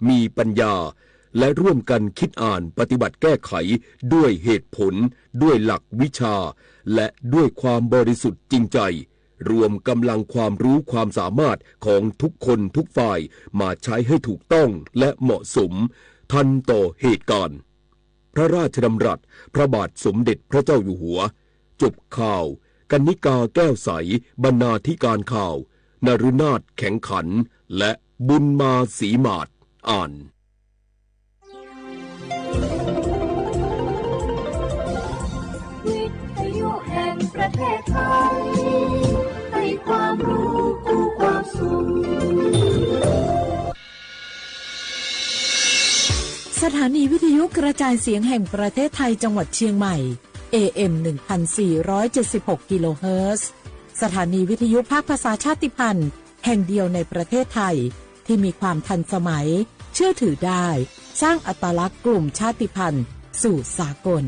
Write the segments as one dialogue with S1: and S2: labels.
S1: มีปัญญาและร่วมกันคิดอ่านปฏิบัติแก้ไขด้วยเหตุผลด้วยหลักวิชาและด้วยความบริสุทธิ์จริงใจรวมกำลังความรู้ความสามารถของทุกคนทุกฝ่ายมาใช้ให้ถูกต้องและเหมาะสมทันต่อเหตุการณ์พระราชดำรัสพระบาทสมเด็จพระเจ้าอยู่หัวจบข่าวกนิกาแก้วใสบรรณาธิการข่าวนฤนาถแข็งขันและบุญมาศรีมาศอ่าน
S2: วิทยุแห่งประเทศไทยให้ความรู้คู่ความสุข
S3: สถานีวิทยุกระจายเสียงแห่งประเทศไทยจังหวัดเชียงใหม่ AM 1476 กิโลเฮิรตซ์สถานีวิทยุภาคภาษาชาติพันธุ์แห่งเดียวในประเทศไทยที่มีความทันสมัยเชื่อถือได้สร้างอัตลักษณ์กลุ่มชาติพันธุ์สู่สากล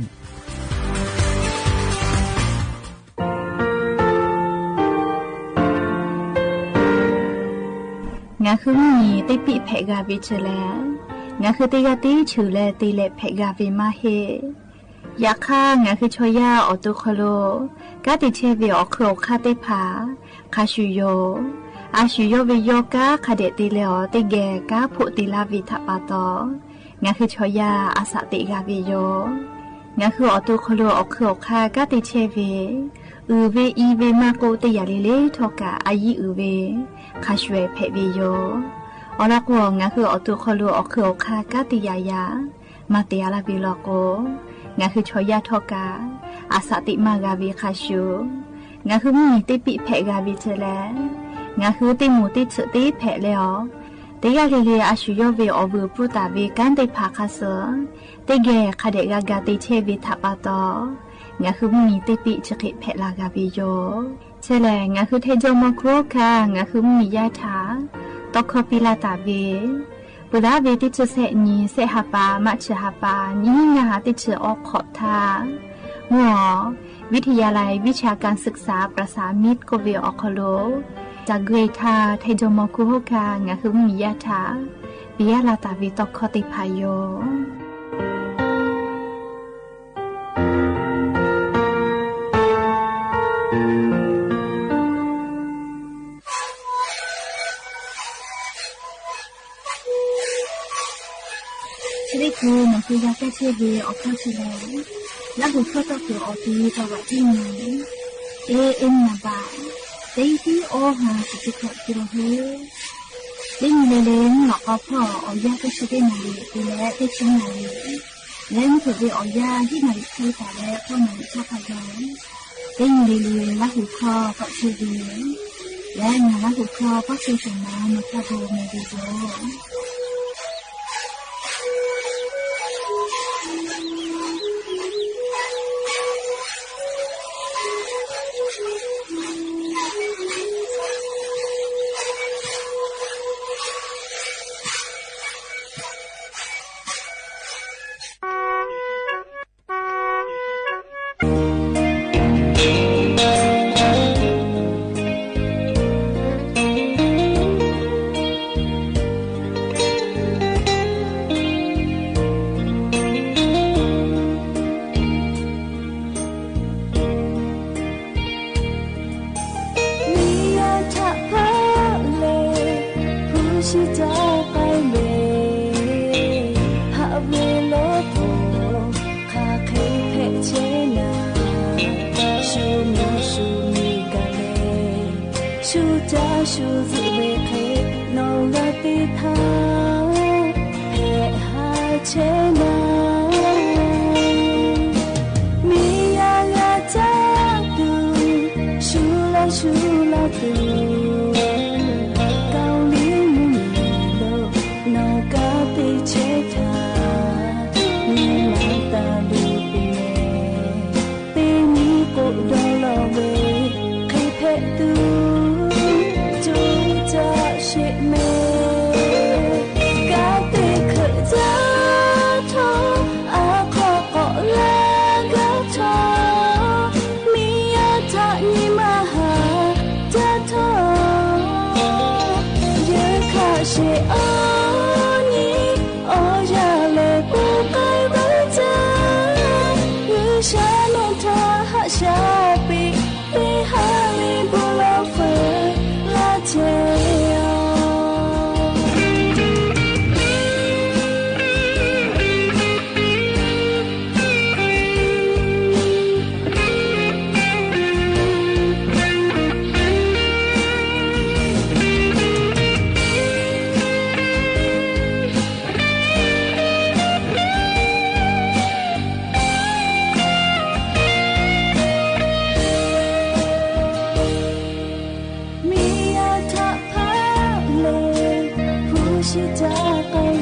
S4: งาคือมีติปิเพกาวิเชลงาคือติกาติชูเลติเลเพกาวิมาเฮยาค่างาคือชอยาออตุคโลกาติเชวิออโครคาติผาคาชุโยอาชุโยวิโยกาคาเดติเลอติเกกาพุติลาวิทัปาโตงาคือชอยาอาสติกาวิโยงาคือออตุคโลออโครคากาติเชวิอือเวอีเวมาโกติยาลิเลทอกาอายิอือเวคาชเวเพวิโยออลักวงาคือออตุคโลออโครคากาติยายามาเตียลาวิโลโกงาคือชอยาทอกาอาสติมากาวิคาชูงาคือมีติปิเพกาวิเชลงาคือติมูติฉติเพเลอติยาเลเลอาชุโยเวอบูปุตาเวกันติภาคาเสติเกคาเดกากาติเชวิทัปาโตงาคือมีติปิฉกิเพลากาวิโยเชลงาคือเทจมโครคางาคือมียาถาตอกคปิลาตาเวปุระเวติเชเสนีเสหปามัชหปานีงาติเชออกขอบทามัววิทยาลัยวิชาการศึกษาประสานมิตรโกเวออคโลจากเกรธาเทจมคุโฮคางาคือมียาถาปิยาลาตาเวตอกคติพายโยคือมันคือยาแก้เชื้อเวออกเข้าเชื้อแล้วบุคคลต้องตัวออกดีต่อว่าที่ไหนนาบาเตี้ยโอหาสิบกว่ากิโลเมตรได้มีเลนหลอกเอาพ่อเอายาแก้เชื้อได้มาเลยตีและได้ชิ้นมาเลยและมันถือว่าเอายาที่มาใช้แต่แล้วพ่อมันชอบพยายได้มีเลนและหูคอกับเชื้อเวและงานและหูคอก็เชื้อสมานมาพาโบเมดิโซ
S2: Hãy subscribe cho kênh Ghiền Mì Gõ để không bỏ lỡ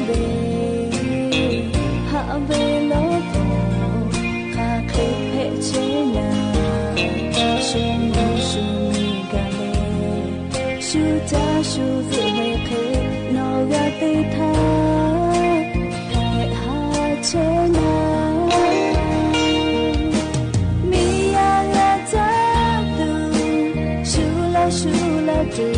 S2: เวหาเวโลโตคาเคเพเชนาชูนีชูนีกาเลชูจาชูสุเวเคโนกาติทาเพหาเชนามียาลาจาตูชูลาชูลาตู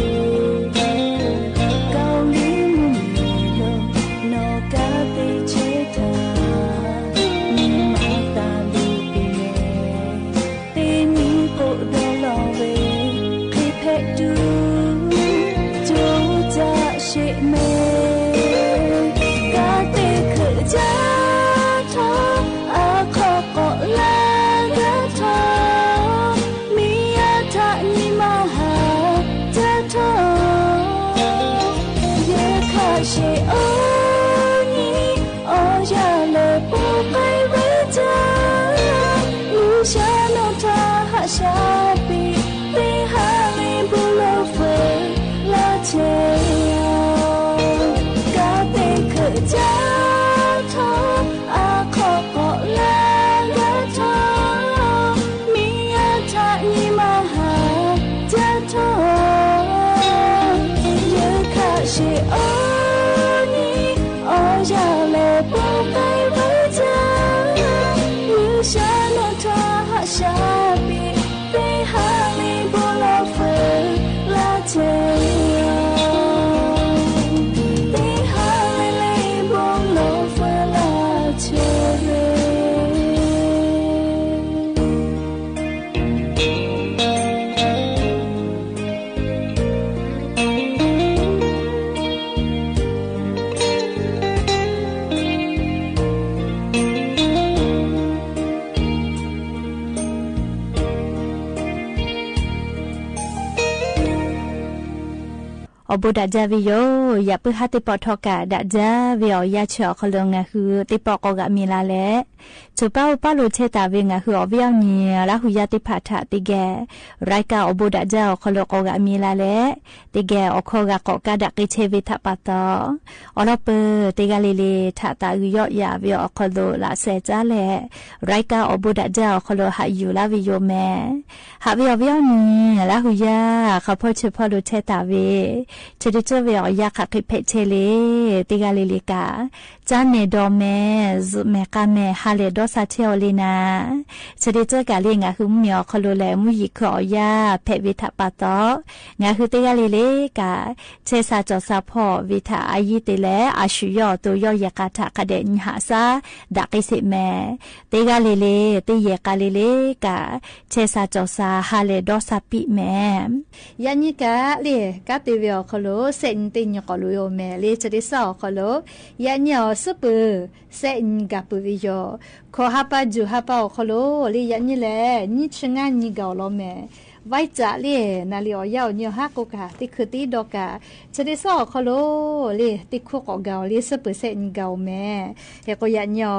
S4: อบุดาจาวิโยอย่าเพิ่งหัดติปอทอกะดาจาวิโอยาเฉาะคลงงะคือติปอกกะมีลาแลจุป้าป้าโลเชตาเวงะคืออวิยนีละหุยาติผาทะติแกรายกาอบุดาจาคลกกะมีลาแลติแกอคกะกกะดักกิเชวิทะปะตออลเปติกะเลเลทะตาอุยอยาวิโอคโลละเซจาแลรายกาอบุดาจาคลหะอยู่ลาวิโยแมหะวิโยนีละหุยาขะพอเฉพาะโลเชตาเวเชดิเจเวอยากขักเพเชเลติกาลิลิกาจานเนดอเมซุเมกาเมฮาเลดอซาเทโอลินาเชดิเจกาลิงาคือมีอคโลแลมุยิขอยาเพวิทะปะตองาคือติกาลิเลกาเชซาจอซาพอวิทะอายิติเลอาชุยอตัวยอยากาทะกะเดนหาซาดักสิเมติกาลิเลติเยกาลิเลกาเชซาจอซาฮาเลดอซาปิเมยานิกาเลกาติเวอคโลเซนติญกอลุโยเมเลจะได้สอคโลยาญอซุปเซนกาปุวิโยขอฮาปาจูฮาปาคโลเลยาญแลนิชงานนิกาโลเมไว้จะเลนาลิอยาวญฮักกะติคือติดอกะจะได้สอคโลเลติคุกอกาเลซุปเซนกาเมเฮก็ยาญอ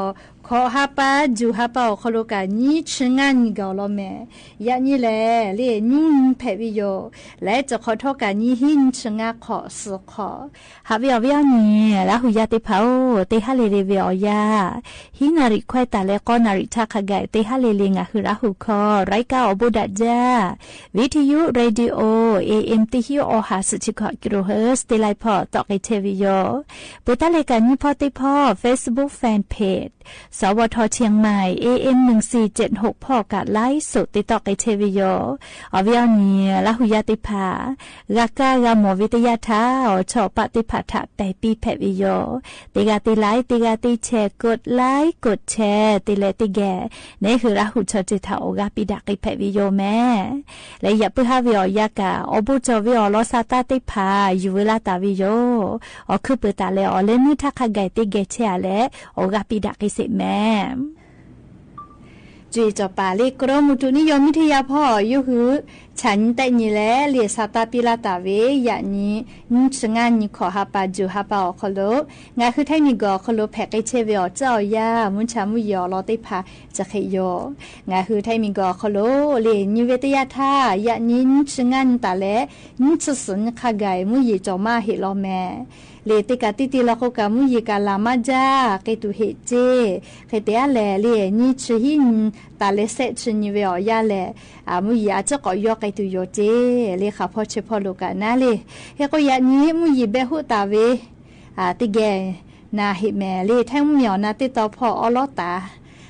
S4: ขอฮาปาจูฮาปาคโลกะนิชงานนิกาโลเมยาญแลเลนิเพวิโยและจะขอโทษกะนิหินชงาขอสุขฮาวิอวิอนีละหุยาติเผาเตฮาเลเลเวอยาหินาริควายตาและก็นาริทักกะเตฮาเลเลงะคือละหุคอไรกาอบุดาจาวิทยุเรดิโอ AM ติฮิโอหาสุชิกะกิโลเฮิรตซ์เตไลพอตอกไอเทวิโยปุตตะเลกันนิพอติพอ Facebook Fan Page สวทเชียงใหม่ AM 1476พอกะไลฟ์สดติดต่อไอเทวิโยอวิอนีละหุยาติภากากากามวิทยาทาชอปฏิภาทะไปปีแพวิโยติกาติไลติกาติแชร์กดไลค์กดแชร์ติเลติแกนี่คือละหุชอจิตาโอกาปิดักไอแพวิโยแม่และอย่าเพิ่งหาวิอยากะอบุจวิอลอซาตาติภาอยู่เวลาตาวิโยอคือเปิดตาเลอเลนิทักไกติเกเชาเลโอกาปิดักไอเสแม่จุยจอปาเลกรมุตุนิยมวิทยาพ่อยุหือฉันแต่นี่แหละเลียซาตาปิลาตาเวอย่างนี้นิชงานนี่ขอฮาปาจูฮาปาอคโลงาคือไทนี่ก็คโลแพกไอเชเวอเจ้ายามุนชามุยอลอติพาจะเขยงาคือไทมีก็คโลเลนิเวตยาทาอย่างนี้นิชงานตาและนิชสุนคาไกมุยจอมาเฮลอแม เลติกาติติลาโคกามุยกาลามาจาเกตุเฮเจเฮเตอะแลเลนี่ชหินตาเลเซชนิเวอยาแลมุยอาจะก็ยอกเกตุโยเจเลค่ะพอเชพอโลกานะเลเฮก็ยานี้มุยเบหุตาเวติเกนาหิแมเลแท่งเหมียวนาติตอพออลอตา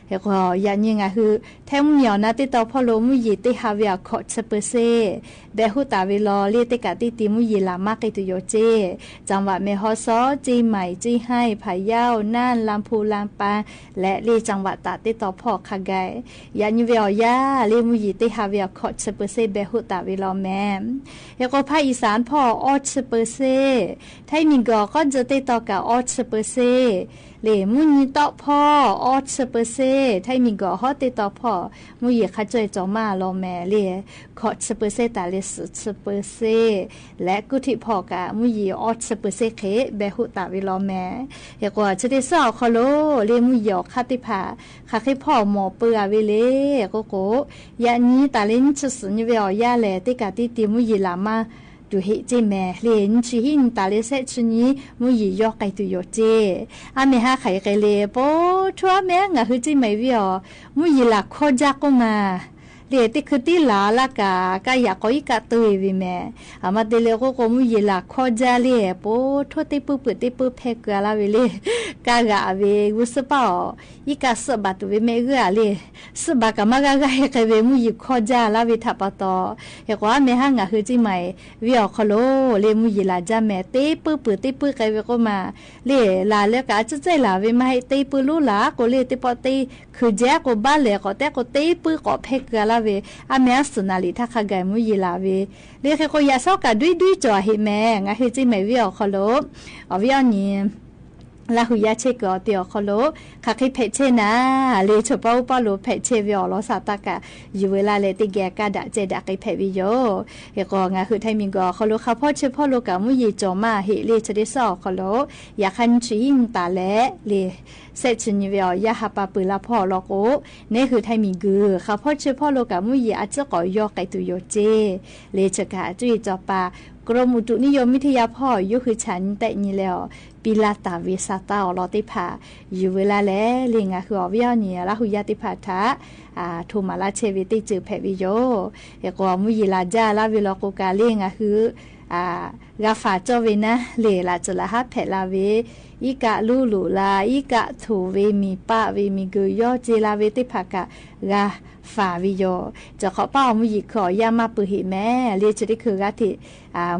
S4: เฮก็ยานี้ไงคือแท่งเหมียวนาติตอพอโลมุยติฮาเวียคอชเปเซเบหุตาเวลอเลติกาติติมุยลามากเกตุโยเจจังหวัดเมฮอซอจีใหม่จีให้พะเยาน่านลำพูลำปางและลีจังหวัดตาติตอพอคาไกยานิเวียยาเลมุยติฮาเวียคอชเปเซเบหุตาเวลอแมเฮก็ภาคอีสานพอออชเปเซไทยมิงก็จะติตอกะออชเปเซเลมุยตอพ่อออชเปเซไทยมิงก็ฮอติตอพ่อมุยขะจอยจอมาลอแมเลคอชเปเซตาเลสเปเซและกุธิพอกะมุยออชเปเซเคเบหุตาวิลอแมเฮก็จะได้สอคอโลเลมุยคาติภาคาคิพ่อหมอเปือวิเลโกโกยานี้ตาลินชสุนเวียยาแลติกาติติมุยลามาดูเฮเจแม่เลนชิหินตาเลเซชนี้มุยยอกไกตุโยเจอาเมหาไข่ไกเลโปชัวแม่งะฮึจิไม่เวียมุยลาโคจาก็มาเลติคือติลาละกากายากอยกะตุยวิแม่อามาเดเลโกโกมุยลาโคจาเลโปทัวติปุปติปุเพกะลาเวเลกากะเวกุสปาอีกะสบะตุเวเมกะเลสบะกะมะกะกะเฮกะเวมุยโคจาลาเวทัปะตอเฮกว่าเมหางะฮึจิไม่วิอคโลเลมุยลาจาแม่ติปุติปุกะเวก็มาเลลาเลกะจะใจลาเวมาให้ติปุลุลาโกเลติปอติคือแจก็บาเลก็แต่ก็ติปุก็เพกะลาเวอาเมสนาลิทักไกมุยลาเวเลเคก็ยาซอกะดุยจ่อเฮแม่งะเฮจิไม่วิอคโลอวิอนี้ลาหุยาเชกอเตียวคโลคาคิเพเชนะเลชปาวปาโลเพเชวิอลอสาตากะอยู่เวลาเลติแกกะดะเจดะกิเพวิโยเฮก็งะคือไทมิงกอคโลคาพ่อเชพ่อโลกะมุยจอมาเฮเลชดิซอคโลยาคันชิงตาและเลเซชนิเวียยาฮาปาปุลาพ่อโลโกนี่คือไทมิงกือคาพ่อเชพ่อโลกะมุยอาจจะก่อยอไกตุโยเจเลชกะจุยจอปากรมอุตุนิยมวิทยาพ่อยุคือฉันแต่นี่แล้วปิลาตาเวซาตาอลอติภาอยู่เวลาแล้วลิงะคืออวิยเนี่ยละหุยาติภาทะทุมาลาเชวิติจือเพวิโยเฮก็มุยลาจาลาวิโลโกกาลิงะคือกาฟาจอเวนะเลลาจละฮัดเพลาเวอีกะลูลูลาอีกะถูเวมีปะเวมีกุยอเจลาเวติภากะกาฟาวิโยจะขอป้ามุยขอยามาปุหิแม่เรียกจะได้คือกะทิ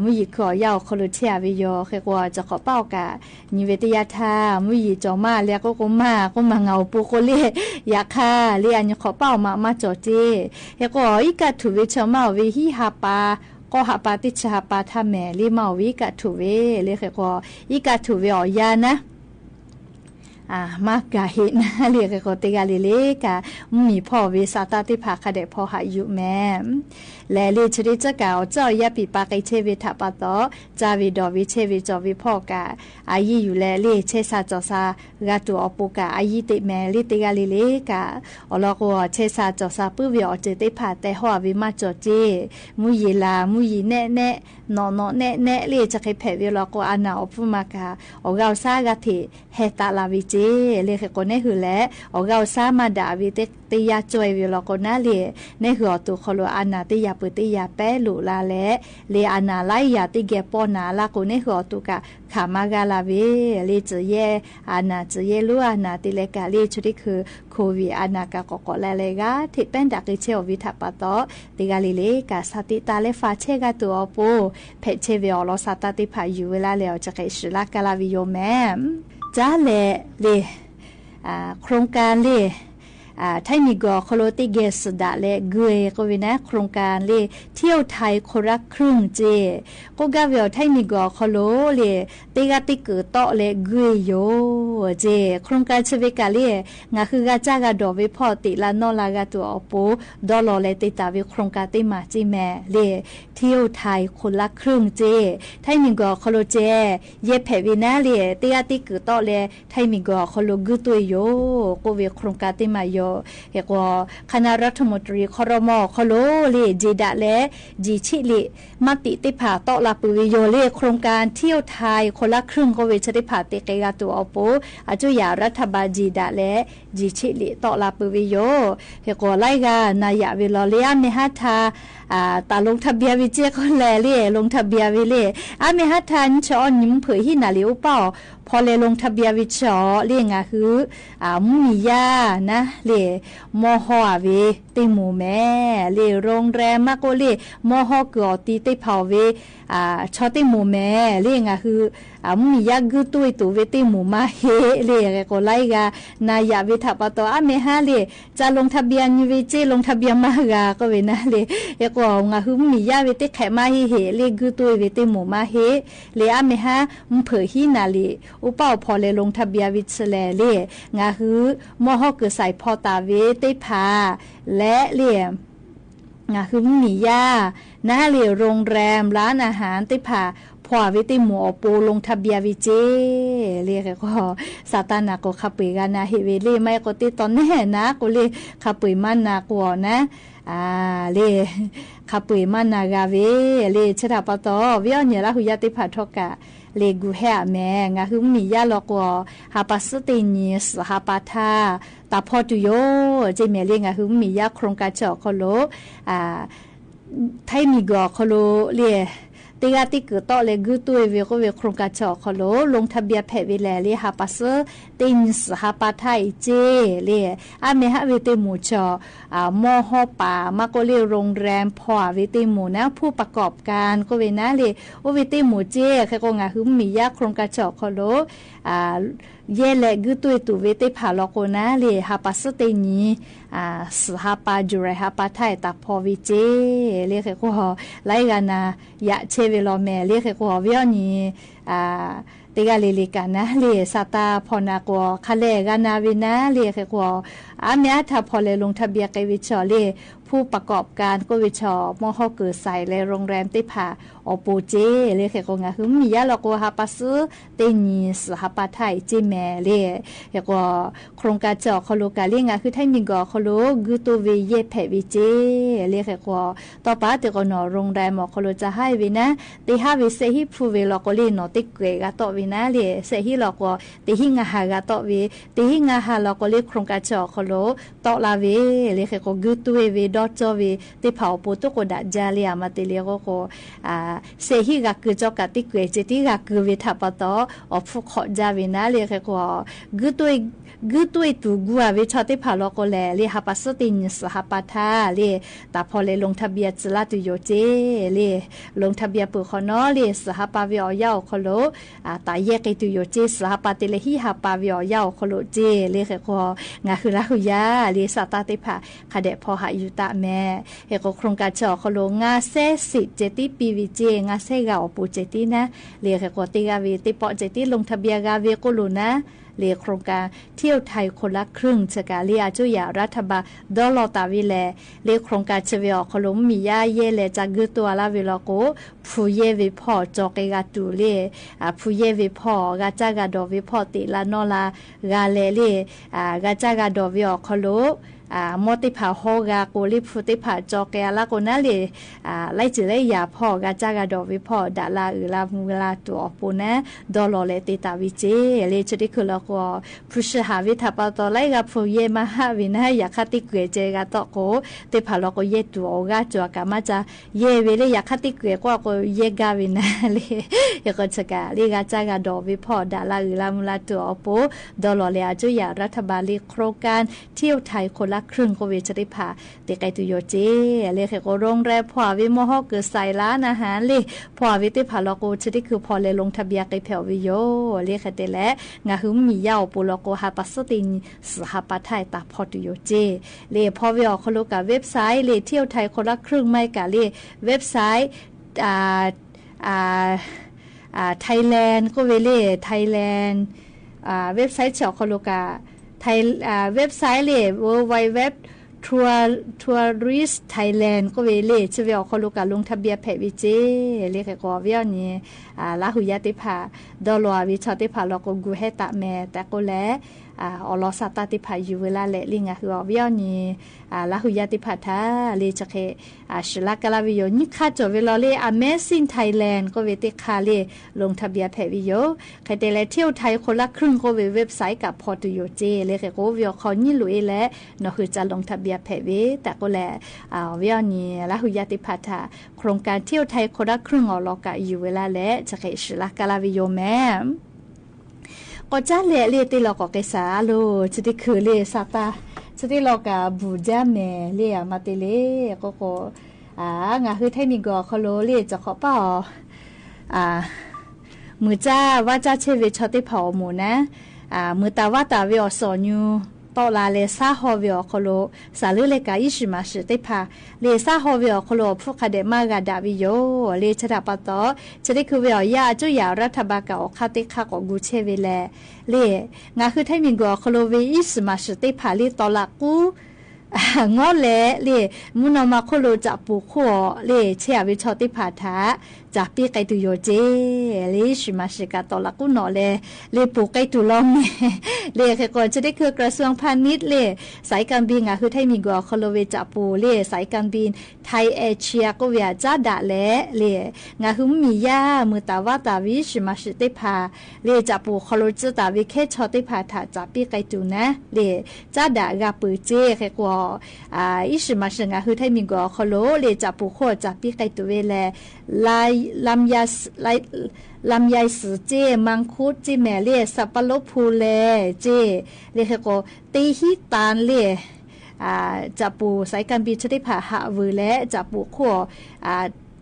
S4: มุยขอยาวคโลเทียวิโยเขกว่าจะขอเป้ากะนิเวติยาธามุยจอมาเรียกก็มาเงาปุโคเลยาคาเรียนขอเป้ามาจอเจเขกว่าอีกะถูเวชมาเวหิฮาปาก็หาปาติชาปาทาแม่ลิมาวิกะถูเวเรียกว่าอีกะถูเวอยานะมากกะเห็นเรียกก็ติกาลิเลกะมีพ่อเวสาตาติภาคเดพ่อหายุแม่และเลชริจะกาวเจ้ายาปีปาไกเชวิทัปะตอจาวิดอวิเชวิจอวิพ่อกะอายีอยู่แลเลเชซาจอซากะตัวอปุกะอายีติแม่ลิติกาลิเลกะอลอก็เชซาจอซาปุวิอเจติภาแต่ฮอวิมาจอเจมุยลามุยแน่นอนแน่เลจะเคยแผ่วิลอก็อานาอปุมากะออกาวซากะทิเฮตาลาวิเจเลขก็เนี่ยคือแล้วออกเอาซามาดาวิเตติยาจอยวิลก็น่าเลยเนี่ยคือตัวคโลอานาติยาปุติยาแปลุลาและเลอานาไลยาติเกปอนาลาก็เนี่ยคือตัวกะขามากาลาวิเลจะเยอานาจะเยลูอานาติเลกาเลชุดิคือโควิอานากะกอแลเลกาที่เป็นดักเชอวิทัปะตอติกาลิเลกาสติตาเลฟาเชกาตัวโปเพเชวิอลอสาตติพาอยู่เวลาแล้วจะไกชิลากาลาวิโยแมจ้าเลโครงการไทยมีกอโคโลติเกสดาเลเกยก็วินะโครงการเที่ยวไทยคนรักครึ่งเจก็กาเวลไทยมีกอโคโลติกาติเกตอเลเกยโยเจโครงการชเวกางาคือกาจากาดอวิพอติลานอลากาตัวอโปดอลเลติตาวิโครงการติมาจิแม่เที่ยวไทยคนรักครึ่งเจไทยมีกอโคโลเจเยเพวินะติกาติเกตอเลไทยมีกอโคโลกุตัวโยก็วิโครงการติมาโย เฮกว่าคณะรัฐมนตรีครม.คโลเลจีดะและจีชิลิมติติผาตอลาปุวิโยเลโครงการเที่ยวไทยคนละครึ่งก็เวชติผาติเกกาตัวอปูอาจุยารัฐบาลจีดะและจีชิลิตอลาปุวิโยเฮกว่าไลกานายะเวลเลียเมหะทาตาลงทะเบียนวิเจคนแลเล่ลงทะเบียนวิเล่อาเมหัทันชอนิมเผยหินาลิวเป้าพอเลลงทะเบียนวิชอเล่งาคือมุมียานะเล่มอฮอเวติหมู่แม่เล่โรงแรมมากก็เล่มอฮอเกอตีติเผาเวชอติหมู่แม่เล่งาคือมุมียากุตุยตุเวติหมู่มาเฮเล่ก็ไลกานายาวิทัปตออาเมหาเล่จะลงทะเบียนวิเจลงทะเบียนมากาก็เวนะเล่กว่างาคือมียาเวติแขมาเฮเฮเลกุตุยเวติหมู่มาเฮเลอาเมหาเผยหินาลีอุเป้าพอเลลงทะเบียนวิเชแลเลงาคือมอฮอเกิดใส่พอตาเวติพาและเลงาคือมียานะเลโรงแรมร้านอาหารติพาพอวิติหมู่อปูลงทะเบียนวิเจเรียกก็ซาตานาก็ขับไปกันนะเฮเวเลไม่ก็ติตอนแน่นะก็เลยขับไปมันนากว่านะเลขับไปมันนากาเวเลชะดาปตอวิอเนี่ยละหุยติพาทกะเลกูแฮแม่งาคือมียาลอกว่าฮาปัสตินิสฮาปาทาตาพอตุโยเจเมเลงาคือมียาโครงการเจาะคโลไทยมีกอคโลเลติกาติกต่อเลกุตุเวก็เวโครงการเจาะคโลลงทะเบียนแพเวแลเลฮาปัสตินิสฮาปาทาอิเจเลอาเมฮะเวติหมู่เจาะมอฮอป่ามาก็เลโรงแรมพอเวติหมู่นะผู้ประกอบการก็เวนะเลโอเวติหมู่เจแค่ก็งาคือมียาโครงการเจาะคโลเยเลกุตุยตุเวติผาลอกนะเลฮาปัสตินีสหปาจุไรฮาปาไทยตาพอวิเจเรียกก็ไลกันนะยะเชเวลอแม่เรียกก็วิอนีติกาเลกันนะเลซาตาพอนากวคาเลกันนาวินะเรียกก็อาเมียถ้าพอเลลงทะเบียนกวิชอเลผู้ประกอบการก็วิชอมอฮอเกิดใส่ในโรงแรมติผาอปูเจเรียกก็งาคือมียาลอกวฮาปัสเตนิสฮาปาไทยจิแมเลเรียกว่าโครงการเจาะคโลกาเรียงาคือไทยมีกอคโลกุตุเวเยแพวิเจเรียกว่าต่อไปเตก็นอโรงแรมคโลจะให้วินะติฮาวิเซฮิพูเวลอกลีนอติเกกาตอวินะเลเซฮิลอกวติหิงาฮากาตอเวติหิงาฮาลอกลีโครงการเจาะคโลตอลาเวเรียกว่ากุตุเวดอจอเวติเผาปุตุกดะจาเลียมาติเลียก็เซฮิกาคือจอกติเกจติกาคือเวทัปตออฟุขจาวินาเลียก็กุตุยตูกัวเวชอติผาลอกแลเลฮาปัสตินสหปาทาเลตาพอเลลงทะเบียนสลาตุโยเจเลลงทะเบียนปุขนอเลสหปาวิอยาวคโลตาแยกตุโยเจสหปาติเลหิฮาปาวิอยาวคโลเจเลก็งาคือละหุยาเลสตาติผาคาเดพอหายุตะแม่เฮก็โครงการเจาะคโลงาเซสิเจติปีวิเจงาเซกาอปูเจตินะเลก็ติกาวิติปอเจติลงทะเบียนกาเวกุลุนะเลโครงการเที่ยวไทยคนละครึ่งชกาเลียจุยารัฐบาลดอลลาร์ตาวิเลเลโครงการเชวิอคลมมียาเยเลจากกุตัวลาวิลโกผู้เยวิพอจอกกาตูเลผู้เยวิพอกาจากาดอวิพอติลานอลากาเลเลกาจากาดอวิอคโลมอติผาโฮกาโกลิฟุติผาจอกแกลาโกนาเลไลจิเลยยาพ่อกาจากาดอวิพ่อดาลาลามูลาตัวปูนะดอลเลติตาวิเจเลจดิคือละก็ผู้ชหาวิทัปตอไลกาผู้เยมาหาวินะอยากคติเกเจกาตอโกติผาลก็เยตัวกาจวกามาจะเยเวเลอยากคติเกก็เยกาวินะเลยก็ชกาเลกาจากาดอวิพ่อดาลาลามูลาตัวปูดอลเลอาจุยารัฐบาลโครงการเที่ยวไทยคนครึ่งก็เวชได้ผ่าเตไกตุโยเจเลยค่ะก็โรงแรมพอวิมอฮอเกิดใส่ร้านอาหารเลยพอวิติผ่าลโกชดิคือพอเลยลงทะเบียนไกแผววิโยเลยค่ะเตและงาหึมมียาวปุลโกฮาปัสตินสหปาไทยตาพอตุโยเจเลยพอวิออกคโลกับเว็บไซต์เลยเที่ยวไทยคนละครึ่งไม่กะเลยเว็บไซต์ไทยแลนด์ก็เวเล่ไทยแลนด์เว็บไซต์เฉาะคโลกาไทยเว็บไซต์เลย www ทัวริสต์ไทยแลนด์ก็เวเลจะเวลเขาลูกลงทะเบียนแพวิเจเลขก็เวลนี้ลาหุยาติภาดอลลาร์วิชาติภาเราก็กูให้ตะแม่แต่ก็แลอลอสตาติภาอยู่เวลาแหละลิงคือเวลนี้ลาหุยาติภาทาเลจะเคชลากลาวิโยนี่ค่าจบเวลาเล Amazing Thailand ก็เวติคาเลลงทะเบียนแพวิโยใครแต่ละเที่ยวไทยคนละครึ่งก็เว็บไซต์กับพอตุโยเจเลขก็เวลเขานี่ลุยและเนาะคือจะลงทะเบียนแพวิแต่ก็แลเวลนี้ลาหุยาติภาทาโครงการเที่ยวไทยคนละครึ่งอลอกะอยู่เวลาและจะเคชลากลาวิโยแม่ก็จะเละติลอกก็สาโลจะได้คือเลซาตาจะได้ลอกบูจาแม่เลียมาติเลก็งาคือไทยมีก็เขาโลเลจะขอเปล่ามือจ้าว่าจ้าเชวิชติเผาหมูนะมือตาว่าตาเวอสอนอยู่ตอลาเลซาฮอเวอคโลสาลือเลกาอิชิมาสติพาเลซาฮอเวอคโลพวกคาเดมากาดาวิโยเลชดาปตอจะได้คือเวอยาจุยารัฐบาลกาคาติคาของกูเชเวเลงาคือไทยมีก็คโลเวอิชิมาสติพาลีตอลากูงอเลมุนมาโคโลจะปูขัวเลเชียวิชอติพาทาจะปีไกตุโยเจเลชิมาชิกาตอลากุนอเลปูไกตุลองเลคือก่อนจะได้คือกระทรวงพาณิชย์เลสายการบินคือไทยมีก็คโลเวจะปูเลสายการบินไทยเอเชียก็เวียจ้าดาเลคือมียามือตาวาตาวิชิมาชิติพาเลจะปูคโลจะตาวิเคชอติพาทาจะปีไกตุนะเลจ้าดากาปืเจคือก่อนอิชิมาชงคือไทยมีก็คโลเลจะปูโคจะปีไกตุเวเลลำไยสือเจมังคุดเจแม่เล่สับปะรดพูเลเจเลคือก็ตีฮิตานเลจะปูสายการบินชนิดผ่าหะวือและจะปูขัว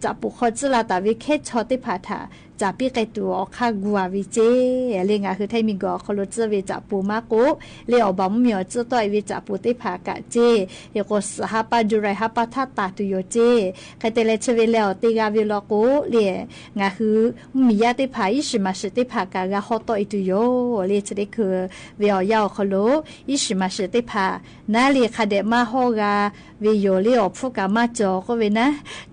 S4: จะปูขจิลาตาวิเคชอติพาทาจะปีไกตัวคากัววิเจเลงคือไทยมีก็คโลเจวิจะปูมากุเลออบอมมีอจตัววิจะปูติพากะเจยกสหปาจุไรหปาทาตาตุโยเจใครแต่เลเชเวเลอติกาวิลกุเลคือมียาติพาอิชิมาสติพากะกะฮอตอิตุโยเลจะได้คือเวียยาวคโลอิชิมาสติพานาเลคาเดมาโฮกาวิโยเลอฟุกามาจอก็เวนะ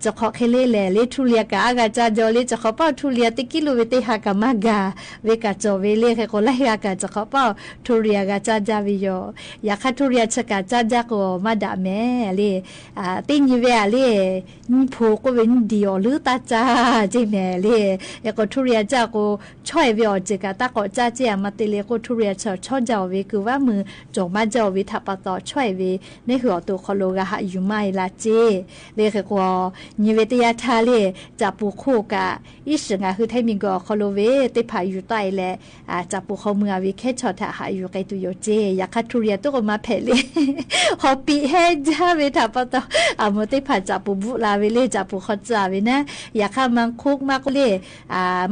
S4: จะขอเคเลทุเลียกะกะจาจอเลจะขอเป้าทุเลียติกิโลเวติหากามากาเวกาจอเวเลเคโคไลยากาจะขอเป้าทุเรียกาจาจาวิโยอยากให้ทุเรียชกาจาจาโกมาดาแม่เลตินยิเวเลนิโพก็เวนดิโอหรือตาจาจิแม่เลอยากทุเรียจาโกช่วยเวอจิกาตาโกจาเจียมาติเลโกทุเรียชอจาเวคือว่ามือจงมาจาเวทับปะตอช่วยเวในหัวตัวคโลกะหะอยู่ไม่ละเจเลเคโกนิเวติยาทาเลจะปูโคกะอิสงาคือไทยมีก็คโลเวติพาอยู่ใต้แลจะปูเขาเมือวิเคชอทหาอยู่ไกตุโยเจอยากคัทุเรียตัวมาเพลฮอปีเฮจ้าเวทับปะตอมติพาจะปูบุลาเวเลจะปูเขาจาเวนะอยากข้ามังคุกมากเล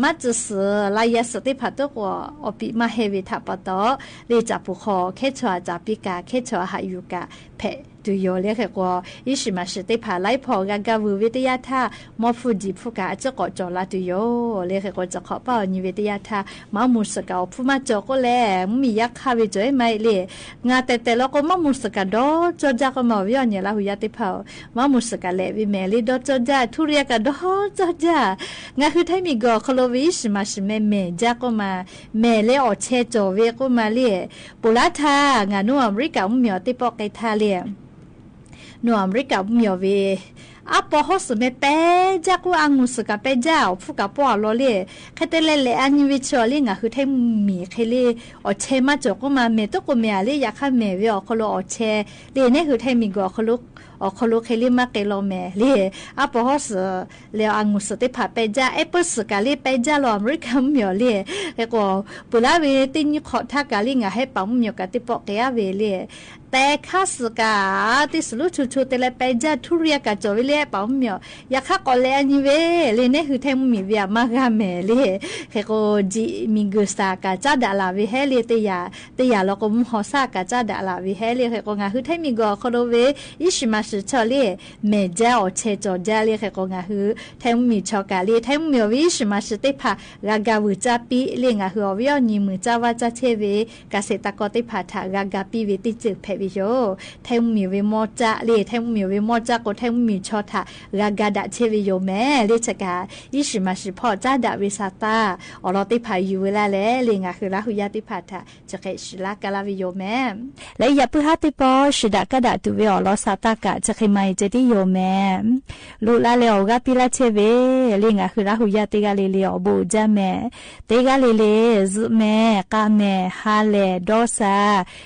S4: มาจะเสือลายสติพาตัวก็อปีมาเฮเวทับปะตอเลจะปูเขาเคชอจะปีกาเคชอหาอยู่กะเพตุโยเลขก็อิชิมาสติพาไลพอกากาวูวิทยาท่ามอฟูจิผู้กาจะกอจอลาตุโยเลขก็จะขอเป้านิวิทยาท่ามามุสกาผู้มาจอก็แลมียักษ์คาวิจอยไม่เลงาแต่แล้วก็มามุสกาดอจอจาก็มาวิญญาณละหุยติพามามุสกาเลวิเมลีดอจอจาทุเรียกาดอจอจางาคือไทยมีก็คโลวิชิมาสเมจาก็มาเมเลอเชจอเวก็มาเลปุลาทางานุอเมริกามีอติปอกไกทาเลนัวอเมริกามีเวอาปอฮอสเมเปจากูอังมุสกาเปจ้าฟูกาปอลอเลแค่แต่เลอันวิชอลิงะคือไทมีเคเลอเชมาจก็มาเมตก็เมอาเลอยากให้เมเวอคโลอเชเลเนี่ยคือไทมีก็คโลคโลเคลิมาเกลเมเลอาปอฮอสเลอังมุสติพาเปจ้าเอเปสกาเลเปจ้าลออเมริกามีเลก็ปุลาเวตินขอทากาลิงะให้ปังมีกาติปอเกอาเวเลแต่ข้าสกาที่สรุปชุดแต่ละไปจ้าทุเรียกาจอวิเลีย เปล่าเหมียวอยากข้าก่อนเลยอันนี้เว้เลยเนี่ยคือแทงมีเวียมากแม่เลยเฮโกจิมิกุสากาจ้าดาลาวิเฮเลยเตียแล้วก็มุฮอซากาจ้าดาลาวิเฮเลยเฮโกงาคือแทงมีก็คอโดเวอิชิมาสึชอเลยเมเจ้าเชจอเจ้าเลยเฮโกงาคือแทงมีชอกาเลยแทงมีวิชิมาสึติพากากาวุจ้าปีเลยงาคือวิอนิมือจ้าว่าจ้าเชเวกาเซตากอติพาทากากาปีเวติจึกเพวิโยแทงมีเวมอจ้าเลยแทงมีเวมอจ้าก็แทงมีชอทากากาดาเชวิโยแม่เลชกาอิชิมาสึพ่อจ้าดาวิซาตาออลติพายูเวลาเลยงาคือลาหุยาติพาทาจะเกชิลากาลาวิโยแม่และอย่าเพิ่งหาติปอชิดากาดาตุเวอลอซาตากะจะเคยไม่เจติโยแม่ลูลาเลออกาปิลาเชเวเลยงาคือลาหุยาติกาเลเลอบูจ้าแม่เตกาเลเลซุแม่กาแม่ฮาเลดอซา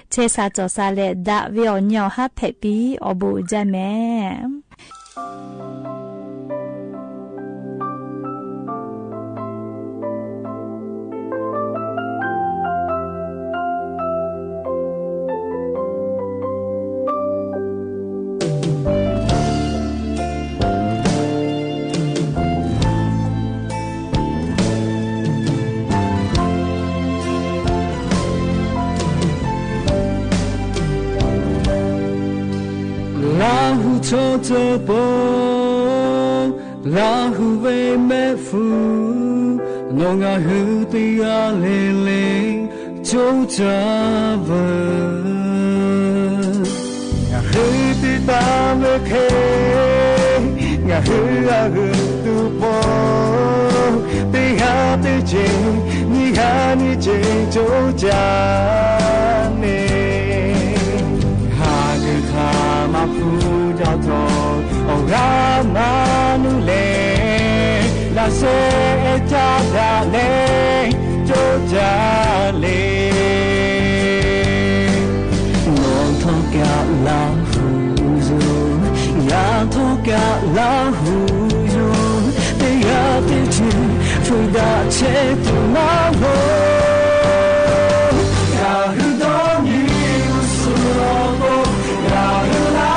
S4: เชซาจอซาเลดาเวอเนียวฮาเพปีอบูจ้าแม่
S5: 走着步，老虎为美妇，侬啊后对啊嘞嘞，就这问，我后对大没开，我后啊后都跑，对啊对劲，你看你真就这呢，哈个他妈不。โอรามานุเลลาเซจาดาเลโจจาเลนองทอกะลาหูยูยาทอกะลาหูยูเตียติจิฟุดาเชตุนาโลกาฮึโดนิอุสุโลโกกาฮึลา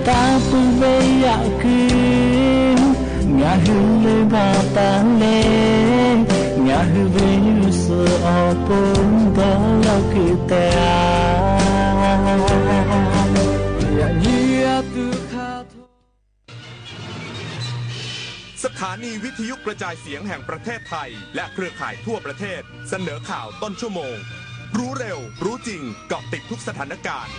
S5: ตาปุเวียกินงาฮึเลบาตาเลงาฮึเวยุสอปุนดอลกิเตอยานีอาตุคาโต
S6: สถานีวิทยุกระจายเสียงแห่งประเทศไทยและเครือข่ายทั่วประเทศเสนอข่าวต้นชั่วโมงรู้เร็วรู้จริงเกาะติดทุกสถานการณ์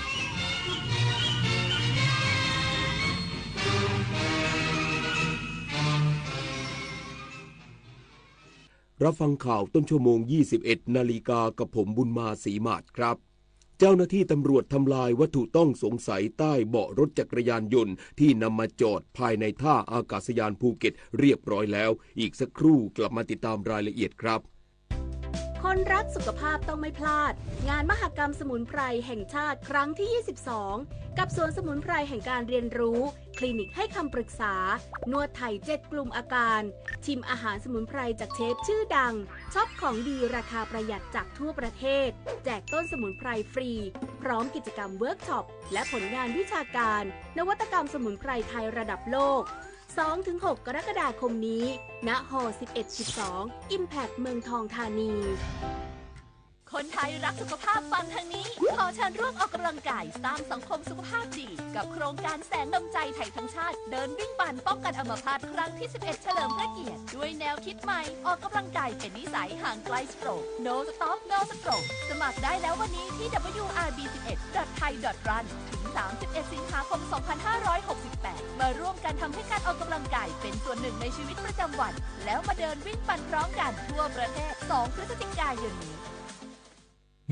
S1: รับฟังข่าวต้นชั่วโมง 21 นาฬิกากับผมบุญมาศรีมาศครับเจ้าหน้าที่ตำรวจทำลายวัตถุต้องสงสัยใต้เบาะรถจักรยานยนต์ที่นำมาจอดภายในท่าอากาศยานภูเก็ตเรียบร้อยแล้วอีกสักครู่กลับมาติดตามรายละเอียดครับ
S7: คนรักสุขภาพต้องไม่พลาดงานมหกรรมสมุนไพรแห่งชาติครั้งที่ 22 กับสวนสมุนไพรแห่งการเรียนรู้คลินิกให้คำปรึกษานวดไทย7 กลุ่มอาการชิมอาหารสมุนไพรจากเชฟชื่อดังช็อปของดีราคาประหยัดจากทั่วประเทศแจกต้นสมุนไพรฟรีพร้อมกิจกรรมเวิร์กช็อปและผลงานวิชาการนวัตกรรมสมุนไพรไทยระดับโลก 2-6 กรกฎาคมนี้ณหอ 11-12 Impact เมืองทองธานี
S8: คนไทยรักสุขภาพฟังทางนี้ขอเชิญร่วมออกกำลังกายสร้างสังคมสุขภาพดีกับโครงการแสงนำใจไทยทั้งชาติเดินวิ่งปั่นป้องกันอัมพาตครั้งที่ 11 เฉลิมพระเกียรติด้วยแนวคิดใหม่ออกกำลังกายเป็นนิสัยห่างไกลสโตรก No Stop No Stroke สมัครได้แล้ววันนี้ที่ wrb11.thai.run ถึง 31 สิงหาคม 2568 มาร่วมกันทำให้การออกกำลังกายเป็นส่วนหนึ่งในชีวิตประจำวันแล้วมาเดินวิ่งปั่นพร้อมกันทั่วประเทศ 2 พฤศจิกายนนี้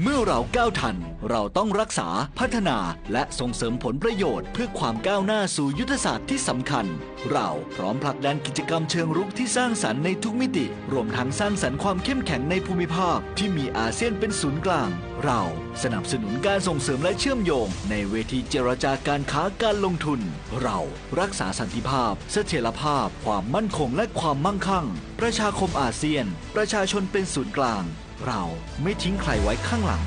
S9: เมื่อเราก้าวทันเราต้องรักษาพัฒนาและส่งเสริมผลประโยชน์เพื่อความก้าวหน้าสู่ยุทธศาสตร์ที่สำคัญเราพร้อมผลักดันกิจกรรมเชิงรุกที่สร้างสรรค์ในทุกมิติรวมทั้งสร้างสรรค์ความเข้มแข็งในภูมิภาคที่มีอาเซียนเป็นศูนย์กลางเราสนับสนุนการส่งเสริมและเชื่อมโยงในเวทีเจรจาการค้าการลงทุนเรารักษาสันติภาพเสถียรภาพความมั่นคงและความมั่งคั่งประชาคมอาเซียนประชาชนเป็นศูนย์กลางเราไม่ทิ้งใครไว้ข้างหลัง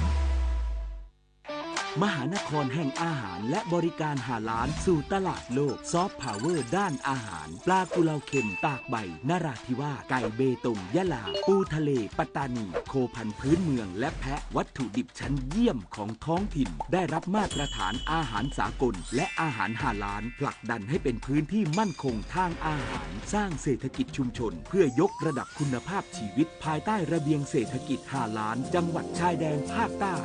S10: มหานครแห่งอาหารและบริการหาล้านสู่ตลาดโลกซอฟต์พาวเวอร์ด้านอาหารปลากุเลาเค็มตากใบนราธิวาสไก่เบตงยะลาปูทะเลปัตตานีโคพันธุ์พื้นเมืองและแพะวัตถุดิบชั้นเยี่ยมของท้องถิ่นได้รับมาตรฐานอาหารสากลและอาหารหาล้านผลักดันให้เป็นพื้นที่มั่นคงทางอาหารสร้างเศรษฐกิจชุมชนเพื่อยกระดับคุณภาพชีวิตภายใต้ระเบียงเศรษฐกิจหาล้านจังหวัดชายแดนภาคใต้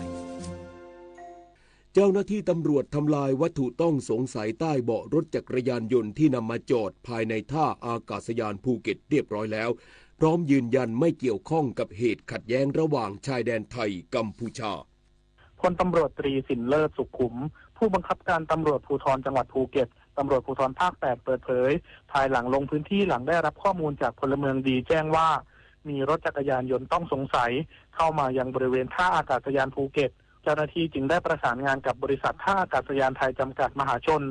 S1: เจ้าหน้าที่ตำรวจทำลายวัตถุต้องสงสัยใต้เบาะรถจักรยานยนต์ที่นำมาจอดภายในท่าอากาศยานภูเก็ตเรียบร้อยแล้วพร้อมยืนยันไม่เกี่ยวข้องกับเหตุขัดแย้งระหว่างชายแดนไทยกัมพูชา
S11: พลตำรวจตรีสินเลิศสุขุมผู้บังคับการตำรวจภูธรจังหวัดภูเก็ตตำรวจภูธรภาค 8 เปิดเผยภายหลังลงพื้นที่หลังได้รับข้อมูลจากพลเมืองดีแจ้งว่ามีรถจักรยานยนต์ต้องสงสัยเข้ามายังบริเวณท่าอากาศยานภูเก็ตเจ้าหน้าที่จึงได้ประสานงานกับบริษัทท่าอากาศยานไทยจำกัดมหาชน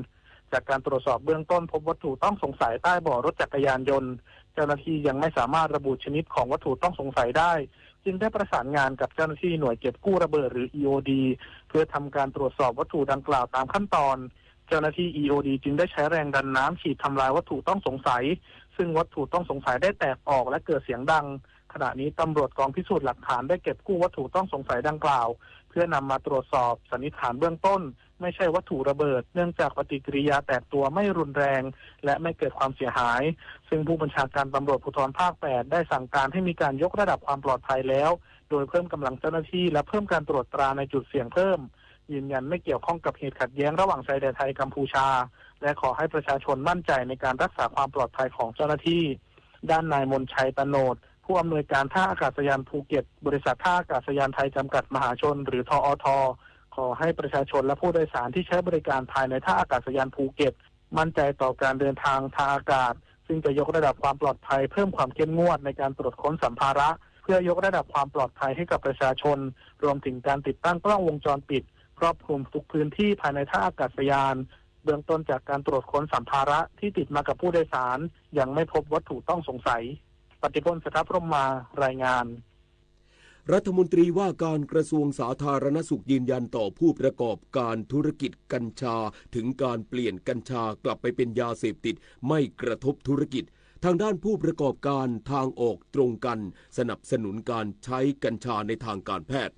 S11: จากการตรวจสอบเบื้องต้นพบวัตถุต้องสงสัยใต้เบาะรถจักรยานยนต์เจ้าหน้าที่ยังไม่สามารถระบุชนิดของวัตถุต้องสงสัยได้จึงได้ประสานงานกับเจ้าหน้าที่หน่วยเก็บกู้ระเบิดหรือ EOD เพื่อทำการตรวจสอบวัตถุดังกล่าวตามขั้นตอนเจ้าหน้าที่ EOD จึงได้ใช้แรงดันน้ำฉีดทำลายวัตถุต้องสงสัยซึ่งวัตถุต้องสงสัยได้แตกออกและเกิดเสียงดังขณะนี้ตำรวจกองพิสูจน์หลักฐานได้เก็บกู้วัตถุต้องสงสัยดังกล่าวเพื่อนำมาตรวจสอบสันนิษฐานเบื้องต้นไม่ใช่วัตถุระเบิดเนื่องจากปฏิกิริยาแตกตัวไม่รุนแรงและไม่เกิดความเสียหายซึ่งผู้บัญชาการตำรวจภูธรภาค 8 ได้สั่งการให้มีการยกระดับความปลอดภัยแล้วโดยเพิ่มกำลังเจ้าหน้าที่และเพิ่มการตรวจตราในจุดเสี่ยงเพิ่มยืนยันไม่เกี่ยวข้องกับเหตุขัดแย้งระหว่างชายแดนไทยกัมพูชาและขอให้ประชาชนมั่นใจในการรักษาความปลอดภัยของเจ้าหน้าที่ด้านนายมนชัยตโนดผู้อำนวยการท่าอากาศยานภูเก็ตบริษัทท่าอากาศยานไทยจำกัดมหาชนหรือทอท.ขอให้ประชาชนและผู้โดยสารที่ใช้บริการภายในท่าอากาศยานภูเก็ตมั่นใจต่อการเดินทางทางอากาศซึ่งจะยกระดับความปลอดภัยเพิ่มความเข้มงวดในการตรวจค้นสัมภาระเพื่อยกระดับความปลอดภัยให้กับประชาชนรวมถึงการติดตั้งกล้องวงจรปิดครอบคลุมทุกพื้นที่ภายในท่าอากาศยานเบื้องต้นจากการตรวจค้นสัมภาระที่ติดมากับผู้โดยสารยังไม่พบวัตถุต้องสงสัยปฏิพล สทัพพรหมารายงาน
S1: รัฐมนตรีว่าการกระทรวงสาธารณสุขยืนยันต่อผู้ประกอบการธุรกิจกัญชาถึงการเปลี่ยนกัญชากลับไปเป็นยาเสพติดไม่กระทบธุรกิจทางด้านผู้ประกอบการทางออกตรงกันสนับสนุนการใช้กัญชาในทางการแพทย์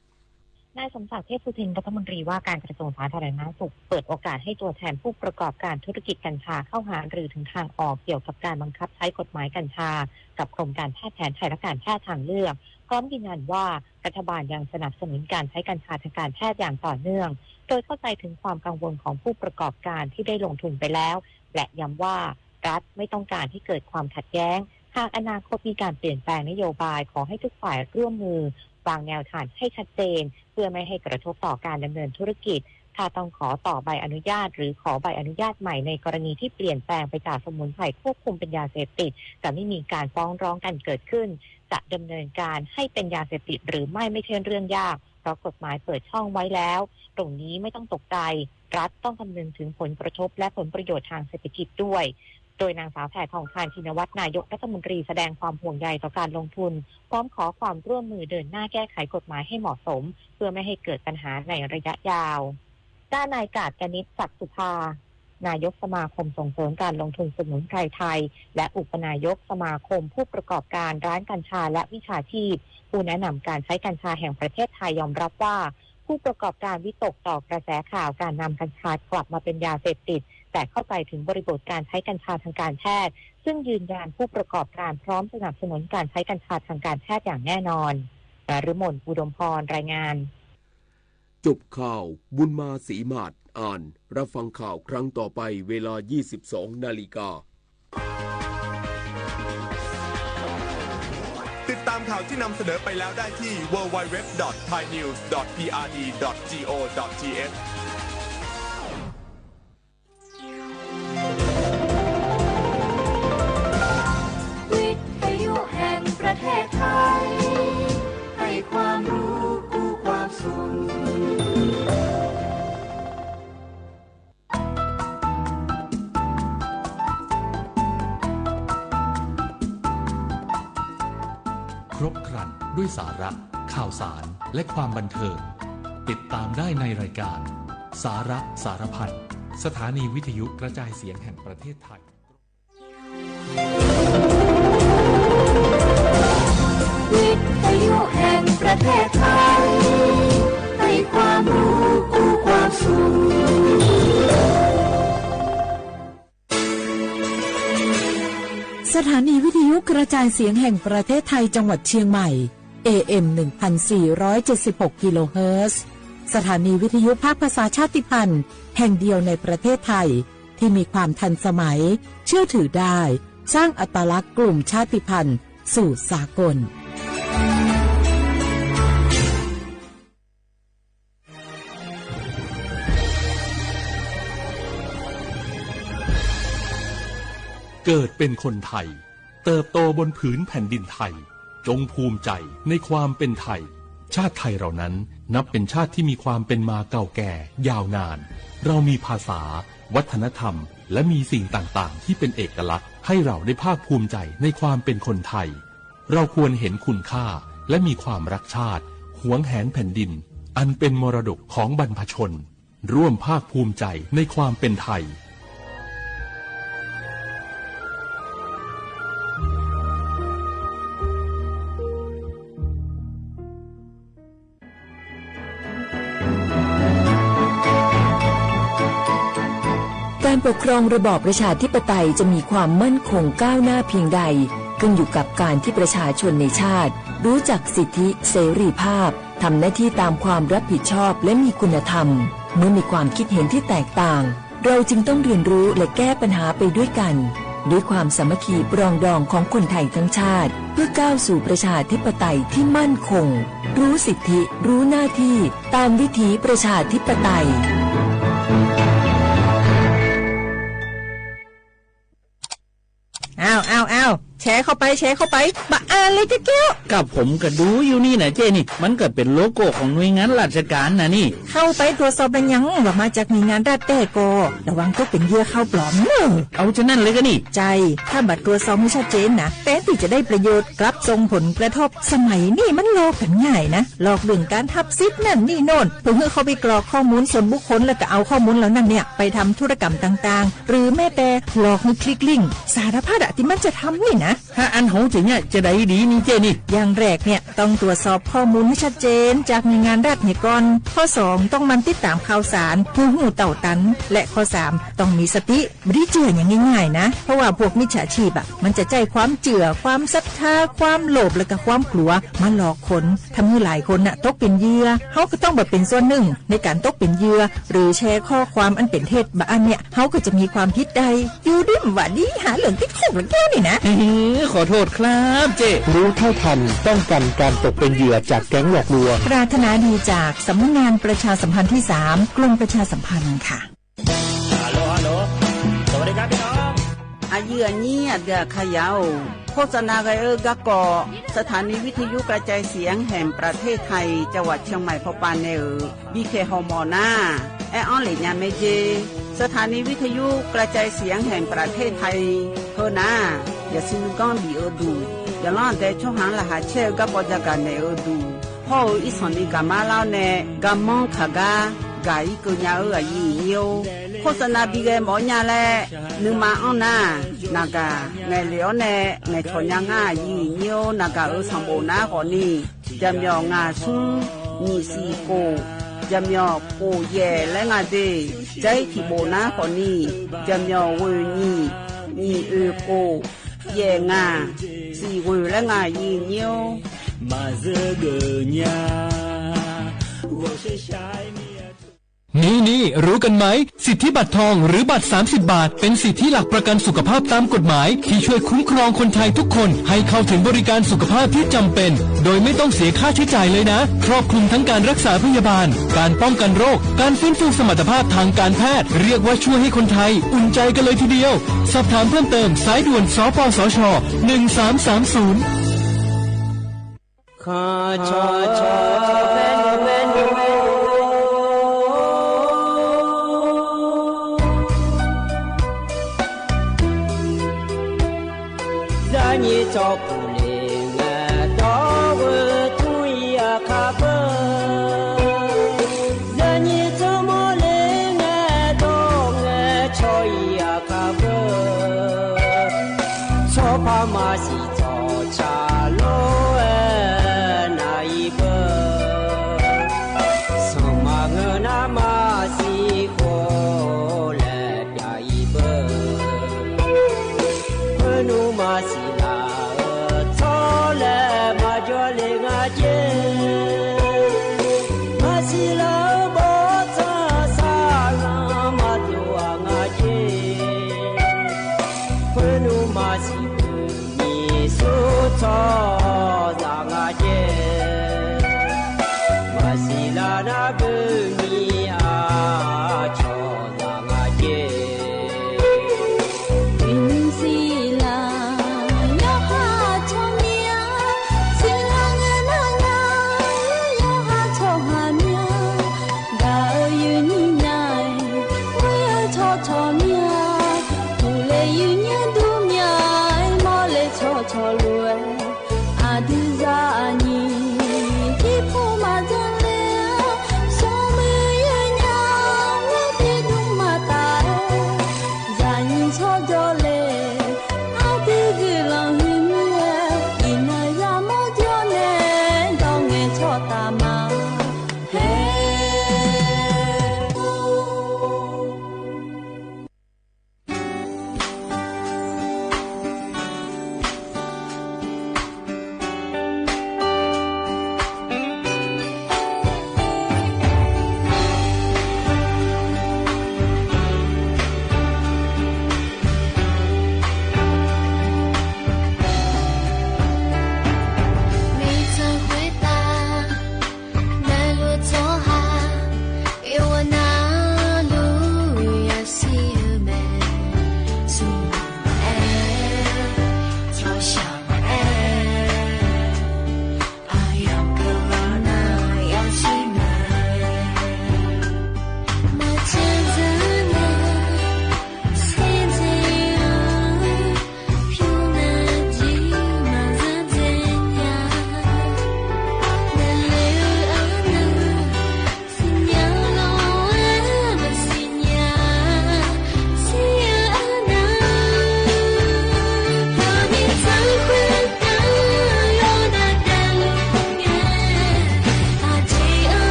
S12: นายสมศักดิ์เทพสุทินรัฐมนตรีว่าการกระทรวงสาธารณสุขเปิดโอกาสให้ตัวแทนผู้ประกอบการธุรกิจกัญชาเข้าหารือถึงทางออกเกี่ยวกับการบังคับใช้กฎหมายกัญชากับกรมการแพทย์แผนไทยและการแพทย์ทางเลือกพร้อมยืนยันว่ารัฐบาลยังสนับสนุนการใช้กัญชาทางการแพทย์อย่างต่อเนื่องโดยเข้าใจถึงความกังวลของผู้ประกอบการที่ได้ลงทุนไปแล้วและย้ำว่ารัฐไม่ต้องการให้เกิดความขัดแย้งหากอนาคตมีการเปลี่ยนแปลงนโยบายขอให้ทุกฝ่ายร่วมมือวางแนวทางให้ชัดเจนเพื่อไม่ให้กระทบต่อการดำเนินธุรกิจถ้าต้องขอต่อใบอนุญาตหรือขอใบอนุญาตใหม่ในกรณีที่เปลี่ยนแปลงไปจากสมุนไพรควบคุมเป็นยาเสพติดจะไม่มีการฟ้องร้องกันเกิดขึ้นจะดำเนินการให้เป็นยาเสพติดหรือไม่ใช่เรื่องยากเพราะกฎหมายเปิดช่องไว้แล้วตรงนี้ไม่ต้องตกใจรัฐต้องคำนึงถึงผลกระทบและผลประโยชน์ทางเศรษฐกิจด้วยโดยนางสาวแพทองธารชินวัตรนายกรัฐมนตรีแสดงความห่วงใยต่อการลงทุนพร้อมขอความร่วมมือเดินหน้าแก้ไขกฎหมายให้เหมาะสมเพื่อไม่ให้เกิดปัญหาในระยะยาวด้านนายกาญจนิต ศักดิ์สุภา นายกสมาคมส่งเสริมการลงทุนสมุนไพรไทยและอุปนายกสมาคมผู้ประกอบการร้านกัญชาและวิชาชีพผู้แนะนำการใช้กัญชาแห่งประเทศไทยยอมรับว่าผู้ประกอบการวิตกต่อกระแสข่าวการนำกัญชากลับมาเป็นยาเสพติดแต่เข้าใจถึงบริบทการใช้กัญชาทางการแพทย์ซึ่งยืนยันผู้ประกอบการพร้อมสนับสนุนการใช้กัญชาทางการแพทย์อย่างแน่นอนนฤมล อุดมพรรายงาน
S1: จบข่าวบุญมาศรีมาศอ่านรับฟังข่าวครั้งต่อไปเวลา 22 นาฬิกา
S6: ติดตามข่าวที่นำเสนอไปแล้วได้ที่ www.thainews.prd.go.th
S2: วิทยุแห่งประเทศไทยให้ความรู้คู่ความสุข
S13: ครบครันด้วยสาระข่าวสารและความบันเทิงติดตามได้ในรายการสาระสารพันสถานีวิทยุกระจายเสียงแห่งประเทศไทย
S2: วิทยุแห่งประเทศไทยให้ความรู้คู่ความสุข
S3: สถานีวิทยุกระจายเสียงแห่งประเทศไทยจังหวัดเชียงใหม่ AM 1476 กิโลเฮิรตซ์สถานีวิทยุภาคภาษาชาติพันธุ์แห่งเดียวในประเทศไทยที่มีความทันสมัยเชื่อถือได้สร้างอัตลักษณ์กลุ่มชาติพันธุ์สู่สากล
S13: เกิดเป็นคนไทยเติบโตบนผืนแผ่นดินไทยจงภูมิใจในความเป็นไทยชาติไทยเรานั้นนับเป็นชาติที่มีความเป็นมาเก่าแก่ยาวนานเรามีภาษาวัฒนธรรมและมีสิ่งต่างๆที่เป็นเอกลักษณ์ให้เราได้ภาคภูมิใจในความเป็นคนไทยเราควรเห็นคุณค่าและมีความรักชาติหวงแหนแผ่นดินอันเป็นมรดกของบรรพชนร่วมภาคภูมิใจในความเป็นไทย
S14: การปกครองระบอบประชาธิปไตยจะมีความมั่นคงก้าวหน้าเพียงใดขึ้นอยู่กับการที่ประชาชนในชาติรู้จักสิทธิเสรีภาพทำหน้าที่ตามความรับผิดชอบและมีคุณธรรมเมื่อมีความคิดเห็นที่แตกต่างเราจึงต้องเรียนรู้และแก้ปัญหาไปด้วยกันด้วยความสามัคคีปรองดองของคนไทยทั้งชาติเพื่อก้าวสู่ประชาธิปไตยที่มั่นคงรู้สิทธิรู้หน้าที่ตามวิถีประชาธิปไตย
S15: อ้าวแชร์เข้าไปบะอ่านเลยเจ้ากับผมก็ดูอยู่นี่นะเจนี่มันก็เป็นโลโก้ของหน่วยงานราชการนะนี่เข้าไปตรวจสอบเป็นยังว่ามาจากหน่วยงานราชแต่ก็ระวังก็เป็นเหยื่อเข้าปลอมเอาฉะนั้นเลยก็นี่ใจถ้าบัตรตรวจสอบไม่ชัดเจนนะแต่ที่จะได้ประโยชน์กลับส่งผลกระทบสมัยนี่มันหลอกกันง่ายนะหลอกเรื่องการทับซิปนั่นนี่โน่นเพื่อเขาไปกรอกข้อมูลส่วนบุคคลแล้วก็เอาข้อมูลเหล่านั้นเนี่ยไปทำธุรกรรมต่างๆหรือแม้แต่หลอกให้คลิกลิงก์สารพัดที่มันจะทำนี่นะถ้าอันของจริงเนี่ยจะได้ดีนี่เจนี่อย่างแรกเนี่ยต้องตรวจสอบข้อมูลให้ชัดเจนจากหน่วยงานรัฐเนี่ยก่อนข้อ2ต้องมันติดตามข่าวสารผู้หูเต่าตันและข้อ3ต้องมีสติไม่ได้เจืออย่างง่ายๆนะเพราะว่าพวกมิจฉาชีพมันจะใจความเจือความศรัทธาความโลภและก็ความกลัวมาหลอกคนทำให้หลายคนตกเป็นเหยื่อเขาก็ต้องแบบเป็นส่วนหนึ่งในการตกเป็นเหยื่อหรือแชร์ข้อความอันเป็นเท็จบางอันเนี่ยเขาก็จะมีความผิดใดอยู่ดิ้มว่าดีหาเหลืองติดคุกหรือแค่นี่นะขอโทษครับเจ
S16: รู้เท่าทันป้องกันการตกเป็นเหยื่อจากแก๊งหลอกลวง
S3: ปรารถนาดีจากสำนักงานประชาสัมพันธ์ที่3กรมประชาสัมพันธ์ค่ะ
S17: ฮัลโหลสวัสดีครับพี่น้อง
S18: อายุนี้เดือขยาวโฆษณาไกกะกอสถานีวิทยุกระจายเสียงแห่งประเทศไทยจังหวัดเชียงใหม่พบปานเนอบีเคฮอมอนาแอออนเหลียเมเจสถานีวิทยุกระจายเสียงแห่งประเทศไทยเฮนาอย่าซินก้อนบีดูอย่าล่อนแต่ช่วงหางละหาเช่กับปอจากกันเนอดูพ่ออีสานนี่กามาเล่าเนกามองขากากาอีกุญญายีเนียวโฆ ษณาบีเกหมอญาแลนึงมาอ้อนานากาไงเหลียวแน่ไงชอนยังง่ายี่เนียวนากาสังโบนาก่อนนี่จำยองาซุงมีสีโกจำยอโกแย่และงาเดใจที่โบนาก่อนนี่จำยอเวนี่มีโกแย่งาสีเวและงายี่เนียว
S5: มาเจอเกญา
S19: นี่รู้กันไหมสิทธิบัตรทองหรือบัตร30 บาทเป็นสิทธิหลักประกันสุขภาพตามกฎหมายที่ช่วยคุ้มครองคนไทยทุกคนให้เข้าถึงบริการสุขภาพที่จำเป็นโดยไม่ต้องเสียค่าใช้จ่ายเลยนะครอบคลุมทั้งการรักษาพยาบาลการป้องกันโรคการฟื้นฟูสมรรถภาพทางการแพทย์เรียกว่าช่วยให้คนไทยอุ่นใจกันเลยทีเดียวสอบถามเพิ่มเติมสายด่วนสปสช1330
S5: ข้าชอชอเฟนเฟน你照顾你我到我土呀卡不人你怎么来我到我朝呀卡不错怕马西早茶路那一个什么我那马西过来呀一个我努马西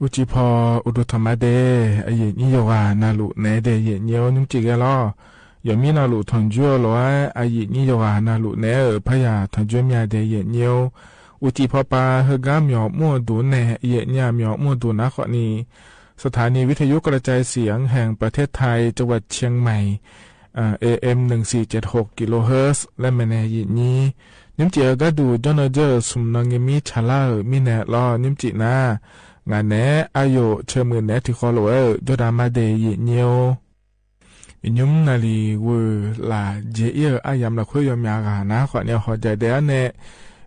S20: อุจิพออุดธรรมเดไอเย็นนี่โยกานาลุเนเดเย็นเยวนุ่มจิกะล้อยามีนาลุทอนจัวล้อไอเย็นนี่โยกานาลุเนพยาทอนจัวมีเดเย็นเยวอุจิพอปาเฮกามยอมั่วดูเนเย็นยามยอมั่วดูนะข้อนี้สถานีวิทยุกระจายเสียงแห่งประเทศไทยจังหวัดเชียงใหม่AM 1476กิโลเฮิรตซ์และแมเนยินี้นิมจิกะดูจอนเจอสุมนงมีชะลามีแนลอนิมจินางานแนอายุเชมือแนที่คอโลจดามาเดยิเนียวยุมนาลีเวลาเจเออายามละคุยยมยากานะขอเนี่ยขอใจเดนเน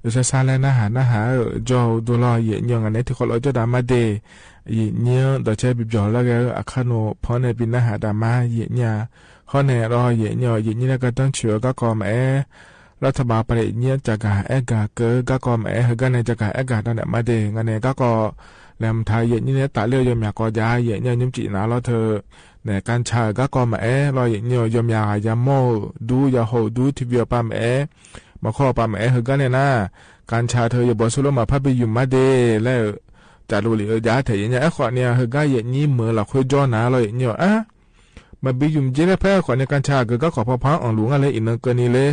S20: อุสซาเลนะหาจอดูลอยิเนียวงานแนที่คอโลจดามาเดยิเนียวดอเชบิจอละกะอะคาโนพอเนบินะหาดามายิเนียข้อแน่รอยิเนียวยินี่ก็ต้องเชื่อก็กอมรัฐบาลประเทศเนี่ยจากการกาเกอก็กอมเฮกันในจากการกาตั้งแต่มาเดงานเนี่ยก็แลมไทยเย็นนี่เนี่ยตาเลี้ยวยมยากอยาเย็นเนี่ยยิ้มจีน่าเราเธอเนี่ยการชาก็กอมรอเย็นเนี่ยยมยายามโมดูยาโหดูทีวีปามมาข้อปามเฮกันเนี่ยนะการชาเธออย่าบอกสุลมาพับไปอยู่มาเดแล้วจะรู้หรือยาเธอเย็นเนี่ยขอเนี่ยเฮกันเย็นนี่เหมือนเราคุยจอหนาเราเย็นเนี่ยมาไปยุ่มเจริญแพ้ขอในการชาก็ขอพอพังอ่อนหลวงอะไรอีกนั่นก็นี่เลย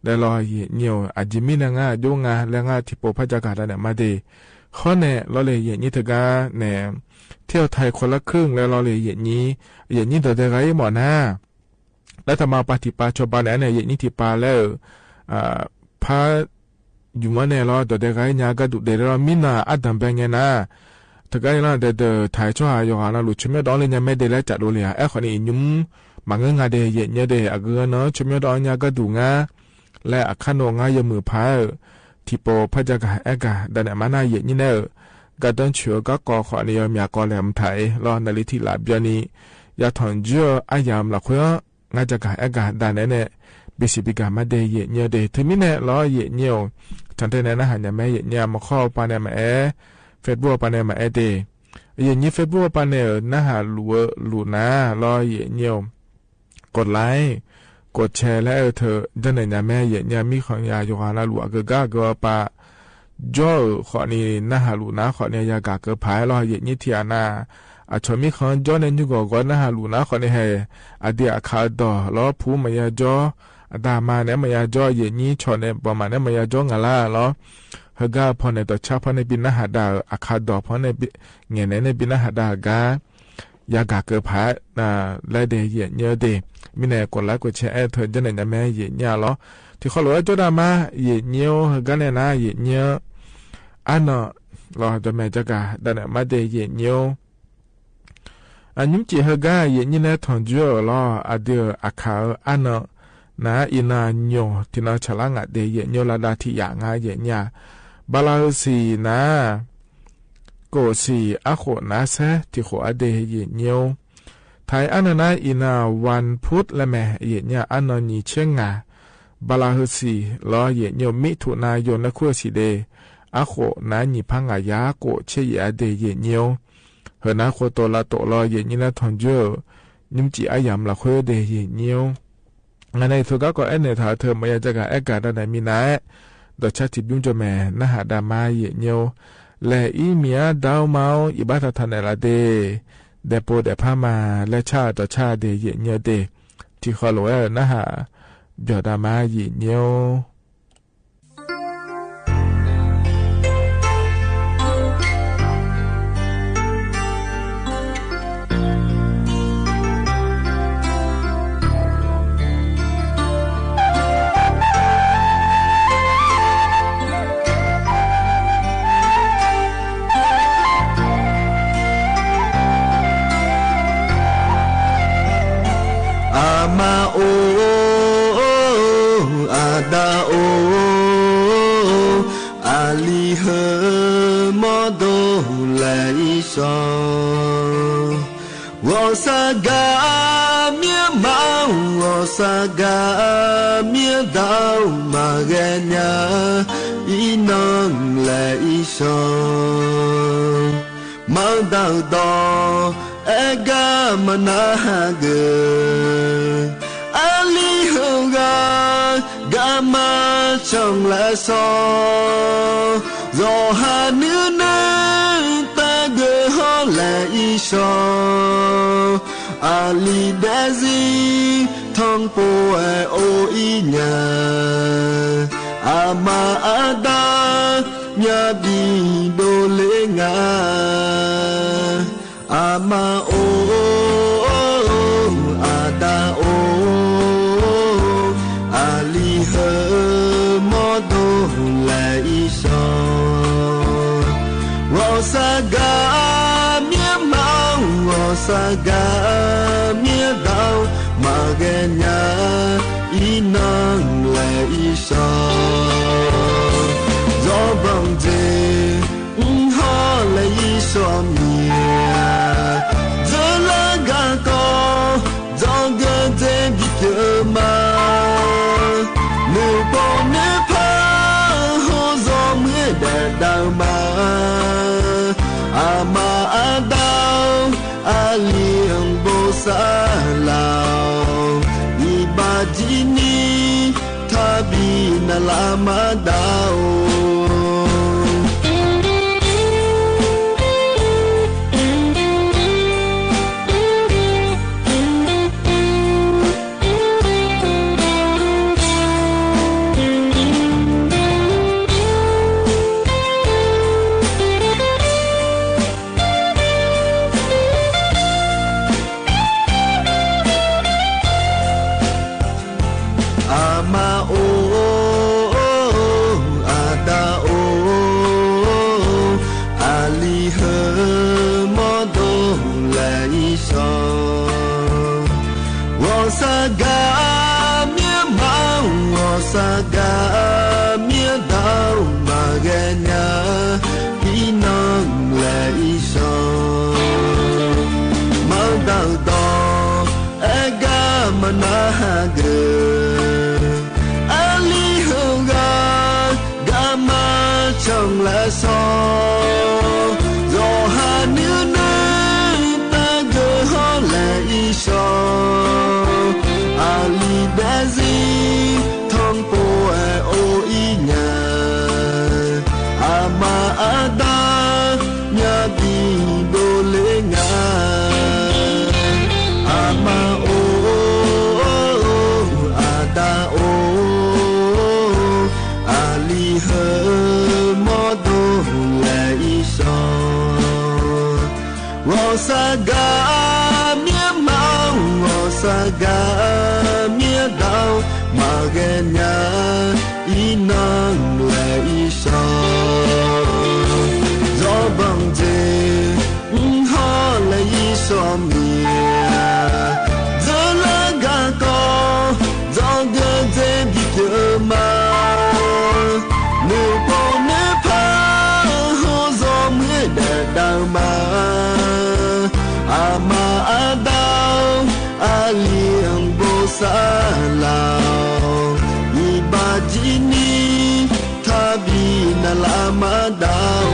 S20: ได้รอเย็นเนี่ยอาจจะมีนางโยงาและงาที่ปพระจักรได้มาเดข้อเนี่ยเราเลยเย็นนี้เถอะกาเนี่ยเที่ยวไทยคนละครึ่งแล้วเราเลยเย็นนี้ต่อได้ไรหมอหน้าแล้วทำมาปฏิปาชบาเนี่ยเย็นนี้ที่ปาแล้วพระอยู่มาเนี่ยเราต่อได้ไรเนี่ยก็ดูเดี๋ยวเรามินาอัดดัมแบงเงินนะถ้าก็เราเดี๋ยวไทยช่วยอยู่หาเราหลุดชิมยดอนเลยเนี่ยไม่ได้แล้วจัดดูเลยคนนี้ยุ่มบางเงินเดียเย็นเนี่ยเดียเกลือเนาะชิมยดอนเนี่ยก็ดูงาและอาคารโนงายมือพายที่ปพระจักรกาดันมานาเย็นนี่เนอก็ต้องเชื่อก็ก่อขอนิยมยากอแหลมไทยรอนาฬิที่หลาบยานียาถอนเจืออายามหลักเพื่องาจักรดันเนี่ยบิสิบิกามาเดเย็นเนี่ยเดถึงมิเนี่ยรอเย็นเนี่ยทันทีนั้นนะหันยาแม่เย็นเนี่ยมาข้อปานเนี่ยมาเฟซบุ๊กปานเนี่ยมาเดเย็นนี้เฟซบุ๊กปานเนี่ยนะหาลูนะรอเย็นเนี่ยกดไลค์กดแชร์และเธอดันเนี่ยแม่เย็นเนี่ยมีของยาโยฮานาลูกก็ปะจ่อขอนี้นะฮาลูนะขอเนี่ยยากาเกพายรอเย็นนี้ที่อานาอาชมีของจ่อเนี่ยยุกก็นะฮาลูนะขอเนี่ยให้อดีอาคาดอรอผู้มายาจ่ออดามาเนี่ยมายาจ่อเย็นนี้ชอเนี่ยประมาณเนี่ยมายาจ่องาลาหรอเฮก้าพอเนี่ยต่อชาพอเนี่ยบินนะหาดาอาคาดอพอเนี่ยเงี้ยเนี่ยบินนะหาดากายากาเกพายและเดเย็นเนี่ยเดมีเนี่ยกดไลค์กดแชร์เธอจะเนี่ยแม่เย็นเนี่ยหรอที่เขาบอกว่าจุดามาเย็นเนี่ยกันเนี่ยนะเย็นเนี่ยอันน่ะรอจะแม่จักรดันเนี่ยมาเดเย็นเนี่ยอันยุ่งจีเฮก้าเย็นเนี่ยทอนจั่วรออเดียอาคาอันน่ะนะอินาโยที่น่าฉลาดเดเย็นเนี่ยละดาที่อย่างเย็นเนี่ยบาลาสีนะโกสีอาโคนะเซที่โคอเดเย็นเนี่ยไทยอันนั้นอินาวันพุธและแม่เย็นเนี่ยอันนั้นนี่เชื่องาบาลาสีรอเย็นเนี่ยมิถุนายนนะขั้วสีเดอาโคนะนี่พังอายาโกเชียเดเย็นเนี่ยเฮนะโคโตละโตรอเย็นเนี่ยทอนเจอนิมจีอายามละขั้วเดเย็นเนี่ยงั้นในทุกก็เอ็นเนี่ยถ้าเธอไม่อยากจะการการได้มีนะดอกชาติบุญจะแม่นะหาดามาเย็นเนี่ยและอีเมียดาวเมาอิบาตทันเนละเดเดโปเดพามาและชาต่อชาเดเยเนเดที่ขอโลเอนะฮะเบียดามาเยเนียว
S5: 我萨嘎咩毛，我萨嘎咩刀马个呀，伊能来上，毛刀刀哎嘎嘛那个，阿里后个嘎嘛上来上，若哈女呢大个好。ชออาลีเดซีทองโปเอโออีญาอามาอาดาญาบีโดเลงาอามาโออาดาโออาลีเฮมอโดเลอีชอวอสากาเมียมังวอสากาเมียดาวมาเกญาอีนังเลอีชอจอบังเจฮอเลอีชอเมียจอลากาโกจอเกเจบิเกมาเนื้อปอเนื้อพาโฮซอเมื่อแดดดาวมาอามาอาดาวอาเลียงโบซาลาวอีบาจินีทาบีนาลามาดาวสากาเมียมังวอสากาเมียดาวมาเกญาพี่น้องและอีชอมาดาวตอเอกามนาฮาเกอาลีฮงากามาชงและซอโยฮานิวเนตาเกฮอและอีชออาลีเดซีทองโปเอโออีญาอามาอาดาญาบีโดเลงาอามาโออาดาโออาลีเฮมอโดเลอีชอวอสากาเมียมังวอสากาเมียดาวมาเกญาอีนังและอีชอจอบังเจฮอและอีชอเมียจอลากาโกจอเกเจบิเกมาเนื้อปอเนื้อพาโฮซอเมื่อแดดดาวมาอามาอาดาวอาเลียงโบซาลาวอีบาจินีทาบีนาลามาดาว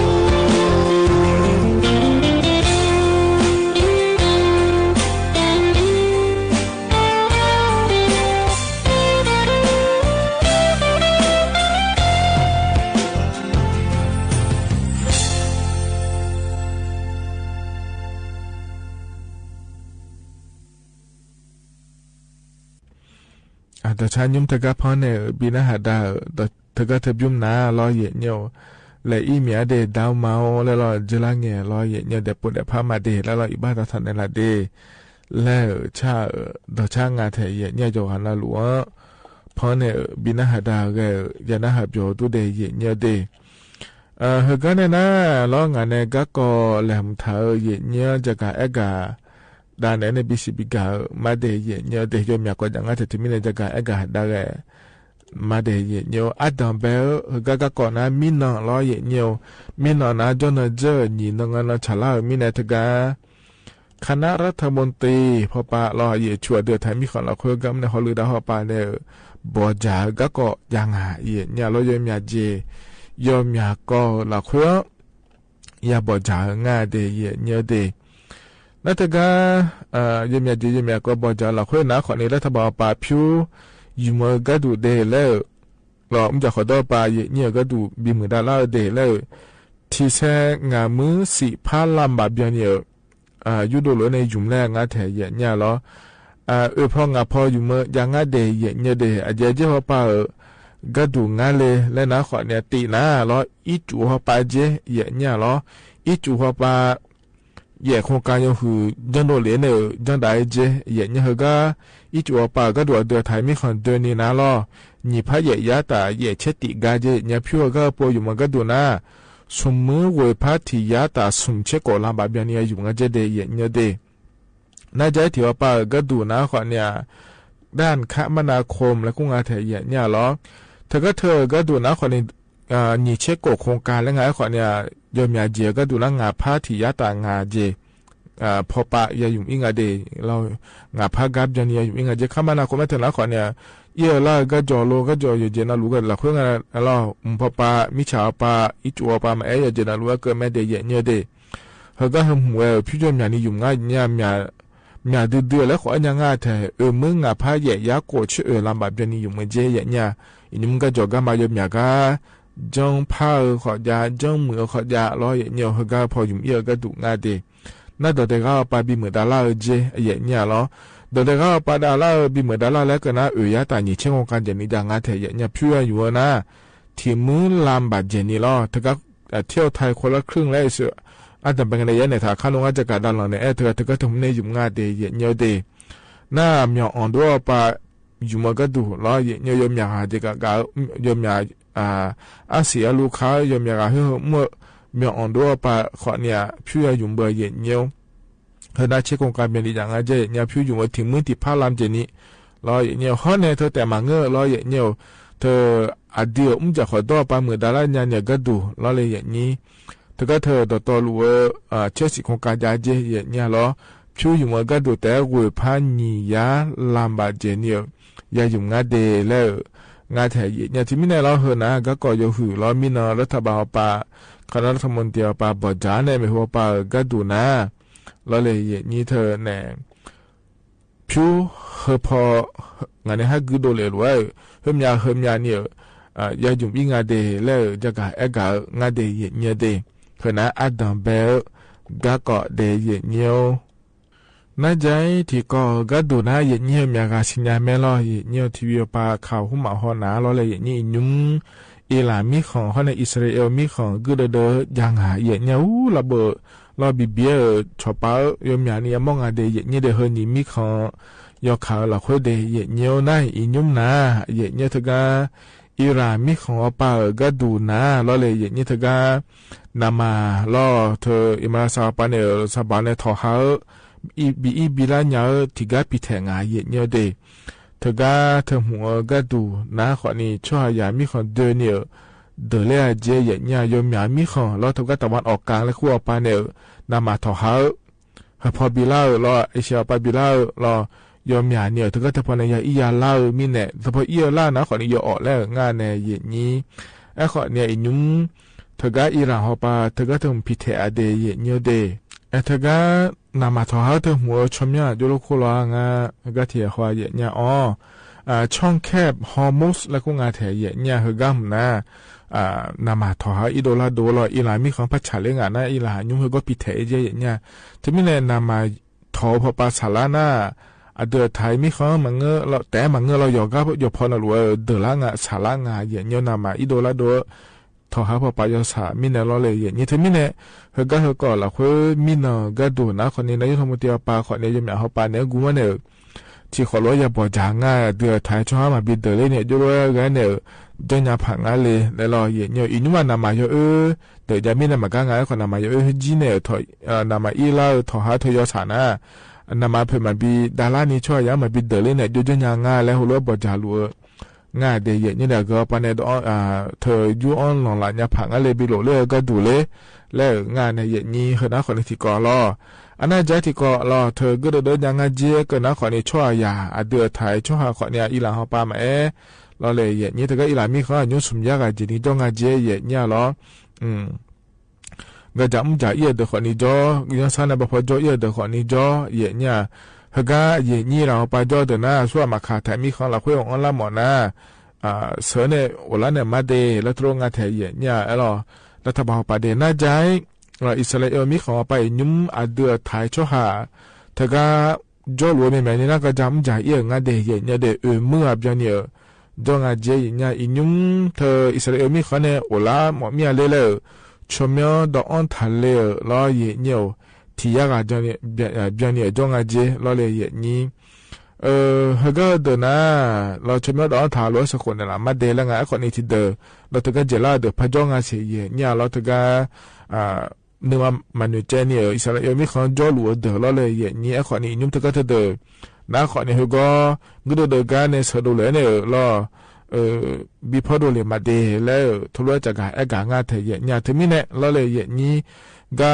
S5: แต่ฉันยุ่งตะกะพอเนี่ยบินาหาดาแต่ตะกะทบยุ่งนาลอยเย็นเนียวและอีเมียเดดาวเมาแล้วเราจะละเงียลอยเย็นเนียวเดปุ่นเดพามาเดแล้วเราอีบ้าตาทันในละเดแล้วชาดอกช่างงานเทเย็นเนียวจะหันละหลัวพอเนี่ยบินาหาดาก็ยานาหาบโยตุเดเย็นเนียวเดเฮกันเนี่ยนะล้องานเนี่ยก็ก็แหลมเท้าเย็นเนียวจะกะเอกาดานเนี่ยบิสิบิกามาเดเย็นเนียวเดยอมอยากก็จังงั้นถึงมีเนี่ยจะกะเอกาได้มาเดเย็นเนียวอัดดัมเบลก็ก่อนนะมีนองล้อเย็นเนียวมีนองนะจนเจอหนีนงนะฉลาดมีเนี่ยถึงกะคณะรัฐมนตรีพอปะล้อเย็นชัวเดือดไทยมีคนเราคุยกันในฮอลลีดาฮอปาเนี่ยบอจาก็ยังหาเย็นเนี่ยเรายอมอยากเจยอมอยากก็เราคุยอย่าบอจาก่ายเดเย็นเนียวเดนั่นถึงกะยอมอยากเจยอมอยากก็บอจากเราคุยนะคนนี้รัฐบาลป่าผิวอยู่เมื่อก็ดูเดแล้วเราจะขอตัวไปเนี่ยก็ดูบีมือดาล่าเดแล้วที่แท้งามือสิพาลำบากเบียนเนี่ย
S20: ยุโดโลในยุมแรงาแถเยเนี่ยล้อพ่องาพออยู่เมื่อยังงาเดเยเนี่ยเดอาเจเจฮอปาก็ดูงาเลยและนะขอเนี่ยตีนะล้ออีจูฮอปาเจเยเนี่ยล้ออีจูฮอปาเย่โครงการยังคือจังโดเลเนี่ยจังได้เจเย่เนี่ยเขาก็อีจัวป่าก็ดูเดือดไทยไม่คนเดินนี่นะล้อนี่พระเย่ยาตาเย่เชติกาเจเนี่ยพิวก็ปอยู่มันก็ดูนะสมมือเวพระที่ยาตาสมเชโกลำบากเนี่ยอยู่มันจะเดเย่เนี่ยเดน่าจะที่ว่าป่าก็ดูนะขอเนี่ยด้านคมนาคมและกุ้งอาเทียเนี่ยล้อเธอก็ดูนะขอเนี่ยนี่เชโกโครงการแล้วไงขอเนี่ยยมยาเจก็ดูนะงาพาที่ยาตางาเจพอปะยาอยู่อิงาเดเรางาพากับจันยาอยู่อิงาเจข้ามานาคมแต่ละขอเนี่ยเยอะละก็จอโลก็จออยู่เจนะรู้กันละเพื่อนเราพอปะมิชาปะอิจัวปะมาเจนะรู้ว่าเกิดแม่เดยเนี่ยเดเขาก็หึมหัวพี่จอมยานี่อยู่ง่ายเนี่ยมีดื้อแล้วขอยังง่ายแต่มึงงาพาเยยาโกชื่อลำบากจันนี่อยู่เมื่อเจเนี่ยอินุมก็จอกันมายมยาก็จงพาขอยาจงมือขอยาล้อเนี่ยเขาก็พออยู่เยอะก็ดูง่ายเดน่าโดดเด็กก็ไปบิมือดาราเจเนี่ยล้อโดดเด็กก็ไปดาราบิมือดาราแล้วก็นะยาตานี่เช่นของการเจนี่ดังง่ายแต่เนี่ยพิวอยู่นะที่มือลำบากเจนี่ล้อเธอก็เที่ยวไทยคนละครึ่งแล้วสิอาจจะเป็นในยันในถ้าข้าลงอาจจะการดันหลังเนี่ยเธอก็ทำในอยู่ง่ายเดเนี่ยเดน่ามีอ่อนด้วยไปอยู่มันก็ดูล้อเนี่ยยมอยากหาเด็กก็ยมอยากอาเสียลูกค้ายอมอยากให้เมื่อมีอ่อนด้วยปะขอเนี่ยพิวอยู่เบอร์เย็นเนียวเธอได้เช็คโครงการเป็นอย่างไรเจเนี่ยพิวอยู่ว่าถึงมือที่พาลามเจนี่รอเนียวข้อเนี่ยเธอแต่มาเงอรอเย็นเนียวเธออดีตจะขอตัวปะมือดาราเนี่ยก็ดูรอเลยอย่างนี้เธอก็เธอตัวรู้ว่าเช็คสิโครงการยาเจเย็นเนี่ยรอพิวอยู่ว่าก็ดูแต่เวพานียาลามบาเจนี่ยาอยู่งาเดแล้วงานแถวเนี่ยที่มินเราเห็นนะก็ก่ออยู่หือเรามินรัฐบาลป่าคณะรัฐมนตรีป่าบจานเนี่ยไม่หัวป่าก็ดูนะเราเลยนี่เธอเนี่ยพิวเฮพองานนี้ให้กูดูเลยว่าเฮิมยาเนี่ยยาอยู่งานเดแล้วจะกะกะงานเดเนี่ยเดเห็นนะอัดดัมเบลก็ก่อเดเนี่ยน่าใจที่ก็ดูนะเนี่ยมีการสัญญาไม่รอเนี่ยที่วิวปาข่าวหุ่มหอนาเราเลยเนี่ยยุ่งอิหร่านมีของเขาในอิสราเอลมีของกูเดอยังหาเนี่ยระเบิดเราบีเบียชอบป้ายมยานี่มองอะไรเนี่ยเดอเฮนี่มีของยอข่าวเราคุยเดเนี่ยนั่นยุ่งนะเนี่ยถึงก็อิหร่านมีของป้าก็ดูนะเราเลยเนี่ยถึงก็นามาเราเธออิมาซาปาเนลซาบานเนทอฮาบีลาเนาที่ก็พิเศษงานเนี่ยเดเธอก็เธอหัวก็ดูนะขอนี่ช่วยยามีของเดินเนี่ยเดินเลี้ยเจเนี่ยยมยามีของแล้วเธอก็ตะวันออกกลางและขั้วปาเนี่ยนามาทอฮาพอบีลาเราไอเชียปาบีลาเรายมยาเนี่ยเธอก็เธอพอในยาอียาเล่ามีเนี่ยเธอพออียาเล่านะขอนี่ยออกแล้วงานเนี่ยนี้ไอขอเนี่ยอีนุ่มเธอก็อิหร่านฮอปาเธอก็ทำพิเศษเดเนี่ยเดเธอก็นามาทอหาเธอหัวชมยาจุลคุลางาก็เทียหัวเนี่ยช่องแคบฮอร์โมสแล้วก็งาเทียเนี่ยคือกัมนะนามาทอหาอิโดลาโดลอิหร่านมีของพัชชาเลงานะอิหร่านยุ่งก็พิเศษเจเนี่ยจะไม่แน่นามาทอพอปาสาลานะเดือไทยมีของมังเงอเราแต่มังเงอเราหยอกก็หยอกพอนะรู้เดือละงาสาลางาเนี่ยนามาอิโดลาโดทอหาพอปายาสามินเนเราเลยเนี่ยถึงมินเนเฮก็ละคุมินเนก็ดูนะคนนี้นายธรรมเตียปาคนนี้จะมีเขาปาเนี่ยกูว่าเนี่ยที่ขอร้อยอย่าบอกจางง่ายเดือไทยชอบมาบินเดเลยเนี่ยจุดว่าไงเนี่ยจะอย่าผังง่ายเลยแล้วเราเนี่ยอินุมานามาเยอะเดี๋ยวจะมีนามาก้างง่ายคนนามาเยอะจีเนี่ยถอยนามาอีลาทอหาทอยสานะนามาเพื่อมาบิดารานี่ช่วยยังมาบินเดเลยเนี่ยจุดจะยังง่ายแล้วหัวเราบอกจารัวง่ายเดียนี่แหละก็ปานในดอเธอยูออนหลังหลังเนี่ยผังอะไรบิโลเล่ก็ดูเลยแล้วงานในเย็นนี้เฮนะคนที่ก่อรออันนั้นใจที่ก่อรอเธอก็เดินยังไงเจ๊ก็นะคนนี้ช่วยยาเดือดไทยช่วยคนเนี่ยอีหลังเขาปามาเราเลยเย็นนี้เธอก็อีหลังมีข้อยุ่งสมยากจีนี่จ้องงานเจ๊เย็นเนี่ยหรอก็จะมุ่งจ่ายเยอะเดือดคนนี้จ่อยังสานแบบพอจ่อเยอะเดือดคนนี้จ่อเย็นเนี่ยเฮก็เย็นนี้เราไปจ่อเดือดนะช่วยมาขาดแต่มีข้อเราคุยของอันละหมดนะเสนอวันละเนี่ยมาเดแล้วตรงงานแถวเนี่ยแล้วรัฐบาลประเด็นน่าใจ อิสราเอลมีขอไปยุ่มอาเดือถ่ายชั่วหาถ้าก็จอหลวงแม่นี่น่าก็จำจ่ายเองาเดเยเนี่ยเดเมื่อเบียเนี่ยจงอาเจยเนี่ยอิยุ่มเธออิสราเอลมีขอเนี่ยโอลาหมอมีอะไรเลยชมยอดอนทันเลยรอเยเนี่ยที่ยากาจเนี่ยเบียเนี่ยจงอาเจรอเลยเยนี้เฮก็เดินนะเราชมยอดอนทันรถสักคนน่ะละมาเดแล้วไงคนนี้ที่เดินเราถึงก็เจล่าเดินพจงอาเสียเนี่ยเราถึงก็นึกว่ามันอยู่เจเนี่ยอิสราเอลมีคนจอหลวงเดินรอเลยเยนี้คนนี้ยุ่มถึงก็เดินน้าคนนี้เฮก็ก็เดินกันเนี่ยสะดวกเลยเนี่ยรอบีพอดูเลยมาเดแล้วทุเรศจากการงานเทียเนี่ยถึงมีเนี่ยเราเลยอย่างนี้ก็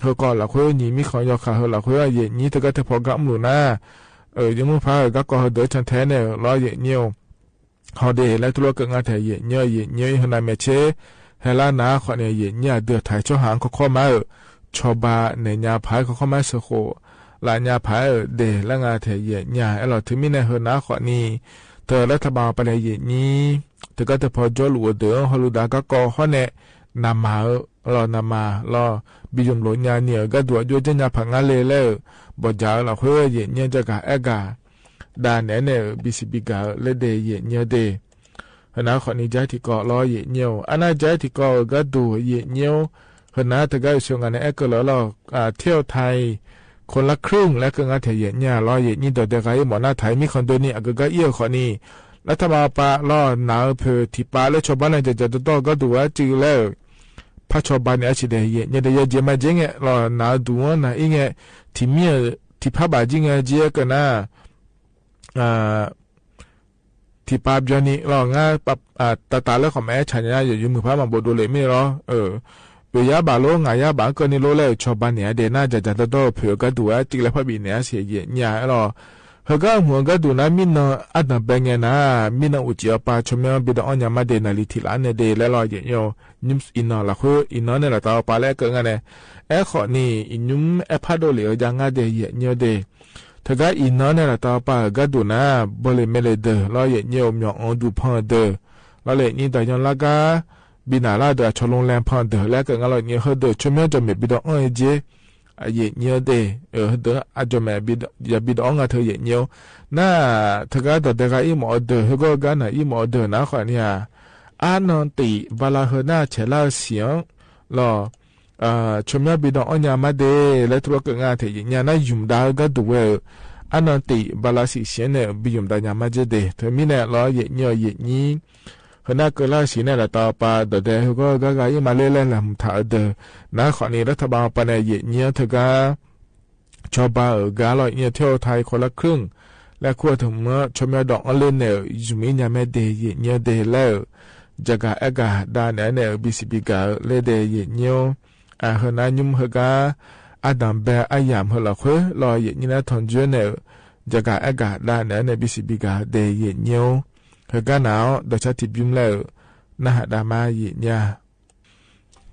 S20: เขาก็หลักคุยนี้มีของยอขาเขาหลักคุยว่าอย่างนี้ถึงก็เธอพอกำหนูนะยังมุ่งพาก็เดินชันแท้เนี่ยเราอย่างนี้เขาเดแล้วทุเรศกับงานเทียเนี่ยขนาดเมเชเฮล่านาคนเนี่ยอย่างนี้เดือดถ่ายช่อหางเขาเข้ามาชอบาในยาพายเขาเข้ามาสุโขลายาพายเดแล้วงานเทียเนี่ยเราถึงมีในเฮนาคนนี้เธอรัฐบาลไปเลยอย่างนี้เธอก็จะพอจอหลวเดือฮอลูดาก็ก่อข้อเนี่ยนำมารอนำมารอบิยมหลงยาเนี่ยก็ตัวยุ่งจะผังงานเลยบอกจ้าเราเพื่ออย่างนี้จะกับกาด่านเนี่ยบิสิบิกาเลเดอย่างนี้เดขณะคนนี้ใจที่ก่อรออย่างนี้อันนั้นใจที่ก่อก็ดูอย่างนี้ขณะเธอก็ช่วงนั้นก็เราเที่ยวไทยคนละครึ่งและก็งานเทียนเนี่ยรออย่างนี้ตัวเด็กไอ้หมอหน้าไทยมีคนตัวนี้ก็เอี้ยวคนนี้รัฐบาลปะรอหนาวเพื่อที่ปะและชาวบ้านเนี่ยจะต้องก็ดูว่าจืดแล้วพระชาวบ้านเนี่ยชิเดียเนี่ยเดี๋ยวจะมาเจงเงี้ยรอหนาวดูว่านะอีเงี้ยที่มีที่พระบาทจริงเจียกันนะที่ปะจอนี่รองานปะตาแล้วของแม่ฉันเนี่ยอยู่มือพระมาบดดูเลยไม่รอเวียบาโลงายาบางคนนี่โลแล้วชาวบ้านเนี่ยเดน่าจะต้องเผื่อก็ดูว่าจริงแล้วพระบิดเนี่ยเสียเยอะเนี่ยรอเฮก็หัวก็ดูนะมินอัดนับเบงเงนะมินอุจิอาปาชมยังบิดอ่อนยามาเดนาลิทิลานเดแล้วรอเยอะนิมอินนอละคุอินนอเนี่ยละตาปาแล้วก็งั้นเนี่ยขอนี่อินุมพัดโดเลยยังงาเดเยอะเดถ้าก็อินนอเนี่ยละตาปาก็ดูนะบริเมเลเดรอเยอะมีอ่อนดูพันเดรอเลยนี่แต่ยังละก็บินาลาเดชลงแรงพันเดแล้วก็งั้นเราเนี่ยเฮเดชมยังจะมีบิดอ่อนเจเยอะเดเดอาจจะแม่บิดอย่าบิดอ่องเธอเยอะน่าเธอก็ตัวเด็กอีหมอเดเฮก็กันนะอีหมอเดนะคนเนี่ยอันนั้นตีเวลาเฮน่าเชล่าเสียงรอชมยาบิดอ่องยามาเดแล้วตัวก็งานเธอเนี่ยน่ายุ่มดาก็ดูอันนั้นตีเวลาสิเสียงเนี่ยบิยุ่มดายามาเจเดเธอมีเนี่ยรอเยอะนี้ขณะเกิดล่าสีเนี่ยละต่อไปเดี๋ยวก็ยังมาเล่นลำถ่ายเดนะขอนี้รัฐบาลปนเยเนี่ยเธอก็ชาวบ้านกาลอยเนี่ยเที่ยวไทยคนละครึ่งและขั้วถึงเมื่อชมยาดอกเล่นเนี่ยจุมิยาไม่เดยเนี่ยเดแล้วจะกะกะด้านเนี่ยบิสิบิกาเล่เดยเนี่ยขณะยุ่มเฮกาอาดัมเบอายามเฮละขั้วลอยเนี่ยนะทนเจเนี่ยจะกะด้านเนี่ยบิสิบิกาเดยเนี่ยเฮก็หนาวโดยชาติบิมแล้วน่าหาดามาหยิญา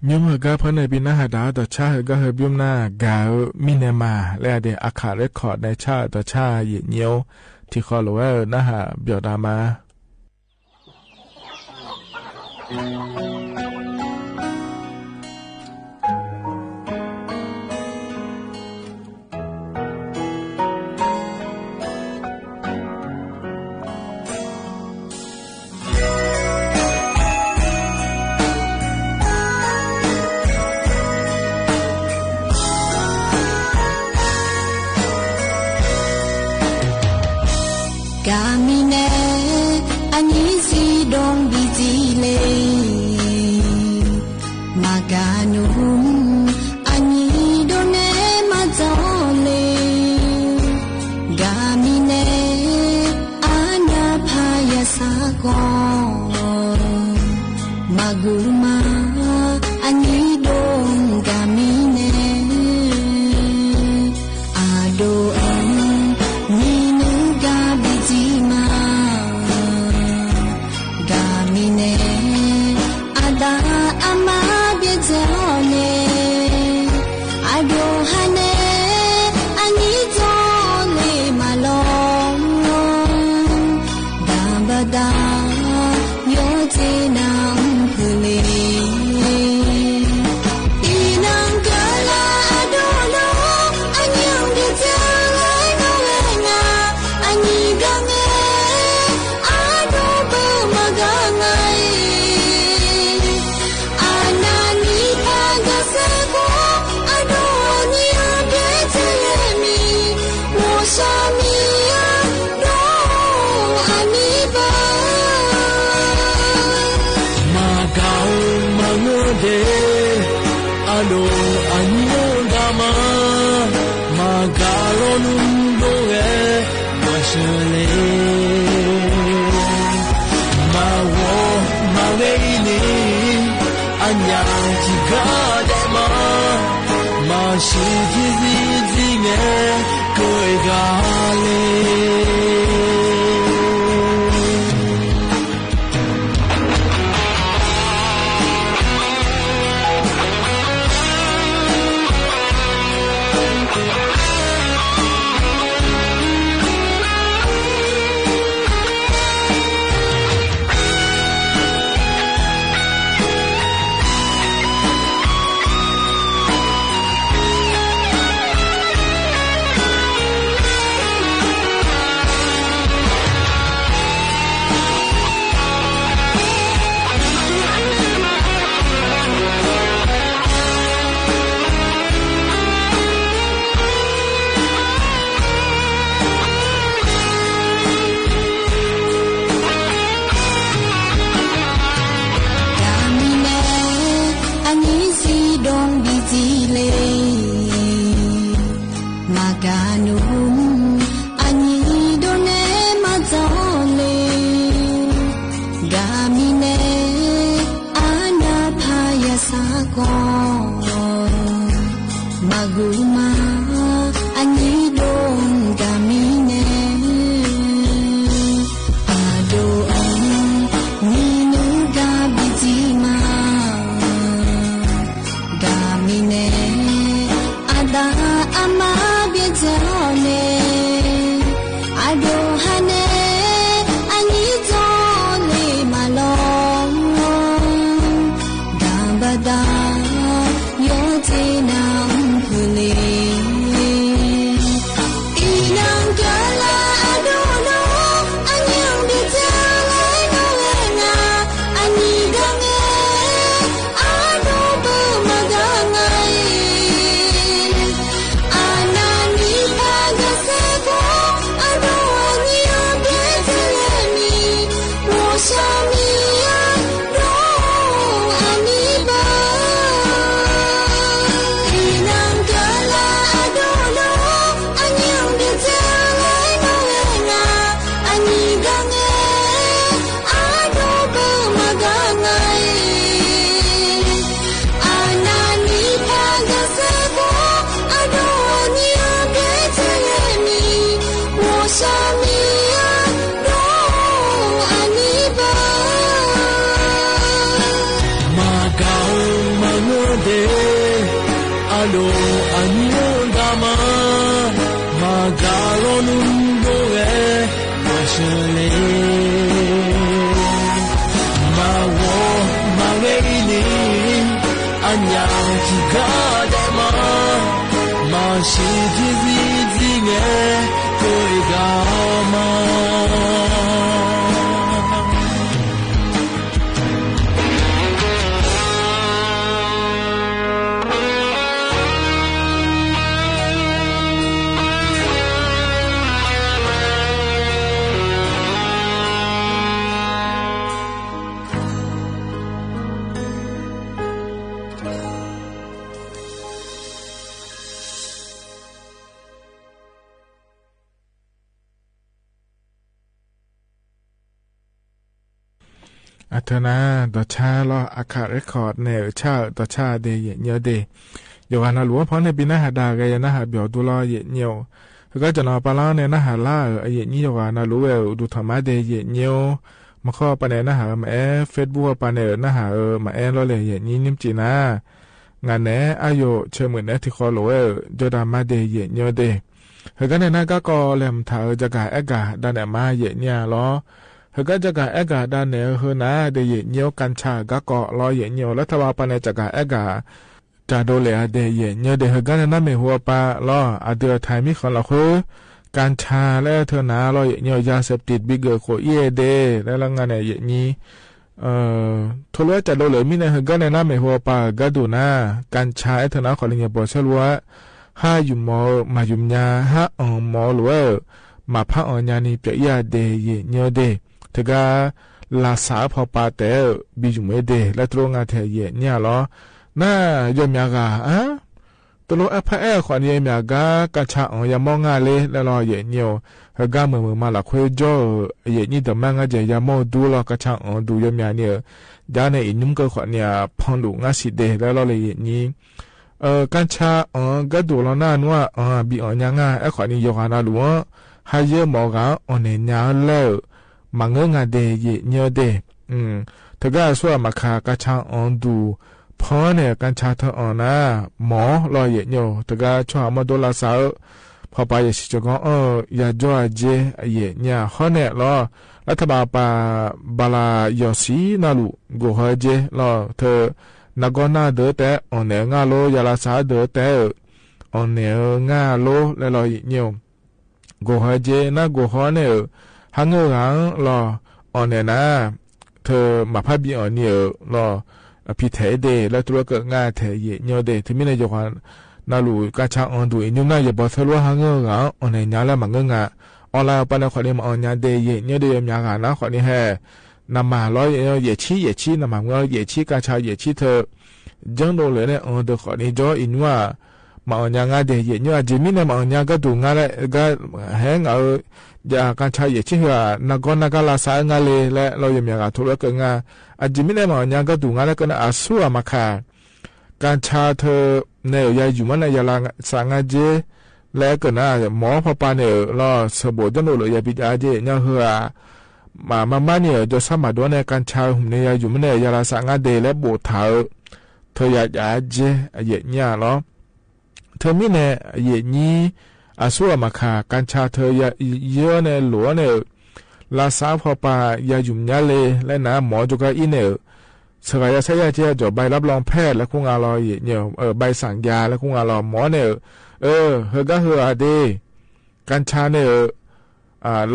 S20: ยุ่งเฮก็เพราะในปีน่าหาดาโดยชาเฮก็เฮบิมหน้ากาวมิเนมาและเดอาคาเรคคอร์ดในชาโดยชาหยิญเนียวที่ขอรู้ว่าน่าหาเบียวดามา
S21: Yo te nam pule
S5: mangode alo anyongama magalonu e mashale mawo maweini anya jigade 마시기지지네 거이가래อัธนาต่อชาลออาคาเรคคอร์ดเนอชาต่อชาเดเยเนียวเดอยู่วันหลวงพ่อในปีหน้าหาดากายนะหาเบียวดูลอเยเนียวก็จะนอปลาในนะหาล่าเยนี่อยู่วันหลวงดูธรรมะเดเยเนียวมาข้อปานในนะหามาเฟซบุ๊กปานในนะหามาลอเลยเยนี่นิมจีน่างานเนอายุเชื่อเหมือนเนที่คอหลวงจดามาเดเยเนียวเดเฮกันในนั้นก็แหลมถาจะกาเอกาดันมาเยเนี่ยล้อเฮก็จะกาเอกาด้านเนอเฮนะเดเยเนียวกัญชาก็เกาะลอยเยเนียวแล้วทว่าปานในจะกาเอกาจาโดเลอเดเยเนียวเดเฮกันนั้นไม่หัวปาล้ออเดือไทยมีของเราคือกัญชาและเธอนาลอยเยเนียวยาเสพติดบิเกอร์โคเยเดแล้วงานเยนี้ทุเรศจะโดเลมีในเฮกันนั้นไม่หัวปากระดูนากัญชาเธอนาขอลิงยาบอชลัวห้าอยู่มอมาอยู่ยาห้ามอหรือว่ามาพักอัญญาณีเปียยาเดเยเนียวเดเธอกา
S20: ลาสาพอปาแต่บิจุเมเดและตรงงาเทเยเนี่ยล้อน่ายอมยากาตัวโลอพเอขวานเยมยากากะชะยามองงาเลและรอเยเนียวเฮกามือมาละควยจ่อเยนี่ดมังอาเจยามอดูลอกะชะดูยอมยาเนี่ยจาเนอินุมก็ขวานเนี่ยพังดูงาสิเดและรอเลยนี่กันชาก็ดูแล้วน่านัวบียังง่ายขวานี้ยกหาลัวหายเยอะหมอกเนี่ยยาแล้วมังงาเดยเนียวเดถ้าก็ส่วนมาคากะชาดูพอเนี่ยกันชาเธอนะหมอรอเยเนียวถ้าก็ช่วยมาดูแลสาวพอไปสิจะก็ยาจ่อเจเยเนี่ยฮอเนี่ยรอรัฐบาลปาบาลายอสีนาลุกูฮเจรอเธอนากอนาเดแต่เนงาโลยาลาสาเดแต่เนงาโลและรอเนียวกูฮเจนะกูฮเนี่ยฮังเงหังรอเนนะเธอมาพับบีเนี่ยรอพิเทเดและตัวก็ง่ายเทเยเนียวเดที่มีในจังหวัดนาลูกาชาดูอินุน่าอย่าบอกสลัวฮังเงหังเนญาละมังเงาออนไลน์ปนขอเรียมญาเดเยเนียวเดยมยากานะขอนี้ให้นำมาล้อเยชีนำมาเงาเยชีกาชาเยชีเธอจังโดเลยเนี่ยเดขอนี้จ่ออินว่ามาญางาเดเยเนียวจิมิเนี่ยมาญาก็ดูงาเลยก็แหงเอาจากการใช้เยชีว่านากอนนากาลาสางาเลและเรายมยากาทุเรศงาจิมิเนี่ยมาญาก็ดูงาเลยก็น่าอาศัวมาค่ะการชาเธอเนี่ยยายอยู่มันยาลาสางาเจและก็น่าหมอพปาเนี่ยเราสบจังโดเลยยาปิจาเจเนี่ยเหือมาเนี่ยจะสามารถด้วยในการชาหุ่นเนี่ยอยู่มันเนี่ยยาลาสางาเดและโบถาเธออยากเจเยเนี่ยเนาะเธอมีเนี่ยเยนี้อาศัวมาค่ะการชาเธอเยอะเนี่ยหลัวเนี่ยลาสาพปายาอยู่เนี่ยเลยและนะหมอจุกอินเนี่ยสกายใช้ยาเจจบใบรับรองแพทย์และคงอร่อยเนี่ยใบสั่งยาและคงอร่อยหมอเนี่ยเฮก็เฮอเดกันชาเนี่ย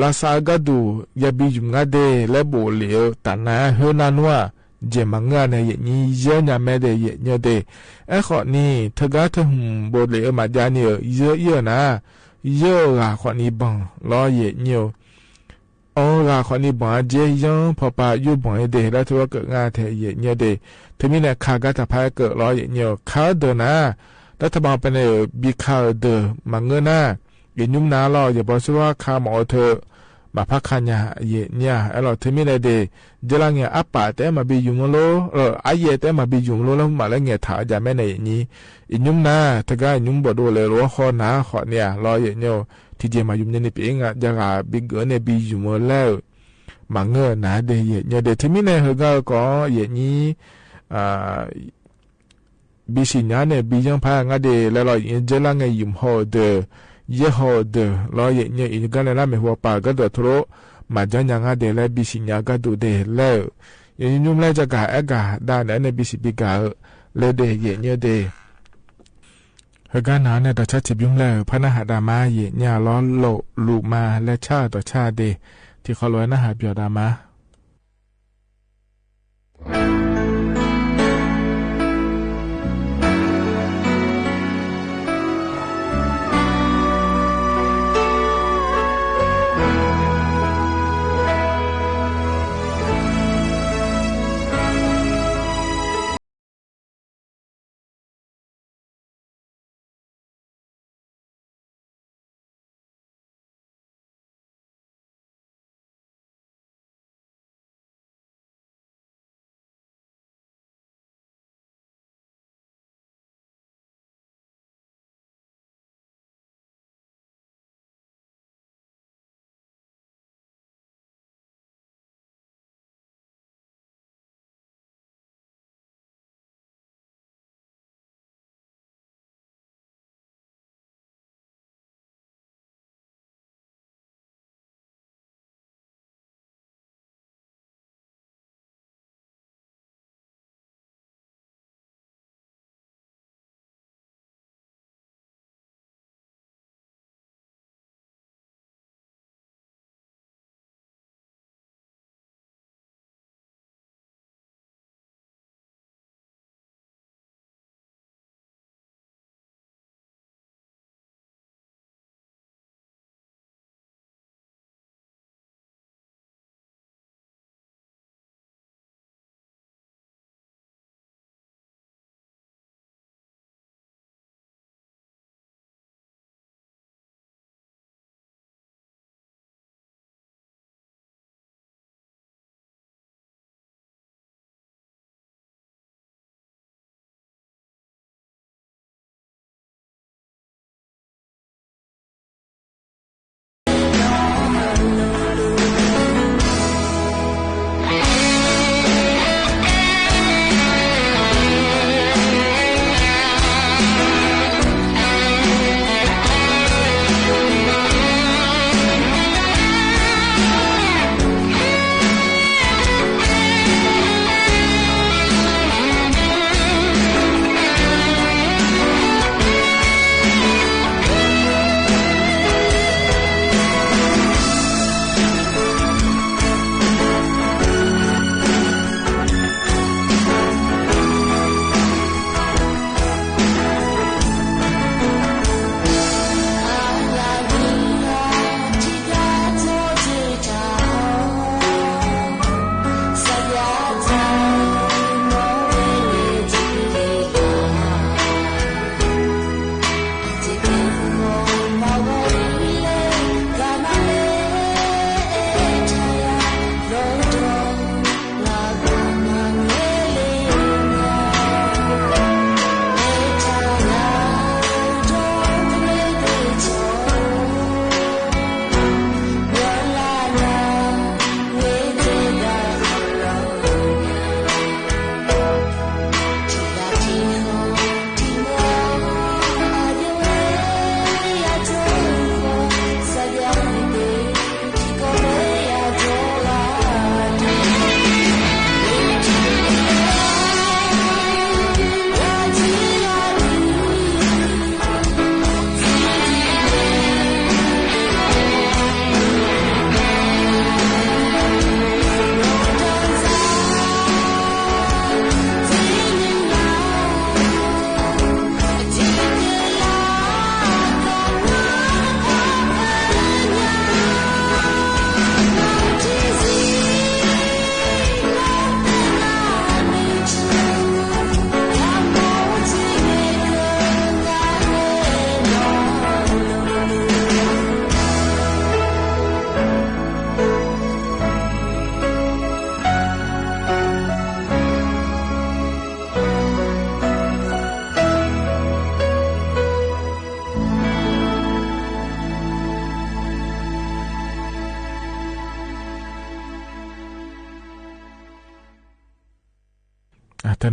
S20: ลาซากาดูยาบิจุงาเดและโบเหลียวตันนะเฮนานัวเจมังงาเนี่ยนี่เยอะเนี่ยแม่เดยเนี่ยเดขอนี่เธอก็ถึงโบเหลียวมาจาเนี่ยเยอะนะเยอะขอนี่บังรอเยเนี่ยขอนี่บังเจยังพอปาอยู่บังเดแล้วทัวเกิดงาเทเยเนี่ยเดถึงมีเนี่ยข้าก็จะพายเกิดรอเยเนี่ยข้าเดินนะรัฐบาลเป็นบีคาเดมังเงินนะยินยุ่มนาลออย่าบอกว่าข้าหมอเธอมาพักขันยาเยเนี่ยเราถึงมีอะไรเดเจริญเงี้ยอัปปะแต่มาบียุ่มโลอายแต่มาบียุ่มโลแล้วมาแล้วเงี้ยถาจะไม่ในนี้ยินยุ่มนาถ้าก็ยุ่มบ่ดูเลยรู้ข้อหนาข้อเนี่ยรอเยเนี่ยที่เจมายุ่มเนี่ยนี่เป็นอ่ะจะกาบีเกินเนี่ยบียุ่มแล้วมังเงินนะเดเยเนี่ยเดถึงมีในเฮก็เยนี้บิสิญาเนี่ยบิยังพางาเดแล้วเราอินเจลังเงยยุ่มฮอเดเยฮอเดเราเนี่ยอินกันแล้วไม่หัวปากก็เดือดร้อนมาจันยังาเดแล้วบิสิญาก็ดูเดแล้วยังยุ่มแล้วจะกาด้านนั้นบิสิบิกาเลเดเนี่ยเดเฮกันนาเนี่ยต่อชาติยุ่มแล้วพระนหดามาเนี่ยล้อโลลูมาและชาต่อชาเดที่เขาลอยนะหาเปียดามา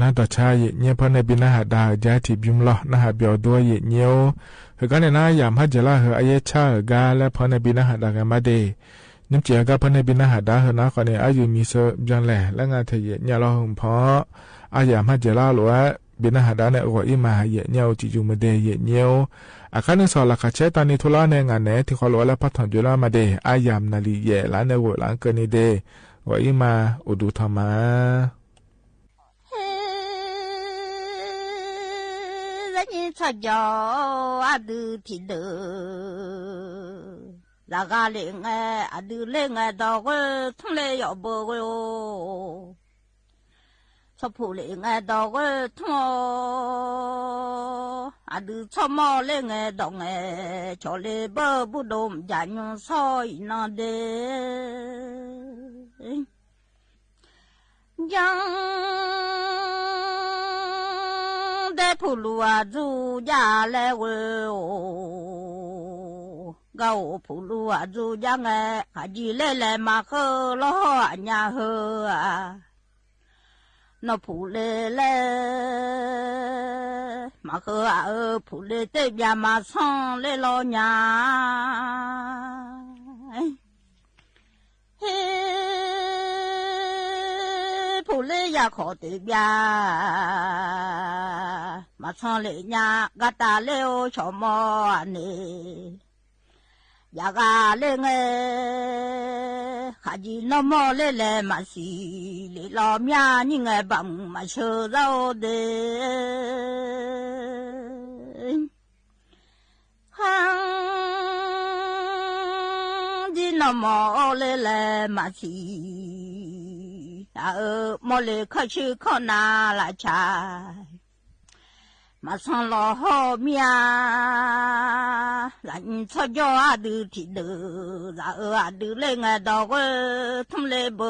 S20: นะต่อชาเยเนียพอในบินาหาดายาทิบิมลอนะหาเบียวด้วยเยเนียวเฮกันเนี่ยนะยามฮัจละเฮออายชากาและพอในบินาหาดากามาเดนิมเจียกาพอในบินาหาดาเฮนะก็เนี่ยอายุมีเซจังแลและงาเทเยเนี่ยเราหงพออายามฮัจละหลัวบินาหาดาเนี่ยก็อีมาเยเนียวจิจูมาเดเยเนียวอาคานึงสอละคาเชตานิทุลาในงานเนี่ยที่เขาหลัวและพัฒนจุลามาเดอายามนาลีเยละในวัวหลังเกินนี่เดว่าอีมาอุดุธรรมา
S21: 你出家阿都听得，那个灵哎阿都灵哎到个从来要不个哟，出铺灵哎到个从阿都出毛灵哎到哎，叫来不动家用少一那的，在铺路啊，住家来喂哦，搞铺路啊，住家哎，还记来嘛喝了俺家喝啊，那铺来嘛喝啊，铺来这边嘛上来老娘，铺来呀靠对边。马上来呀，个大了小毛呢，呀个来哎，还是那么来嘛是来老面人哎帮嘛收着的，的那么来嘛是，莫来可去可拿来吃。马上老好面，人出家阿都听得，然后阿都来俺到个他们来不，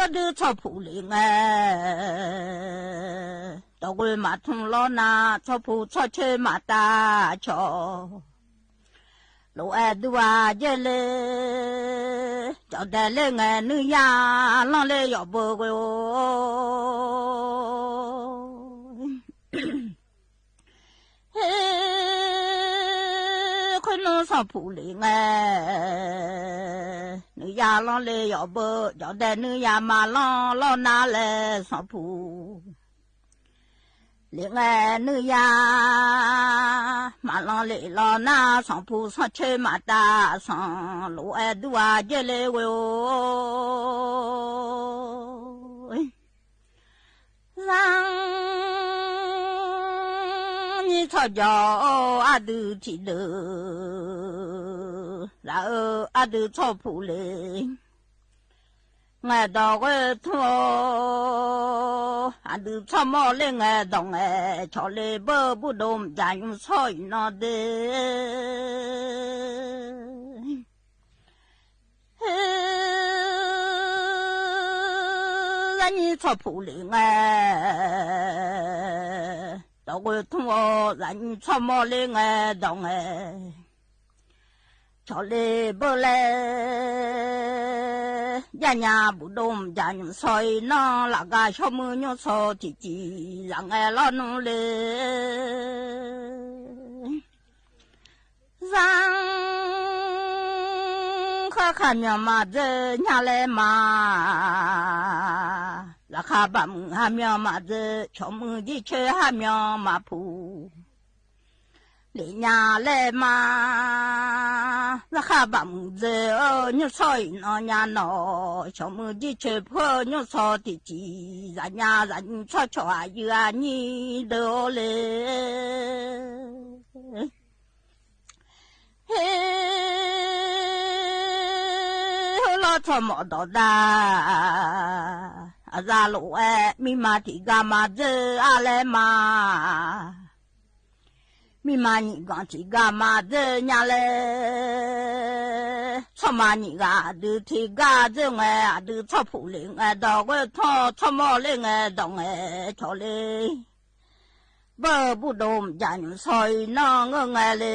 S21: 阿都操铺里哎，到个马桶老拿操铺操车马大桥。路爱多啊，这嘞，叫得嘞俺女呀，啷来要不个哟？嘿，快弄上铺里哎，女呀啷来要不，叫得女呀嘛啷拿来上铺。另外女呀，马浪来了那上铺上去马大上路爱多啊，这来喂哦，让你吵架阿都听得，然后阿都吵铺嘞。我到个头，俺都出毛来我动哎，瞧来不动，家用草那的，让你出铺来哎，到个头让你出毛来我动哎。瞧来不来，伢不动，家用水那那个小母牛操自己，让俺老弄来，让可看苗嘛子伢来嘛，那卡把母还苗嘛子，小母的吃还苗嘛铺。里伢来嘛，那哈巴木子哦，你操那伢喏，小木的吃破你操的鸡，人家人操操啊有啊你都来，嘿，老操毛到的，啊咋路哎，咪妈的干嘛子啊来嘛。mi ma ni ga ti ga ma de nya le cho ma ni ga de ti ga de nga de cho pu le nga da go cho mo le nga dong e cho le ba bu dom jan soi na nga nga le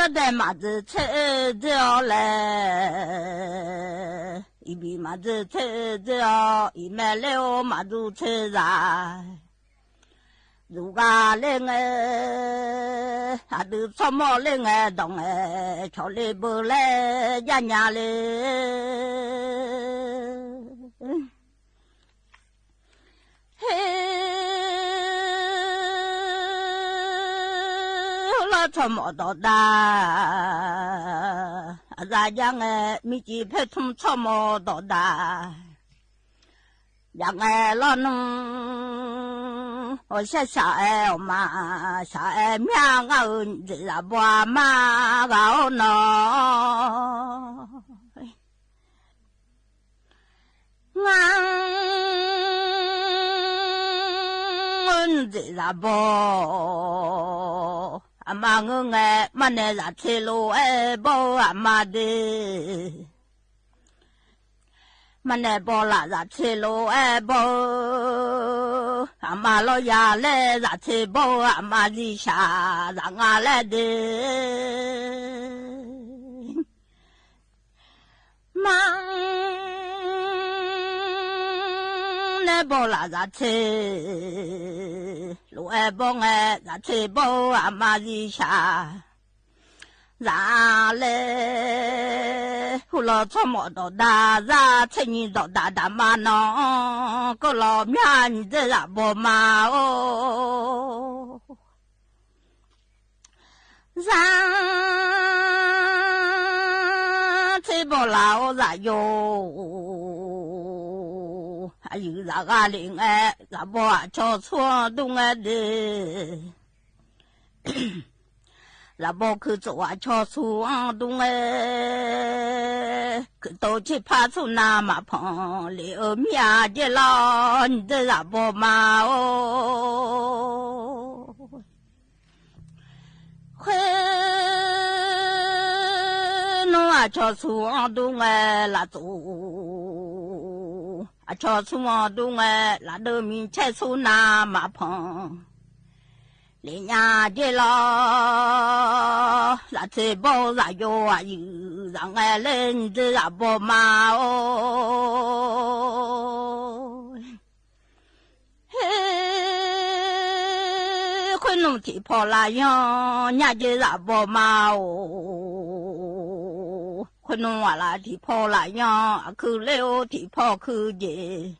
S21: 的马子车着嘞，一比马子车着，一买了马子车来。如果令哎，啊都什么令哎动哎，瞧哩不嘞，呀呀嘞，嘿，我什么都大，啊咱讲哎，米几配从什么都大。让爱老农，我小爱嘛，小爱命我这不嘛我喏，我这不，阿妈我爱嘛那在铁路哎不阿妈的。มันเนี่ยบอละจะเชโลเอโบอามาโลยาเลจะเชโบอามาดิชาจะงาเลเดมังเนี่ยบอละจะเชโลเอโบเอจะเชโบอามาดิชา咋嘞？胡老怎么到大？咋趁你到大大妈呢？个老面你这咋不嘛哦？咋吃不老咋哟？还有咋个灵哎？咋不瞧错动哎的？là bố cứ cho cho xuống đúng ấy cứ tổ chức phá số nam mà phong liệu mía để lo để là bố mà ô khuê nó cho xuống đúng ấy là chủ cho xuống đúng ấy là đưa mình chạy số nam mà phong里呀的咯，那这包那哟啊哟，让爱人的那不嘛哦，嘿，会弄提破啦哟，伢的那不嘛哦，会弄完了提破啦哟，去了提破去的。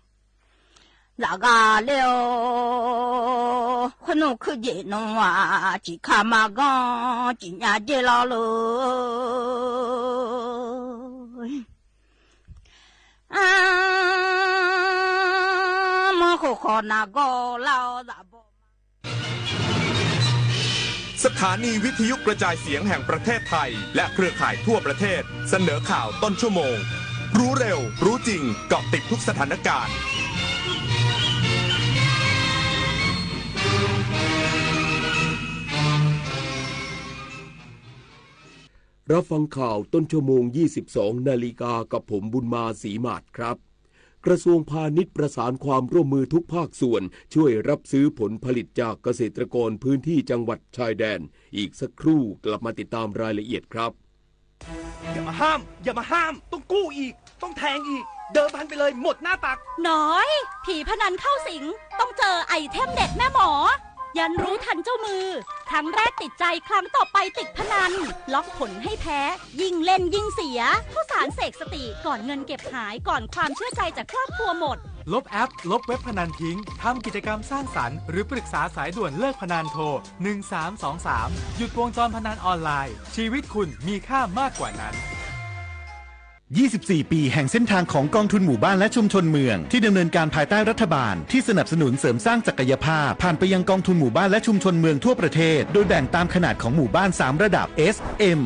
S21: 那个了，可能去接侬啊，去看嘛个，今年的老了，啊，么好好那个老大伯。
S6: สถานีวิทยุกระจายเสียงแห่งประเทศไทยและเครือข่ายทั่วประเทศเสนอข่าวต้นชั่วโมงรู้เร็วรู้จริงเกาะติดทุกสถานการณ์
S1: รับฟังข่าวต้นชั่วโมง 22 นาฬิกากับผมบุญมาศรีมาศครับ กระทรวงพาณิชย์ประสานความร่วมมือทุกภาคส่วนช่วยรับซื้อผลผลิตจากเกษตรกรพื้นที่จังหวัดชายแดนอีกสักครู่กลับมาติดตามรายละเอียดครับ
S4: อย่ามาห้ามต้องกู้อีกต้องแทงอีกเดิมพันไปเลยหมดหน้าตัก
S8: น้อยผีพนันเข้าสิงต้องเจอไอเทมเด็ดแม่หมอยันรู้ทันเจ้ามือครั้งแรกติดใจครั้งต่อไปติดพนันล็อกผลให้แพ้ยิ่งเล่นยิ่งเสียข้าวสารเสกสติก่อนเงินเก็บหายก่อนความเชื่อใจจากครอบครัวหมด
S22: ลบแอปลบเว็บพนันทิ้งทำกิจกรรมสร้างสรรค์หรือปรึกษาสายด่วนเลิกพนันโทร1323หยุดวงจรพนันออนไลน์ชีวิตคุณมีค่ามากกว่านั้น
S23: 24 ปีแห่งเส้นทางของกองทุนหมู่บ้านและชุมชนเมืองที่ดำเนินการภายใต้รัฐบาลที่สนับสนุนเสริมสร้างศักยภาพผ่านไปยังกองทุนหมู่บ้านและชุมชนเมืองทั่วประเทศโดยแบ่งตามขนาดของหมู่บ้าน3ระดับ S M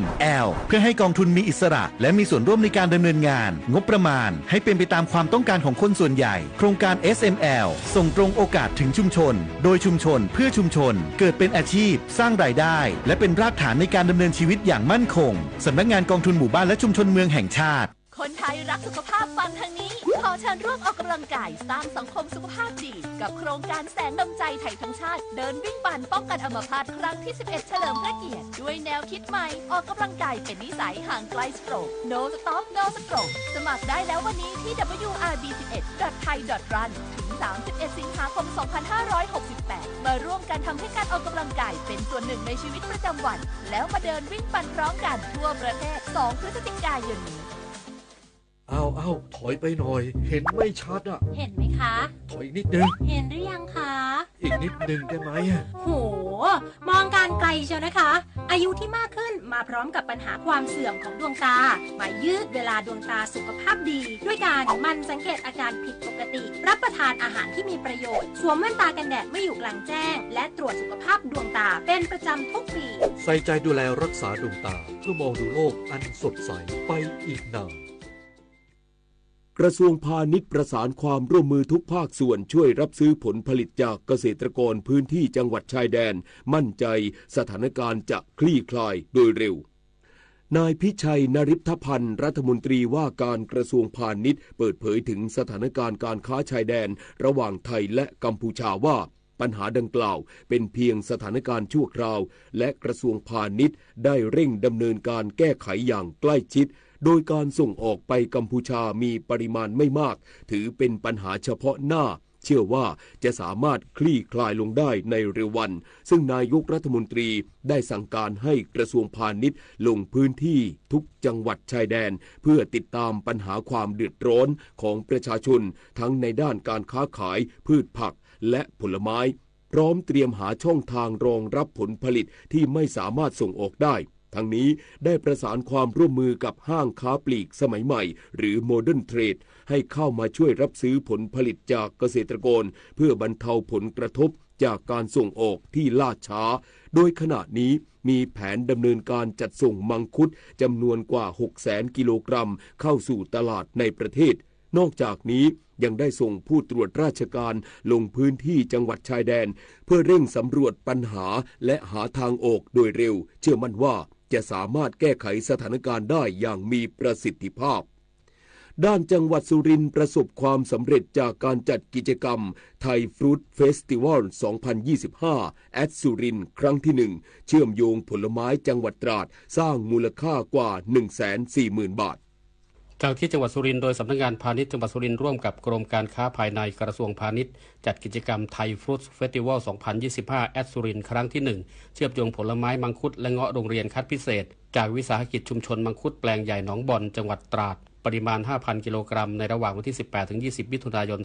S23: L เพื่อให้กองทุนมีอิสระและมีส่วนร่วมในการดำเนินงานงบประมาณให้เป็นไปตามความต้องการของคนส่วนใหญ่โครงการ SML ส่งตรงโอกาสถึงชุมชนโดยชุมชนเพื่อชุมชนเกิดเป็นอาชีพสร้างรายได้และเป็นรากฐานในการดำเนินชีวิตอย่างมั่นคงสำนักงานกองทุนหมู่บ้านและชุมชนเมืองแห่งชาติ
S21: ข
S8: คนไทยรักสุขภาพฟังทางนี้ขอเชิญร่วมออกกำลังกายสร้างสังคมสุขภาพดีกับโครงการแสงดำใจไทยทั้งชาติเดินวิ่งปั่นป้องกันอัมพาตครั้งที่ 11 เฉลิมพระเกียรติด้วยแนวคิดใหม่ออกกำลังกายเป็นนิสัยห่างไกลสโตรก No Stop No Stroke สมัครได้แล้ววันนี้ที่ wrb11.thai.run ถึง 31 สิงหาคม 2568 มาร่วมกันทำให้การออกกำลังกายเป็นส่วนหนึ่งในชีวิตประจำวันแล้วมาเดินวิ่งปั่นพร้อมกันทั่วประเทศ 2 พฤศจิกายนนี้
S7: เอาถอยไปหน่อยเห็นไม่ชัดอ่ะ
S9: เห็นไหมคะ
S7: ถอยอีกนิดนึง
S9: เห็นหรือยังคะ
S7: อีกนิดนึงได้ไหม
S9: โหมองการไกลเชียวนะคะอายุที่มากขึ้นมาพร้อมกับปัญหาความเสื่อมของดวงตามายืดเวลาดวงตาสุขภาพดีด้วยการมันสังเกตอาการผิดปกติรับประทานอาหารที่มีประโยชน์สวมแว่นตากันแดดเมื่ออยู่กลางแจ้งและตรวจสุขภาพดวงตาเป็นประจำทุกปี
S7: ใส่ใจดูแลรักษาดวงตาเพื่อมองดูโลกอันสดใสไปอีกนาน
S1: กระทรวงพาณิชย์ประสานความร่วมมือทุกภาคส่วนช่วยรับซื้อผลผลิตจากเกษตรกรพื้นที่จังหวัดชายแดนมั่นใจสถานการณ์จะคลี่คลายโดยเร็วนายพิชัยนฤทธพันธ์รัฐมนตรีว่าการกระทรวงพาณิชย์เปิดเผยถึงสถานการณ์การค้าชายแดนระหว่างไทยและกัมพูชาว่าปัญหาดังกล่าวเป็นเพียงสถานการณ์ชั่วคราวและกระทรวงพาณิชย์ได้เร่งดำเนินการแก้ไขอย่างใกล้ชิดโดยการส่งออกไปกัมพูชามีปริมาณไม่มากถือเป็นปัญหาเฉพาะหน้าเชื่อว่าจะสามารถคลี่คลายลงได้ในเร็ววันซึ่งนายกรัฐมนตรีได้สั่งการให้กระทรวงพาณิชย์ลงพื้นที่ทุกจังหวัดชายแดนเพื่อติดตามปัญหาความเดือดร้อนของประชาชนทั้งในด้านการค้าขายพืชผักและผลไม้พร้อมเตรียมหาช่องทางรองรับผลผลิตที่ไม่สามารถส่งออกได้ทั้งนี้ได้ประสานความร่วมมือกับห้างค้าปลีกสมัยใหม่หรือโมเดิร์นเทรดให้เข้ามาช่วยรับซื้อผลผลิตจากเกษตรกรเพื่อบรรเทาผลกระทบจากการส่งออกที่ล่าช้าโดยขณะนี้มีแผนดำเนินการจัดส่งมังคุดจำนวนกว่า 600,000 กิโลกรัมเข้าสู่ตลาดในประเทศนอกจากนี้ยังได้ส่งผู้ตรวจราชการลงพื้นที่จังหวัดชายแดนเพื่อเร่งสำรวจปัญหาและหาทางออกโดยเร็วเชื่อมั่นว่าจะสามารถแก้ไขสถานการณ์ได้อย่างมีประสิทธิภาพด้านจังหวัดสุรินทร์ประสบความสำเร็จจากการจัดกิจกรรมไทยฟรุตเฟสติวัล 2025 แอดสุรินทร์ครั้งที่ 1 เชื่อมโยงผลไม้จังหวัดตราดสร้างมูลค่ากว่า 140,000 บาท
S10: จากที่จังหวัดสุรินทร์โดยสำนักงานพาณิชย์จังหวัดสุรินทร์ร่วมกับกรมการค้าภายในกระทรวงพาณิชย์จัดกิจกรรมไทยฟรุตเฟสติวัล 2025 แอดสุรินทร์ครั้งที่ 1 เชื่อมโยงผลไม้มังคุดและเงาะโรงเรียนคัดพิเศษจากวิสาหกิจชุมชนมังคุดแปลงใหญ่หนองบอนจังหวัดตราดปริมาณ 5,000 กิโลกรัมในระหว่างวันที่ 18-20 มิถุนายน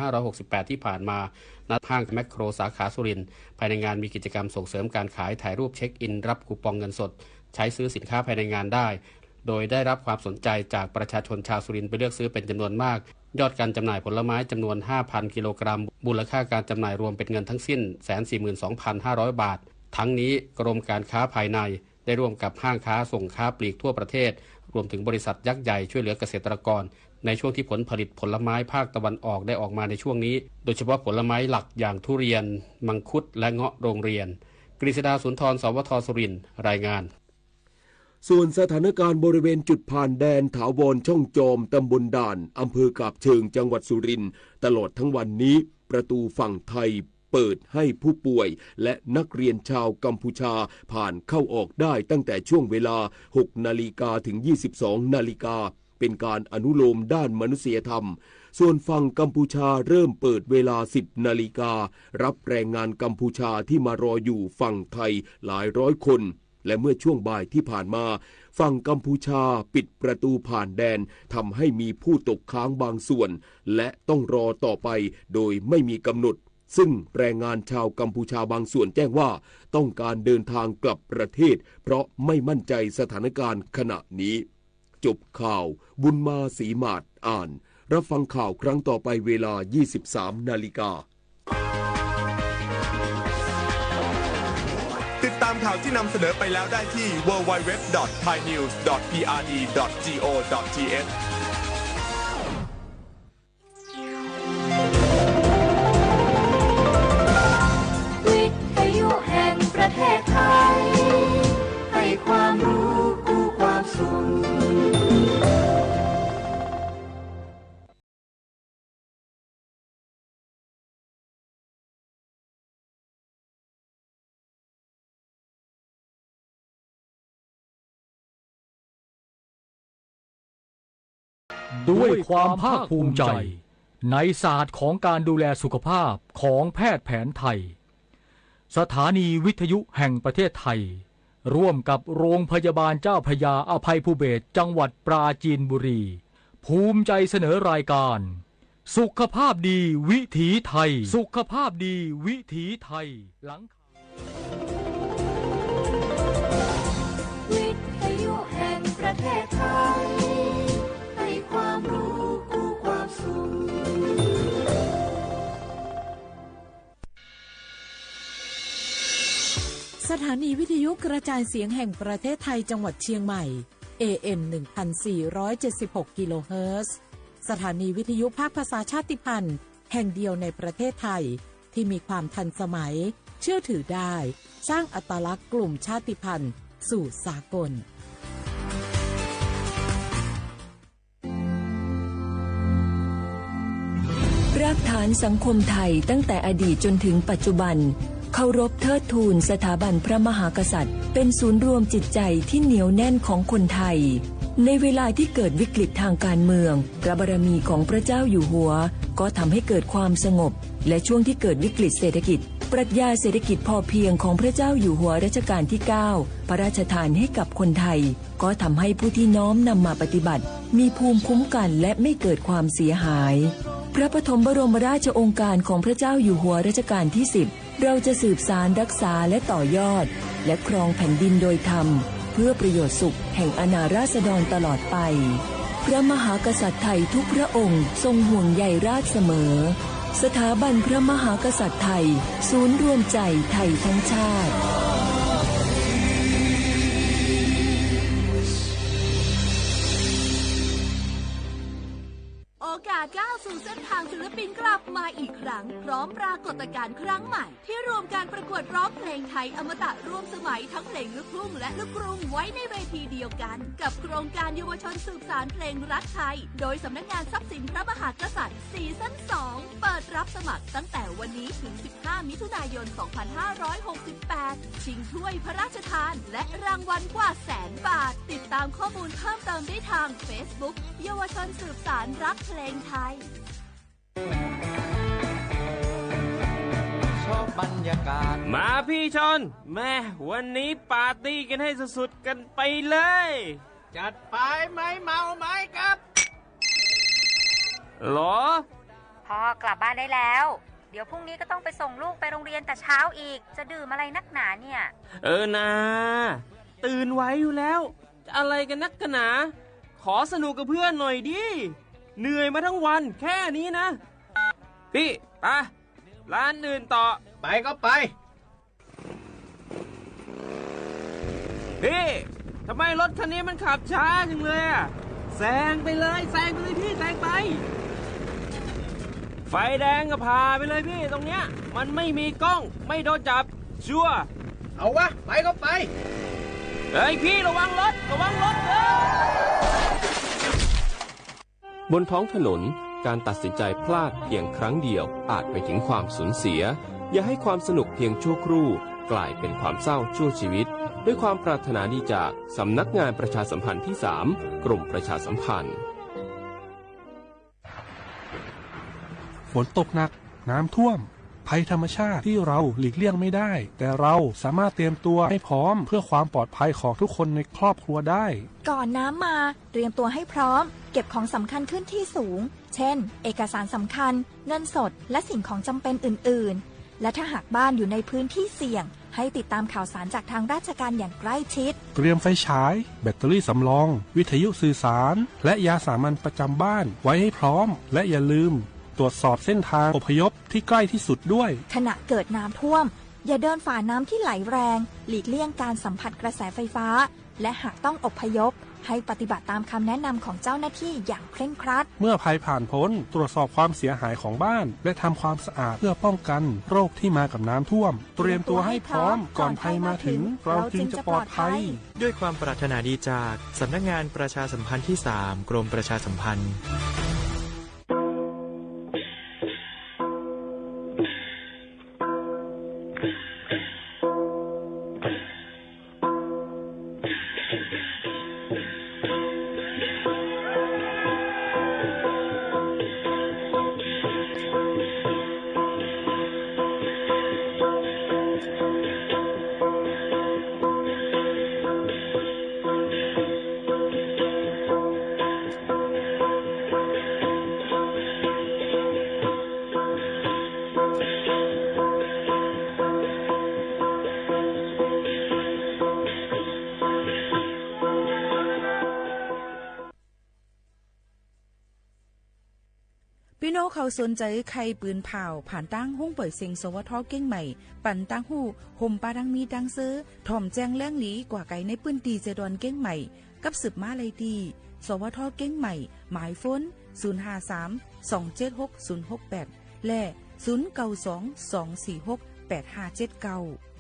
S10: 2568 ที่ผ่านมาณห้างแมคโครสาขาสุรินทร์ภายในงานมีกิจกรรมส่งเสริมการขายถ่ายรูปเช็คอินรับคูปองเงินสดใช้ซื้อสินค้าภายในงานได้โดยได้รับความสนใจจากประชาชนชาวสุรินทร์ไปเลือกซื้อเป็นจำนวนมากยอดการจำหน่ายผลไม้จำนวน 5,000 กิโลกรัมมูลค่าการจำหน่ายรวมเป็นเงินทั้งสิ้น 142,500 บาททั้งนี้กรมการค้าภายในได้ร่วมกับห้างค้าส่งค้าปลีกทั่วประเทศรวมถึงบริษัทยักษ์ใหญ่ช่วยเหลือเกษตรกรในช่วงที่ผลผลิตผลไม้ภาคตะวันออกได้ออกมาในช่วงนี้โดยเฉพาะผลไม้หลักอย่างทุเรียนมังคุดและเงาะโรงเรียนกฤษดาสุนทรสวทสุรินทร์รายงาน
S1: ส่วนสถานการณ์บริเวณจุดผ่านแดนถาวรช่องจอมตำบลด่านอำเภอกาบเชิงจังหวัดสุรินทร์ตลอดทั้งวันนี้ประตูฝั่งไทยเปิดให้ผู้ป่วยและนักเรียนชาวกัมพูชาผ่านเข้าออกได้ตั้งแต่ช่วงเวลา 6 นาฬิกาถึง 22 นาฬิกาเป็นการอนุโลมด้านมนุษยธรรมส่วนฝั่งกัมพูชาเริ่มเปิดเวลา 10 นาฬิการับแรงงานกัมพูชาที่มารออยู่ฝั่งไทยหลายร้อยคนและเมื่อช่วงบ่ายที่ผ่านมาฝั่งกัมพูชาปิดประตูผ่านแดนทำให้มีผู้ตกค้างบางส่วนและต้องรอต่อไปโดยไม่มีกำหนดซึ่งแรงงานชาวกัมพูชาบางส่วนแจ้งว่าต้องการเดินทางกลับประเทศเพราะไม่มั่นใจสถานการณ์ขณะนี้จบข่าวบุญมาศรีมาศอ่านรับฟังข่าวครั้งต่อไปเวลา 23 นาฬิกา
S6: ติดตามข่าวที่นำเสนอไปแล้วได้ที่ www.thainews.prd.go.th
S2: วิทยุแห่งประเทศไทยให้ความรู้คู่ความสุข
S11: ด้วยความภาคภูมิใจในศาสตร์ของการดูแลสุขภาพของแพทย์แผนไทยสถานีวิทยุแห่งประเทศไทยร่วมกับโรงพยาบาลเจ้าพระยาอภัยภูเบศรจังหวัดปราจีนบุรีภูมิใจเสนอรายการสุขภาพดีวิถีไทยสุขภาพดีวิถีไทยหลัง
S2: วิทยุแห่งประเทศไทยให้ความรู้คู่ความสุข
S3: สถานีวิทยุกระจายเสียงแห่งประเทศไทยจังหวัดเชียงใหม่ AM 1476 กิโลเฮิรตซ์สถานีวิทยุภาคภาษาชาติพันธุ์แห่งเดียวในประเทศไทยที่มีความทันสมัยเชื่อถือได้สร้างอัตลักษณ์กลุ่มชาติพันธุ์สู่สากล
S14: รากฐานสังคมไทยตั้งแต่อดีตจนถึงปัจจุบันเคารพเทิดทูนสถาบันพระมหากษัตริย์เป็นศูนย์รวมจิตใจที่เหนียวแน่นของคนไทยในเวลาที่เกิดวิกฤตทางการเมืองพระบารมีของพระเจ้าอยู่หัวก็ทำให้เกิดความสงบและช่วงที่เกิดวิกฤตเศรษฐกิจปรัชญาเศรษฐกิจพอเพียงของพระเจ้าอยู่หัวรัชกาลที่ 9พระราชทานให้กับคนไทยก็ทำให้ผู้ที่น้อมนำมาปฏิบัติมีภูมิคุ้มกันและไม่เกิดความเสียหายพระปฐมบรมราชโองการของพระเจ้าอยู่หัวรัชกาลที่ 10เราจะสืบสานรักษาและต่อยอดและครองแผ่นดินโดยธรรมเพื่อประโยชน์สุขแห่งอาณาราษฎรตลอดไปพระมหากษัตริย์ไทยทุกพระองค์ทรงห่วงใยราชเสมอสถาบันพระมหากษัตริย์ไทยศูนย์รวมใจไทยทั้งชาติ
S8: โอกาสก้าวสู่เส้นทางศิลปินกลับมาอีกครั้งพร้อมปรากฏการณ์ครั้งใหม่ที่รวมการประกวดร้องเพลงไทยอมตะร่วมสมัยทั้งเพลงลูกทุ่งและลูกกรุงไว้ในเวทีเดียวกันกับโครงการเยาวชนสืบสานเพลงรักไทยโดยสำนักงานทรัพย์สินพระมหากษัตริย์ซีซั่น 2 เปิดรับสมัครตั้งแต่วันนี้ถึง 15 มิถุนายน 2568 ชิงถ้วยพระราชทานและรางวัลกว่า100,000 บาทติดตามข้อมูลเพิ่มเติมได้ทาง Facebook เยาวชนสืบสานรักเพลงไทย
S12: ชอบบรรยากาศมาพี่ชนแม่วันนี้ปาร์ตี้กันให้สุดๆกันไปเลยจัดไปไหมเมาไหมครับหรอ
S13: พ่อกลับบ้านได้แล้วเดี๋ยวพรุ่งนี้ก็ต้องไปส่งลูกไปโรงเรียนแต่เช้าอีกจะดื่มอะไรนักหนาเนี่ย
S12: นะตื่นไว้อยู่แล้วอะไรกันนักกันหนาขอสนุกกับเพื่อนหน่อยดิเหนื่อยมาทั้งวันแค่นี้นะพี่ไปร้านอื่นต่อไปก็ไปพี่ทำไมรถคันนี้มันขับช้าจังเลยอ่ะแซงไปเลยพี่แซงไปไฟแดงก็พาไปเลยพี่ตรงเนี้ยมันไม่มีกล้องไม่โดนจับชัวร์เอาวะไปก็ไปเฮ้ยพี่ระวังรถ
S1: บนท้องถนนการตัดสินใจพลาดเพียงครั้งเดียวอาจไปถึงความสูญเสียอย่าให้ความสนุกเพียงชั่วครู่กลายเป็นความเศร้าชั่วชีวิตด้วยความปรารถนาดีจากสำนักงานประชาสัมพันธ์ที่ 3 กรมประชาสัมพันธ์
S24: ฝนตกหนักน้ำท่วมภัยธรรมชาติที่เราหลีกเลี่ยงไม่ได้แต่เราสามารถเตรียมตัวให้พร้อมเพื่อความปลอดภัยของทุกคนในครอบครัวได้
S25: ก่อนน้ำมาเตรียมตัวให้พร้อมเก็บของสำคัญขึ้นที่สูงเช่นเอกสารสำคัญเงินสดและสิ่งของจำเป็นอื่นๆและถ้าหากบ้านอยู่ในพื้นที่เสี่ยงให้ติดตามข่าวสารจากทางราชการอย่างใกล้ชิด
S24: เตรียมไฟฉายแบตเตอรี่สำรองวิทยุสื่อสารและยาสามัญประจำบ้านไว้ให้พร้อมและอย่าลืมตรวจสอบเส้นทางอพยพที่ใกล้ที่สุดด้วย
S25: ขณะเกิดน้ำท่วมอย่าเดินฝ่าน้ำที่ไหลแรงหลีกเลี่ยงการสัมผัสกระแสไฟฟ้าและหากต้องอพยพให้ปฏิบัติตามคำแนะนำของเจ้าหน้าที่อย่างเคร่งครัด
S24: เมื่อภัยผ่านพ้นตรวจสอบความเสียหายของบ้านและทำความสะอาดเพื่อป้องกันโรคที่มากับน้ำท่วมเตรียมตัวให้พร้อมก่อนภัยมาถึงเราจึงจะปลอดภัย
S26: ด้วยความปรารถนาดีจากสำนักงานประชาสัมพันธ์ที่ 3 กรมประชาสัมพันธ์
S5: กเขาสนใจใครปืนเผาผ่านตั้งห้องปล่อยเสียงสวทเก้งใหม่ปั่นตั้งหู้ห่มปาดังมีดังซื้อถ่อมแจ้งแล้งหลีกว่าไก่ในปืนตีเจดอนเก้งใหม่กับสืบมาเลยดีสวทเก้งใหม่หมายฝน053276068และ0922468579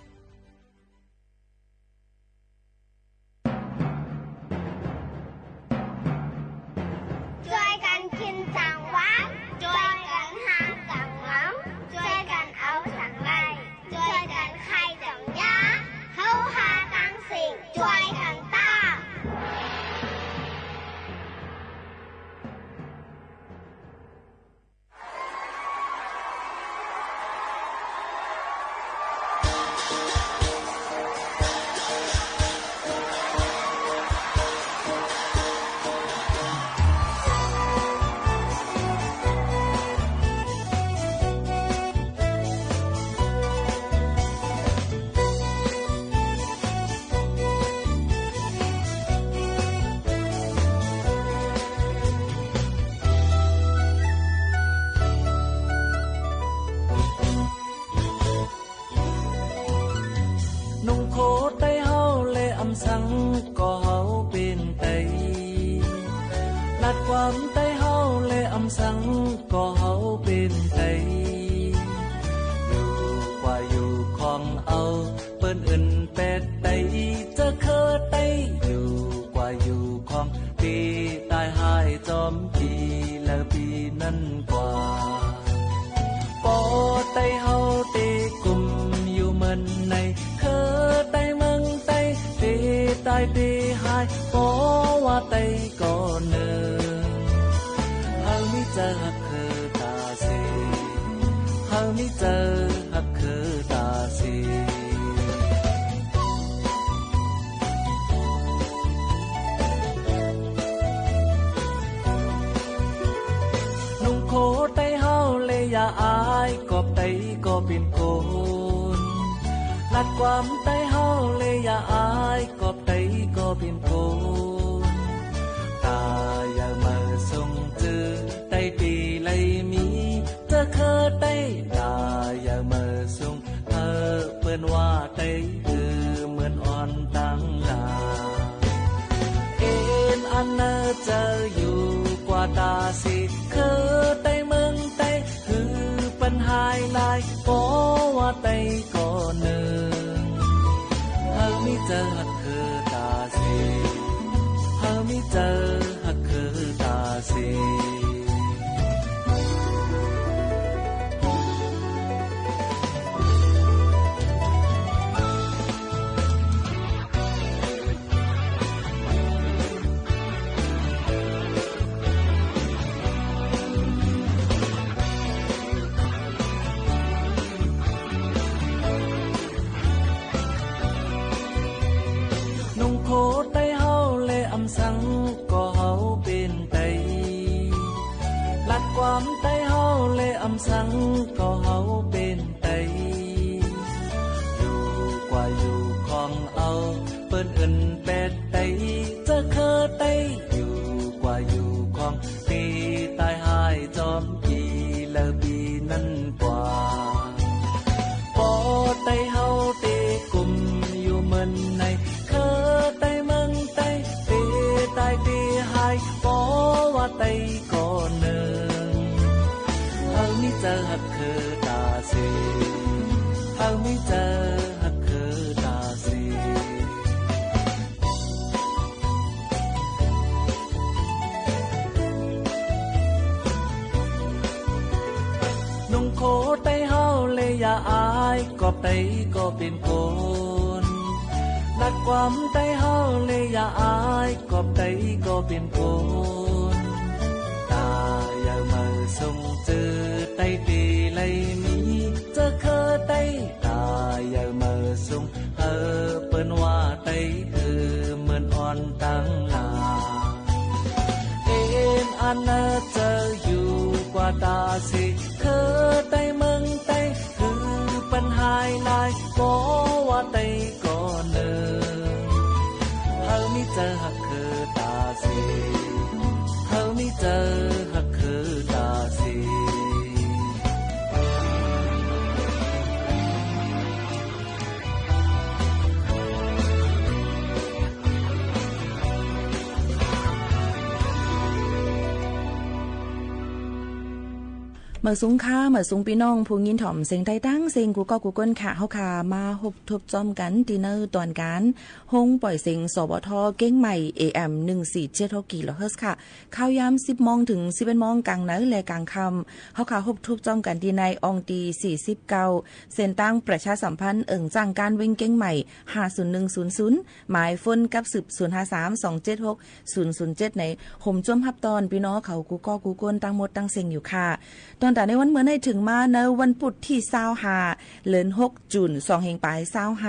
S15: ความใต้เฮาเลยอย่าอายกอบใดก็เป็นโกนตาอย่ามาส่งเจอใต้ตีเลยมีเธอเคยใต้ตาอย่ามาส่งเเปิ้นว่าใต้เหมือนอ่อนตั้งลาอันน่าจะอยู่กว่าตาสิเคยใต้เมืองใต้คือปัญหาหลายก็ว่าใต้ก็เนินมิเจอหักคือตาสีหามิเจอหักคือตาสีสังก็เฮาเป็นไตลัดความไตเฮาเลยอำสังก็เฮาเป็นไตอยู่กว่าอยู่ของเอาเปิ้นอื่นเป็ดไตจะเคยไตอยู่กว่าอยู่ของปีตายหายจอมปีและปีนั้นกว่าปอไตเฮาเตกุมอยู่เหมือนในเคยไตเมืองไตตายตีหายก็ว่าไตก็เนินเฮามิเจอหักคือตาสีเฮามิเจอหักคือตาสีนุ่งโคไตเฮาเลยอย่าอายกอบไตก็เป็นโกนลัดความไตเฮาเลยอย่าอายกอบไตก็เป็นโกนตาอย่ามาส่งเจอไตตีเลยมีจะเคยไตตาอย่ามาส่งเปิ้นว่าไตเหมือนอ่อนตั้งลาอันน่าจะอยู่กว่าตาสิเคยไตเมืองไตคือปัญหาหลายก็ว่าไตก็เนินเฮามิเจอหักคือตาสีเฮามิเจอหักคือตาสี
S5: เมื่อสูงค่าเมื่อสูงพี่น้องผู้ยินถ่อมเสียงไทยตั้งเสียงกูก็กูก้นค่ะเฮาค่ะมาฮบทบจอมกันดินเนอร์ตอนการฮงปล่อยเสียงสบทเก้งใหม่ AM 1476กิโลเฮิรตซ์ค่ะข่าวยาม10 โมงถึง 11 โมงกลางมื้อและกลางค่ำเฮาค่ะฮบทบจอมกันดีในอองตี49เส้นตั้งประชาสัมพันธ์จ้างการวิ่งเก้งใหม่50100หมายฝนกับ1053276007ในห่มจ้วมฮับตอนพี่น้องเขากูก็กูก้นตั้งหมดตั้งเสียงอยู่ค่ะตอนแต่ในวันเมื่อในถึงมาในวันพุธที่25เดือน6จุน2แห่งปลาย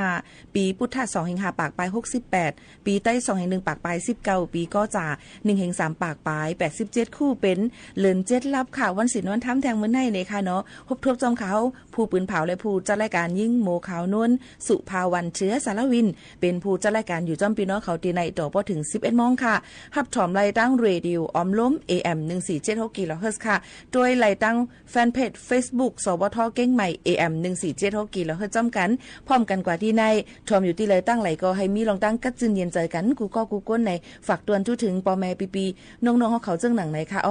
S5: 25ปีพุทธะ2แห่ง5ปากปลาย68ปีใต้2แห่ง1ปากปลาย19ปีก็จ่า1แห่ง3ปากปลาย87คู่เป็นเดือน7ลับค่ะวันศิลป์วันทํแทงมื้อในเลยค่ะเนาะพบทบจอมเขาผู้ปืนเผาและผู้จัดรายการยิ่งโมขาวนวลสุภาวันเชื้อสารวินเป็นผู้จัดรายการอยู่จอมพี่น้องเขาตีในต่อพอถึง11 โมงค่ะฮับถอมไล่ตั้งเรดิโอออมล้ม AM 1476กิโลเฮิรตซ์ค่ะโดยไล่ตั้งแฟนเพจ Facebook สบทเก้งใหม่ AM 1476กิโลเฮิรตซ์จอมกันพร้อมกันกว่าที่ในทอมอยู่ที่เลยตั้งไหลก็ให้มีลองตั้งกัดจืนเย็นใจกันกูก็กูก้นในฝากตวนจุถึงปอแม่ปีๆน้องๆเขาเจ้งหนังไหนค่ะอ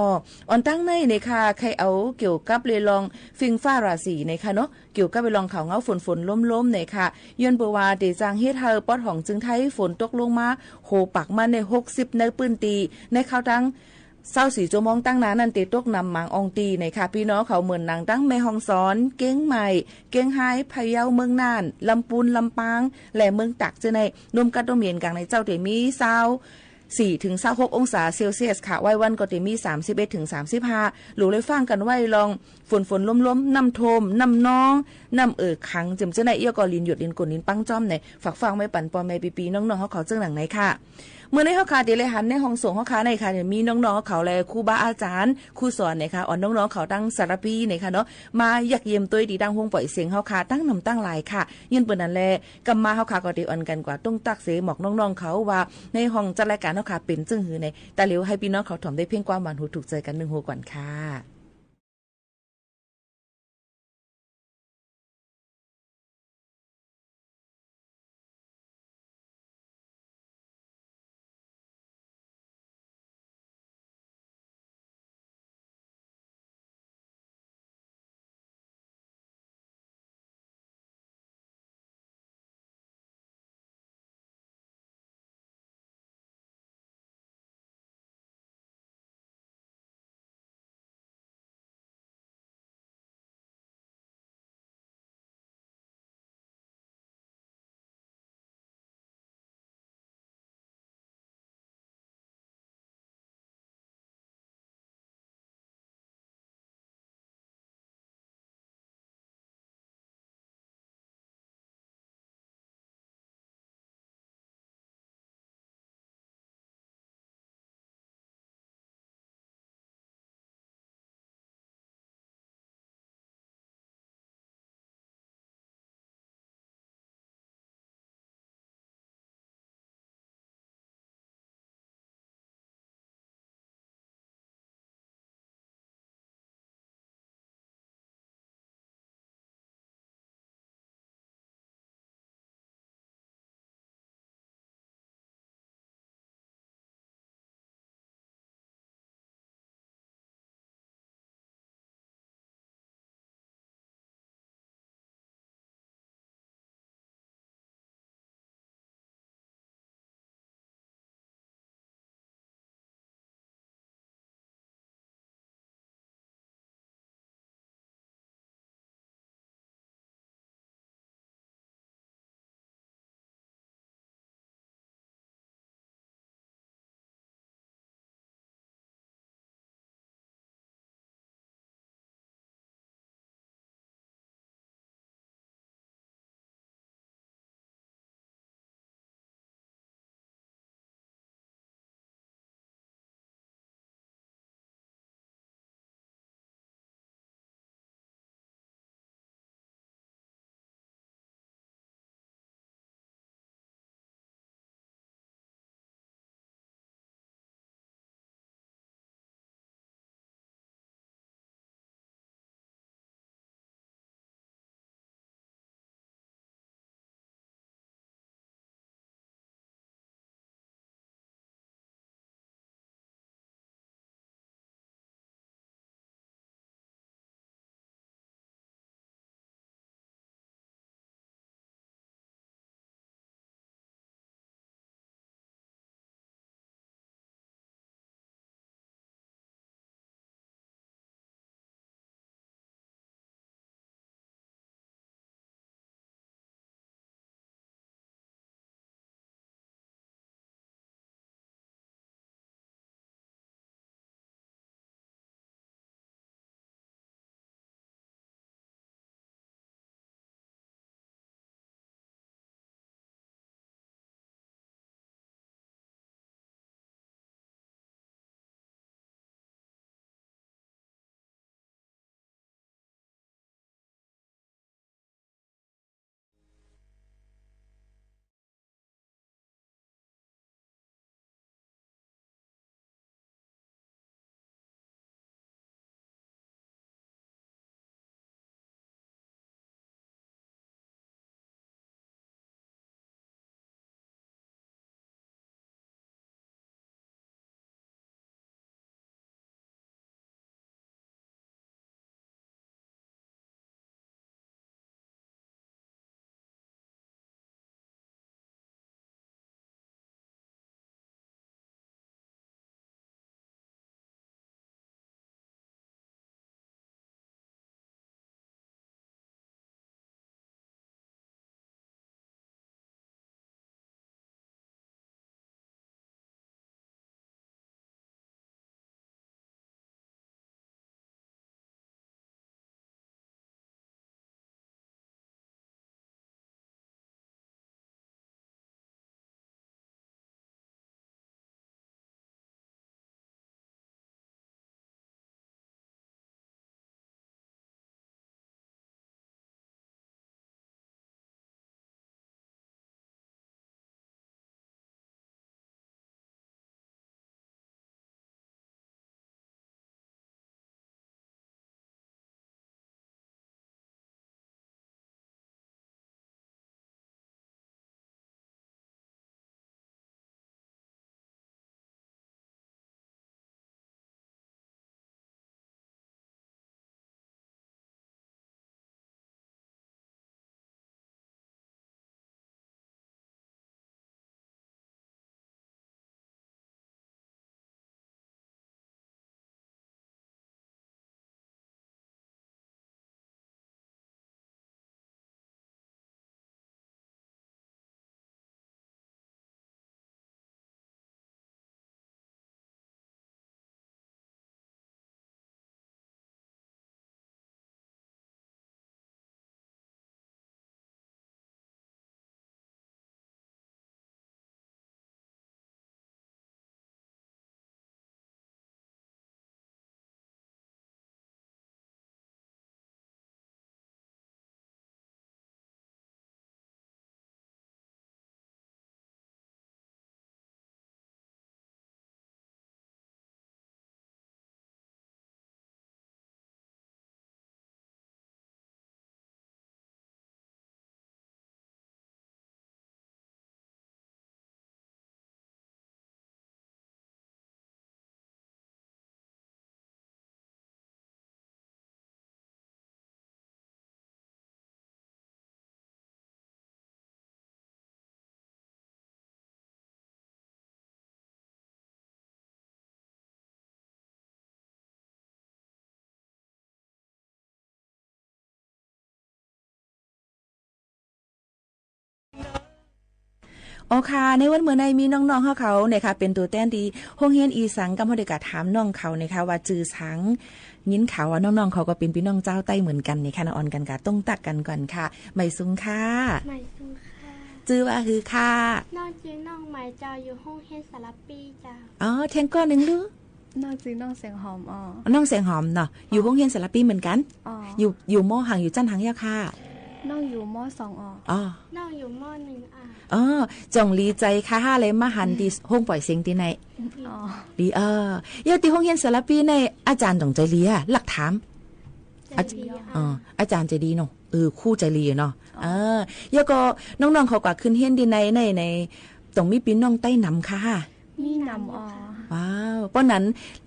S5: อนตั้งในค่ะใครเอาเกี่ยวกับเรลองฟิงฟ้าราศีในค่ะเนาะเกี่ยวกับไปลองเขาเงาฝนล้มๆในค่ะย้อนเปว่าเดจางเฮ็ดเฮาปอดของจึงไทยฝนตกลงมาโหปักมาใน60ในปืนตีในข่าวตั้ง24 ชั่วโมงตั้งนานนั่นติตกนำหมางอองตีในค่ะพี่น้องเขาเหมือนหนังตั้งแม่ฮองสอนเก้งใหม่เก้งไฮพะเยาเมืองน่านลำปูนลำปางและเมืองตักเจในรวมกันต้องเมียนกลางในเจ้าเตมี4ถึง26องศาเซลเซียสค่ะไว้วันก็จะมี31ถึง35หลูเลยฟังกันไว้ลองฝนล้มๆน้ำโทมน้ำน้องน้ำขังจำเจ้าในเอี้ยก็ลินหยดลินกลลินปังจ้อมในฝากฟังไว้ปั่นปอแม่ปีๆน้องๆเขาเจ้าหนังไหนค่ะเมื่อในเฮาค่ะเดเลยหันในห้องส่งเฮาค่ะในค่ะมีน้องๆเขาและครูบาอาจารย์ครูสอนนะคะอ่อนน้องๆเขาตั้งสารพีนะคะเนาะมาอยากเยี่ยมตัวดีดังห้องปล่อยเสียงเฮาค่ะตั้งนำตั้งหลายค่ะยินเปิ้นนั่นแลกำมาเฮาค่ะก็ได้อ่อนกันกว่าต้องตักเสหมอกน้องๆเขาว่าในห้องจัดรายการเฮาค่ะเป็นจึงหือในแต่เหลียวให้พี่น้องเขาถ่อมได้เพียงความหวานหูถูกใจกัน1หูก่อนค่ะ อ๋อค่ะในวันเมื่อในมีน้องๆเขาเนี่ยค่ะเป็นตัวแต้นดีโรงเรียนอีสังกำเฮาได้ก็ถามน้องเขานะคะว่าจื้อสังยินข่าวว่าน้องๆเขาก็เป็นพี่น้องเจ้าใต้เหมือนกันนี่ค่ะน้องออนกันกะต้องตักกันก่อนค่ะไม่ซุงค่ะ
S4: ไม่ซุงค่ะ
S5: จื้อว่าคือค่ะ
S4: น้องจื้อน้องใหม่เจ้าอยู่ห้องเฮียนสารปีเจ้า
S5: อ๋อแทงก้อนนึงหรือ
S4: น้องจื้อน้องเสียงหอมอ๋อ
S5: น้องเสียงหอมเนาะอยู่โรงเรียนสารปีเหมือนกัน
S4: อ๋อ
S5: อยู่ม.ห่างอยู่จันหังยาค่ะ
S4: น้องอยู่ม.2อ๋อน้องอยู่ม.1
S5: อ๋อจงลีใจค่ะห้าเลยมาหันดีห้องปล่อยเสียงที่ไหน
S4: อ๋อ
S5: ดียาติห้องเรียนสารปีในอาจารย์จงใจเลียหลักถามอาจารย์ใจดีเนาะคู่ใจดีเนาะยาก็น้องๆเขากว่าขึ้นเฮียนดีในต้องมีปีน้องใต้นำค่ะ
S4: มีนำ
S5: ว้าวเพราะนั้น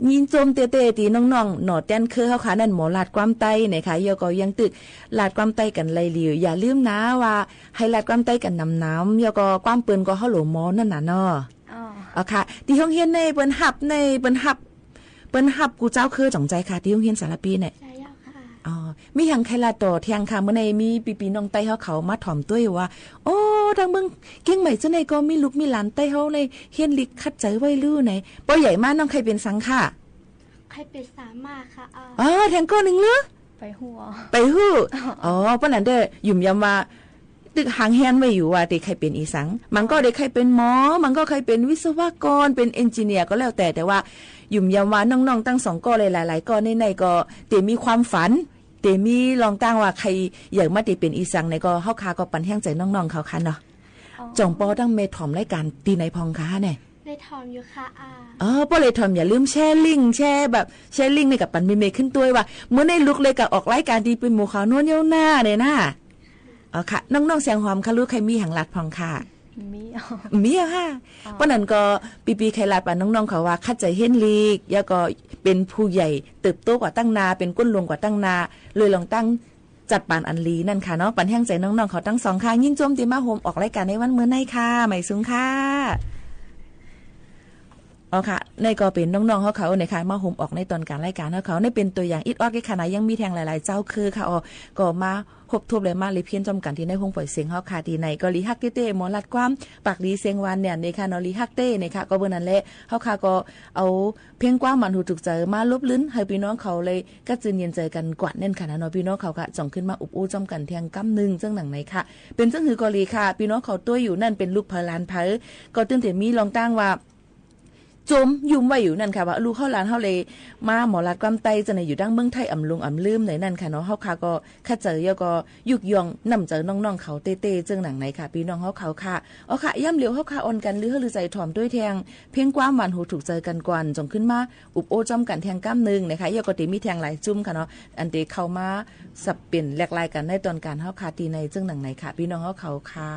S5: ยินโจมเตะตีน้องๆหนอแต้นคือเขาขานั่นหมอลาดความไตนะคะยาก็ยังตึกลาดความไตกันไล่เหลียวอย่าลืมนะว่าให้ลาดความไตกันน้ำยาก็ความเปิ้นก็เฮาโหลหมอนั่นน่ะเนาะค่ะที่ห้องเรียนในเปิ้นฮับกูเจ้าคือจ่องใจค่ะที่ห้องเรียนสารปีเนี่ยมีหยังใครลาต่อเที่ยงค่ะเมื่อในมีปีน้องไต้เขามาถ่อมตัวว่าโอ้ทางเมืองเก่งใหม่เจ้าในก็มีลูกมีหลานไต้เขาในเฮียนลิกคัดใจไว้ลื้อไหนป้อใหญ่มากน้องใครเป็นสังค่ะ
S4: ใครเป็นสามาค่ะ
S5: แทงก้อนหนึ่งหรือ
S4: ไปหัว
S5: ไปหู้ป้านันเด้อหยุ่มยำว่าตึกหางแฮนไว้อยู่ว่าเด็กใครเป็นอีสังมันก็เด็กใครเป็นหมอมันก็ใครเป็นวิศวกรเป็นเอนจิเนียร์ก็แล้วแต่ว่าหยุ่มยำว่าน้องๆตั้ง2ก้อนเลยหลายๆก้อนในก็เตมีความฝันเตมีลองตั้งว่าใครอยากมาติเป็นอีสังในก็เฮาคาก็ปันแห้งใจน้องๆเขาคันเนาะจ่องปอตั้งเมถอมรายการตีในพองค่ะเนี่ย
S4: ในถอมอยู่ค่ะ
S5: ป้อเลยถอมอย่าลืมแชร์ลิงก์แชร์ลิงก์ในกับปันเมขึ้นตัวว่าเมื่อในลุกเลยกับออกรายการดีเป็นหมู่ขาวนวลเย้าหน้าเนี่ยนะค่ะน้องๆเสียงหอมค่ะรู้ใครมีหังลัดพองค่ะมีค่ะเพราะนั้นก็ปีใครลัดป่ะน้องๆเขาว่าคัดใจเห็นลีกแล้วก็เป็นผู้ใหญ่เติบโตกว่าตั้งนาเป็นก้นลงกว่าตั้งนาเลยลองตั้งจัดปานอันลีนั่นค่ะเนาะปันแห้งใจน้องๆเขาตั้ง2ค่ะยิ่งโจมตีมาโฮมออกรายการในวันมื้อในค่ะใหม่สูงค่ะค่ะในก็เป็นน้องๆเขาในค่ะมาโฮมออกในตอนการรายการเขาในเป็นตัวอย่างอิดออดแค่ไหนยังมีแทงหลายๆเจ้าคือค่ะก็มาครบทุบเลยมาเลยเพี้ยนจอมกันที่ในห้องปล่อยเสียงเฮาค่ะที่ในก็ลีฮักเต้หมอลัดความปากลีเสียงวันเนี่ยในค่ะเนาะลีฮักเต้ในค่ะก็เบิ่นนั่นแหละเฮาค่ะก็เอาเพียงกว้างมันหูถูกใจมาลบลิ้นให้พี่น้องเขาเลยก็จืนเย็นใจกันกวาดแน่นค่ะเนาะพี่น้องเขาค่ะจ่องขึ้นมาอุบอู้จอมกันเที่ยงกำนึงจังหนังไหนค่ะเป็นจังหือกอลีค่ะพี่น้องเขาตัวอยู่นั่นเป็นลูกพลานไผก็ตื่นแต่มีลองตั้งว่าจมยุ่มไว้อยู่นั่นค่ะว่าลูกเข้าร้านเฮาเลยมาหมอลัดความไตจะในอยู่ดังเมืองไทยอำลงอำลืมไหนนั่นค่ะเนาะเฮาค่ะก็คัดเจอยก็ยุกยองนำเจอน้องๆเขาเต้ๆจึงหนังไหนค่ะพี่น้องเฮาเขาค่ะค่ะย่ำเหลียวเฮาค่ะอ่อนกันหรือใจถ่อมด้วยแทงเพียงความหวานหูถูกใจกันกวนจงขึ้นมาอุบโอจ้อมกันแทงก้ามนึงนะคะยก็ติมีแทงหลายจุ่มค่ะเนาะอันเตเข้ามาสับเปลี่ยนแหลกลายกันในตอนการเฮาค่ะตีในจึงหนังไหนค่ะพี่น้องเฮาเขาค่ะ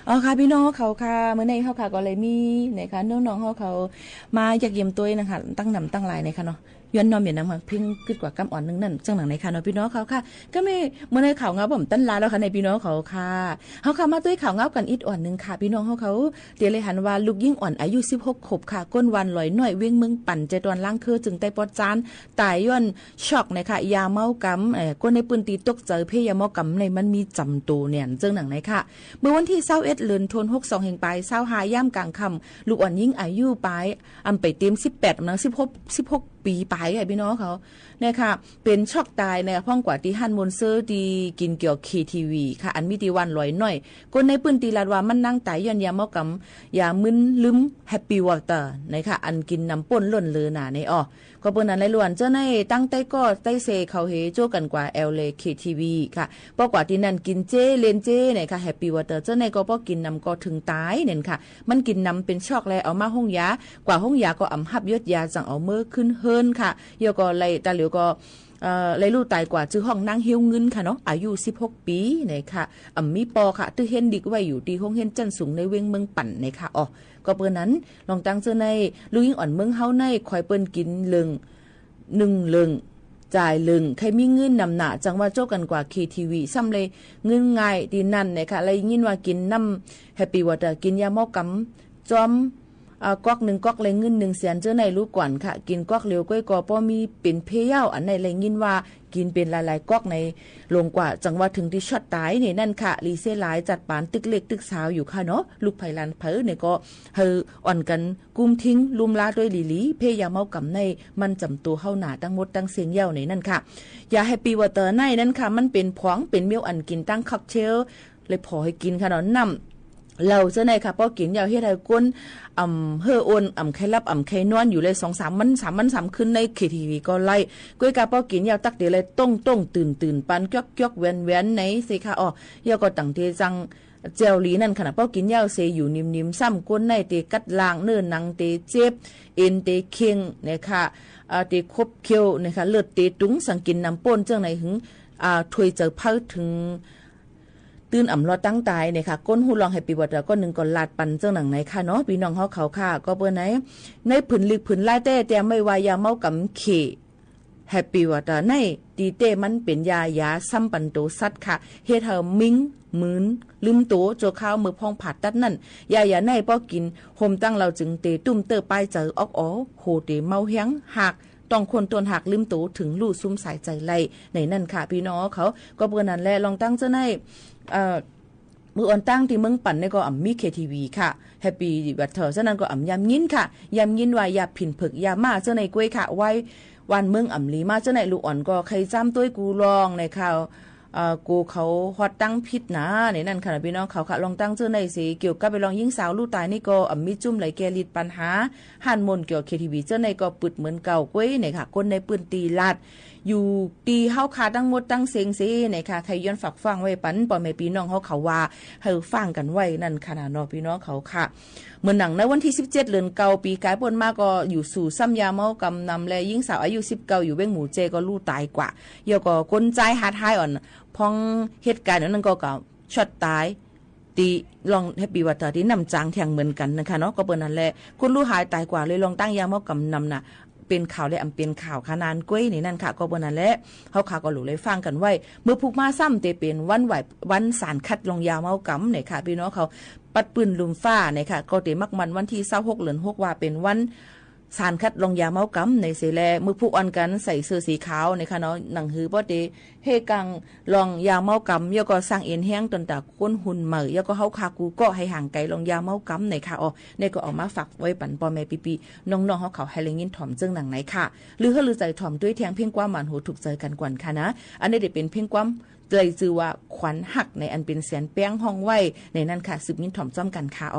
S5: อ๋อค่ะพี่น้องเขาค่ะเมื่อในเขาค่ะก็เลยมีนะคะน้องๆเขามาอยากเยี่ยมตัวนะคะตั้งนำตั้งหลายนะคะเนาะย้อนนอมเหมียนน้ำค่ะเพิ่งกึดกว่ากำอ่อนนึงนั่นจังหนังในค่ะเนาะพี่น้องเขาค่ะก็ไม่เมื่อในข่าวเงาผมตั้นลาแล้วค่ะในพี่น้องเขาค่ะเขาค่ะมาด้วยข่าวเงากันอีกอ่อนนึงค่ะพี่น้องเขาเดี๋ยวเลยหันว่าลูกยิ่งอ่อนอายุ16ขวบค่ะก้นวันลอยหน่อยเว้งเมืองปั่นใจตอนล่างคือจึงไต้ปอดจานตายย้อนช็อกนะคะยาเมากำก้นในปืนตีตกเจอเพยาเมากำในมันมีจำตัวเนี่ยจังหนังในค่ะเมื่อวันที่21เดือนธันวาคม62แห่งปลาย25ย่ำกลางค่ำลูกอ่อนยิ่งอายุปลายอำไปเต็ม18นะ16ปีไปค่ะพี่น้องเขาเนี่ยค่ะเป็นช็อกตายในห้องกว่าที่ฮันมอนเซอร์ดีกินเกี่ยวคีทีวีค่ะอันมีตีวันลอยหน่อยคนในปืนตีลาดว่ามันนั่งตายย้อนยาเมากำยามึนลืมแฮปปี้วอเตอร์นะคะอันกินน้ำป่นล้นเลยนะในก็เปิ้นนั้นเลยล้วนเจ้าในตั้งใต้ก็ใต้เซเขาเฮโจกันกว่าเอลเลคีทีวีค่ะปอกว่าที่นั่นกินเจเลนเจเนี่ยค่ะแฮปปี้วอเตอร์เจ้าในก็บ่กินน้ำก็ถึงตายเนี่ยค่ะมันกินน้ำเป็นช็อกแล้วเอามาห้องยากว่าห้องยาก็อำหับยดยาจังเอามือขึ้นเฮิรนค่ะเยก็เลยตาเหลียวก็เลยรู้ตายกว่าชื่อห้องนางเฮียวเงินค่ะเนาะอายุ16ปีนะคะมีปอค่ะตื้อเห็นดิกไว้อยู่ที่ห้องเห็นจันสูงในเวียงเมืองปั่นนะคะก็เปิ้นนั้นลองตั้งเจอในลูกยิ่งอ่อนเมืองเฮาในคอยเปิ้นกินลึง1ลึงจ่ายลึงใครมีเงินนำหน้าจังว่าโจกันกว่า KTV ซ้ำเลยเงินง่ายดีนั่นนะคะเลยยินว่ากินน้ำแฮปปี้วอเตอร์กินยาเมากำจอมก๊อก1ก๊อกเลยเงิน1แสนเจอในรู้ก่อนค่ะกินก๊อกเร็วก้อยก็ป้อมีเป็นเพย่าอันในเลยยินว่ากินเป็นหลายๆก๊อกในลงกว่าจังว่าถึงที่ช็อตตายนี่นั่นค่ะรีเซ่หลายจัดปานตึกเล็กตึกสาวอยู่ค่ะเนาะลูกไผ่ลันเผอเนี่ยก็เฮออ่อนกันกุมทิ้งลุมลาด้วยหลีเพยาเมากำในมันจำตัวเฮาหนาตั้งหมดตั้งเสียงเย้าในนั่นค่ะยาแฮปปี้วอเตอร์ในนั่นค่ะมันเป็นผงเป็นเมียวอันกินตั้งค็อกเทลเลยพอให้กินค่ะเนาะน้ำเราเจ้าในค่ะพอกินยาวเฮ็ดให้ก้นเฮอโอนไข้รับไข้นอนอยู่เลย 2-3 มัน3ขึ้นใน KTV ก็ไล่ก้อยกาพอกินยาวตักเดี๋ยวเลยต้องตื่นปันกยกแวนๆในสิค่ะยาวก็ตั้งเทจังเจลลีนั่นขนาดพอกินยาวเซอยู่นิ่มๆซ้ำก้นในเตกัดล่างเนื้อหนังเตเจ็บเอ็นเตเค็งนะคะเตคบเคี้ยวนะคะเลือดเตตุ้งสังกินน้ำป่นจังไหนถึงถวยเจอเพิ่ถึงตื่นอ่ำรอตั้งตายเนี่ยค่ะก้นหูลองให้ปีวัดก็1ก่อนลาดปันเจ้าหนังไหนค่ะเนาะพี่น้องเขาค่ะก็เปิ้นไหนในผืนลึกผืนลายแต่ไม่ว่ายาเมากำเขแฮปปี้วัดในตีเต้มันเป็นยาซ้ำปันโตสัตว์ค่ะเฮ็ดเฮามิงมืนลืมโตโจข้าวมือพองผัดตัดนั่นยาในป้อกินโฮมตั้งเราจึงเตตุ้มเตอป้ายเจอโหเตเมาเฮียงหักต้องคนตนหักลืมโตถึงลู่ซุ่มสายใจไล่ในนั่นค่ะพี่น้องเขาก็เปิ้นนั้นแลลองตั้งเจ้าในมืออ่อนตั้งที่เมืองปั่นนี่ก็มี KTV ค่ะแฮปปี้บัตเตอร์ฉะนั้นก็ยำยินค่ะยำยินว่ายาผินผึกยามาเจ้าในกล้วยค่ะไว้วันเมืองลีมาเจ้าในลูกอ่อนก็ใครจ้ำตัวกูลองในข่าวกูเขาฮอดตั้งพิษนะในนั่นค่ะพี่น้องเขาค่ะลองตั้งเจ้าในสิเกี่ยวกับไปลองยิงสาวลูกตายนี่ก็มีจุ่มไหลแกลิดปัญหาหันมนเกี่ยว KTV เจ้าในก็ปึดเหมือนเก่ากล้วยในค่ะคนในปืนตีลาดอยู่ตีเฮาขาตั้งหมดตั้งเสียงซินะคะใครย้อนฝากฟังไว้ปันปอแม่พี่น้องเขาว่าให้ฟังกันไว้นั่นขนาดเนาะพี่น้องเขาค่ะเมื่อหนังในวันที่17เดือนเก่าปีกายป่นมาก็อยู่สู่ซ้ำยาเมากำนำแลยิ่งสาวอายุ19อยู่เว้งหมูเจก็ลู่ตายกว่าเยาก็ก้นใจหาทายอ่อนพองเหตุการณ์นั้นก็ช็อตตายตีลองแฮปปี้วัตเตอร์ที่นำจางแทงเหมือนกันนะคะเนาะก็เปิ้นนั่นแหละคนลู่หายตายกว่าเลยลองตั้งยาเมากำนำน่ะเป็นข่าวและเป็นข่าวขนานก้วยนี่นั่นค่ะก็บ่นั่นแหละเฮาข่าวก็หลูเลยฟังกันไว้เมื่อผูกมาซ้ำเตเป็นวันสารคัดลงยาเมากำเนี่ยค่ะพี่น้องเขาปัดปืนลุมฟ้าเนี่ยค่ะก็เตมักมันวันที่26เดือน6ว่าเป็นวันสารคัดลงยาเมากำในเสแลมือผูกอันกันใส่เสื้อสีขาวนะคะเนาะหนังหือบ่เตเฮกังลองยาเมากำยก็สร้างเอ็นแห้งตนตาก้นหุ่นเหมยก็เฮาคากูก็ให้ห่างไกลลงยาเมากำในค่ะเนี่ยก็ออกมาฝากไว้ปันปอแม่ปีน้องๆเขาให้เลยยินถ่อมจึงหนังไหนค่ะหรือเฮาลือใจถ่อมด้วยแทงเพ่งความหมานหูถูกใจกันกวนค่ะนะอันนี้ได้เป็นเพ่งความเลยชื่อว่าขวัญหักในอันเป็นแสนแป้งห้องไว้ในนั้นค่ะสืบยินถ่อมจ้อมกันค่ะ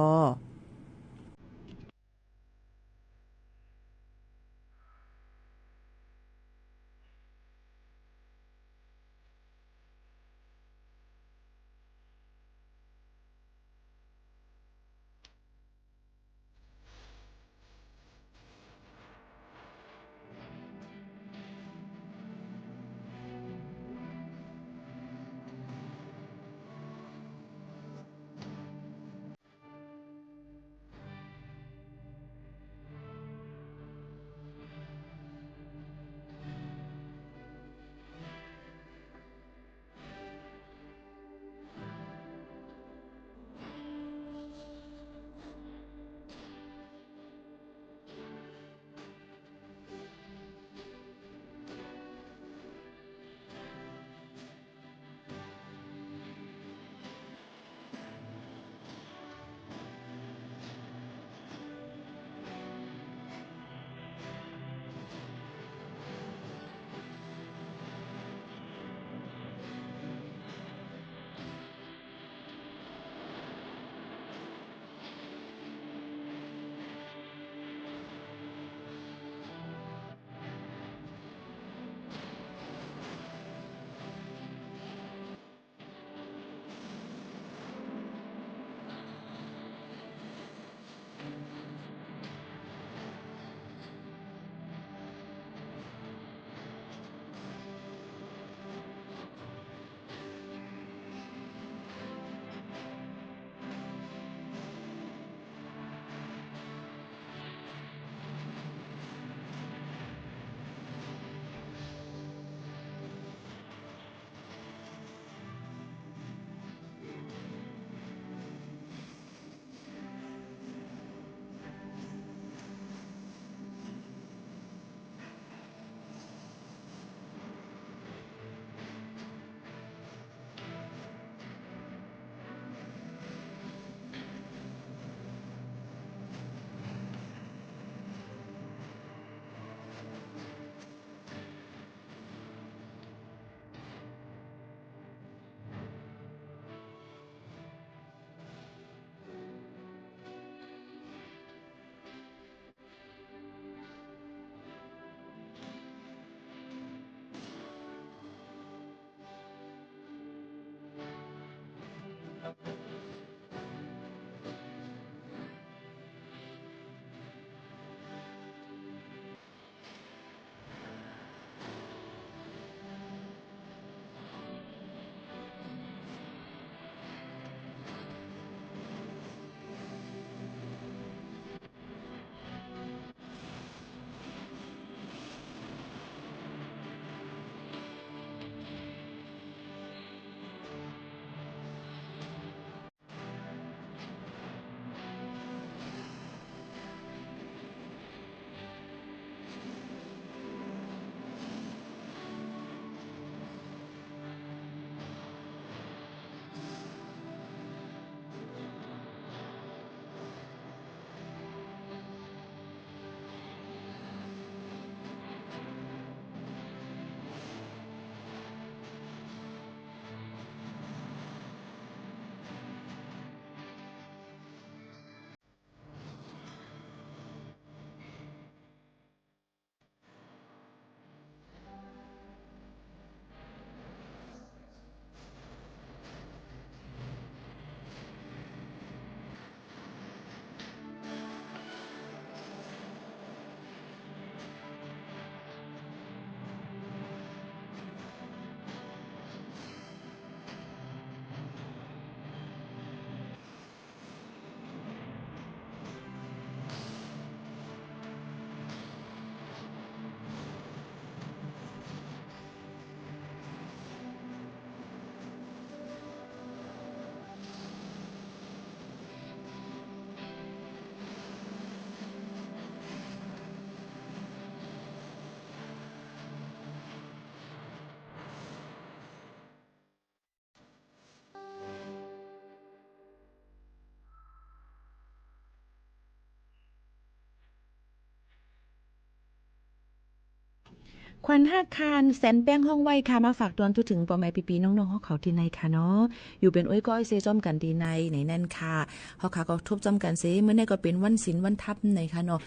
S16: ควันฮักคานแสนแป้งห้องไว้ค่ะมาฝากตอนทุถึงปอแม่ปีๆน้องๆเฮาเขาที่ในค่ะเนาะอยู่เป็นอ้อยก้อยเซจ้อมกันดีในนั่นค่ะเฮาค่ะก็ทบจ้อมกันเซมื้อนี้ก็เป็นวันศีลวันทับในค่ะเนาะ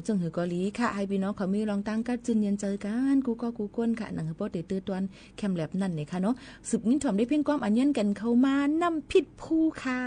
S16: จึงหือเกาหลีค่ะให้พี่น้องเขามีลองตั้งกัดจืนเย็นเจอกันกูก็กูก้นค่ะหนังหือโปได้ตื้อตวนแคมแลบนั่นนี่ค่ะเนาะสืบนิ้นถ่อมได้เพ่งความอันเย็นกันเข้ามานำผิดผู้ค่ะ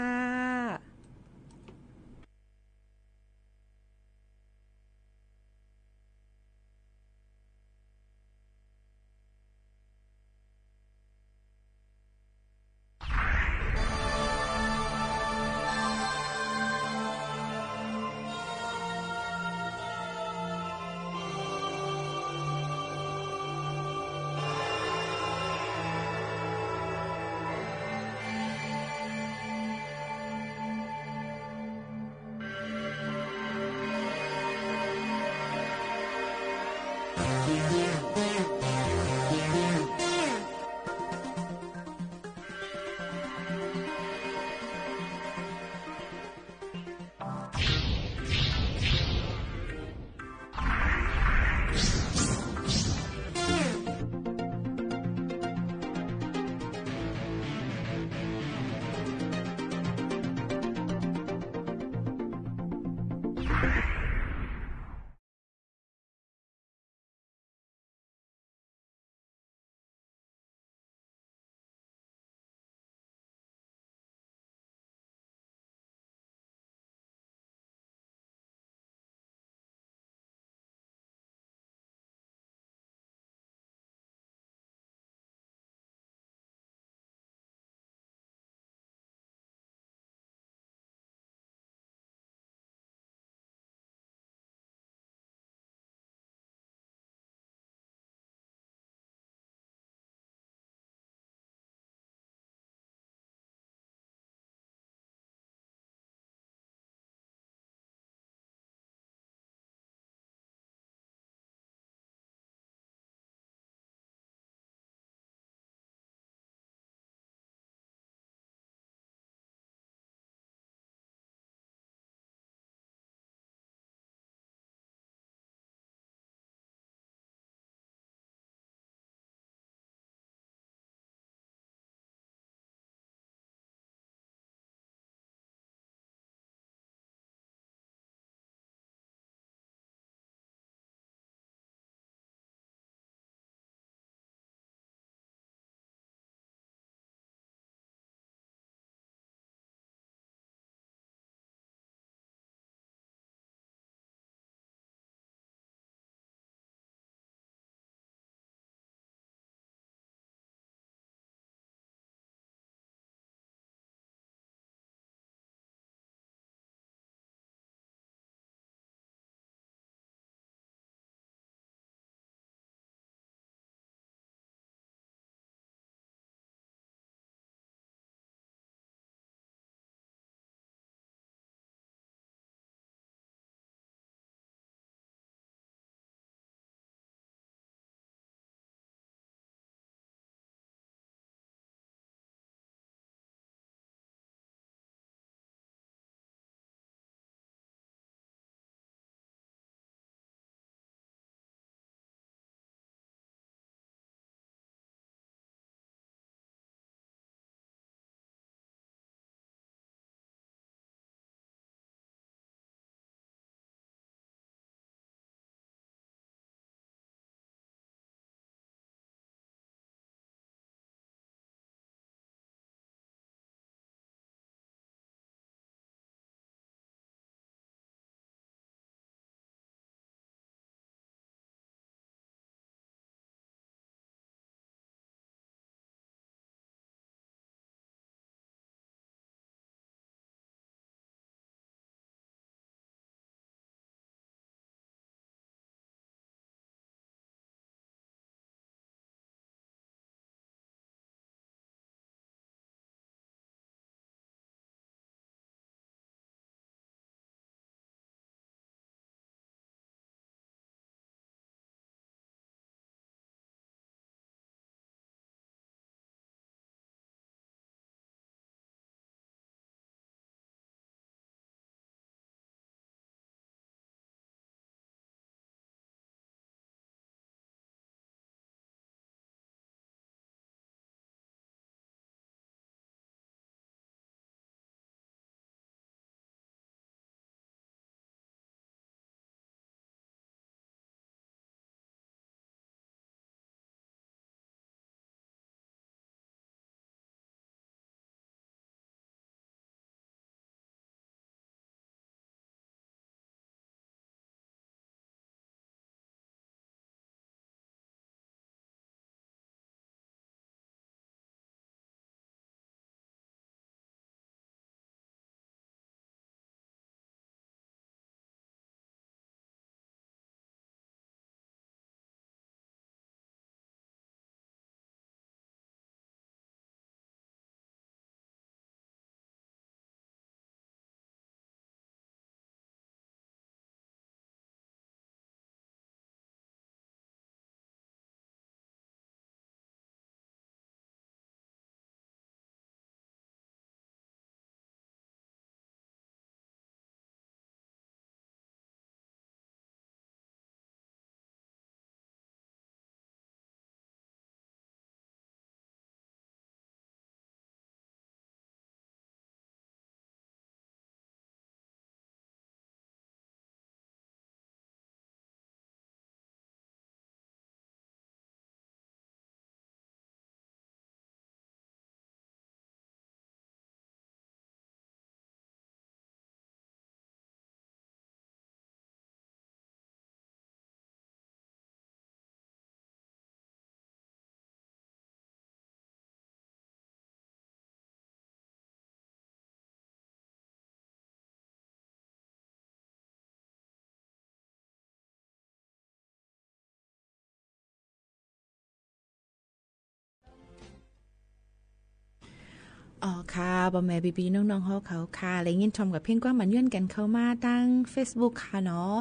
S16: อ๋อค่ะบ่แม่พี่ๆน้องๆเฮาเขาค่ะและยินชมกับเพียงกว่ามันย้อนกันเข้ามาตั้ง Facebook ค่ะเนาะ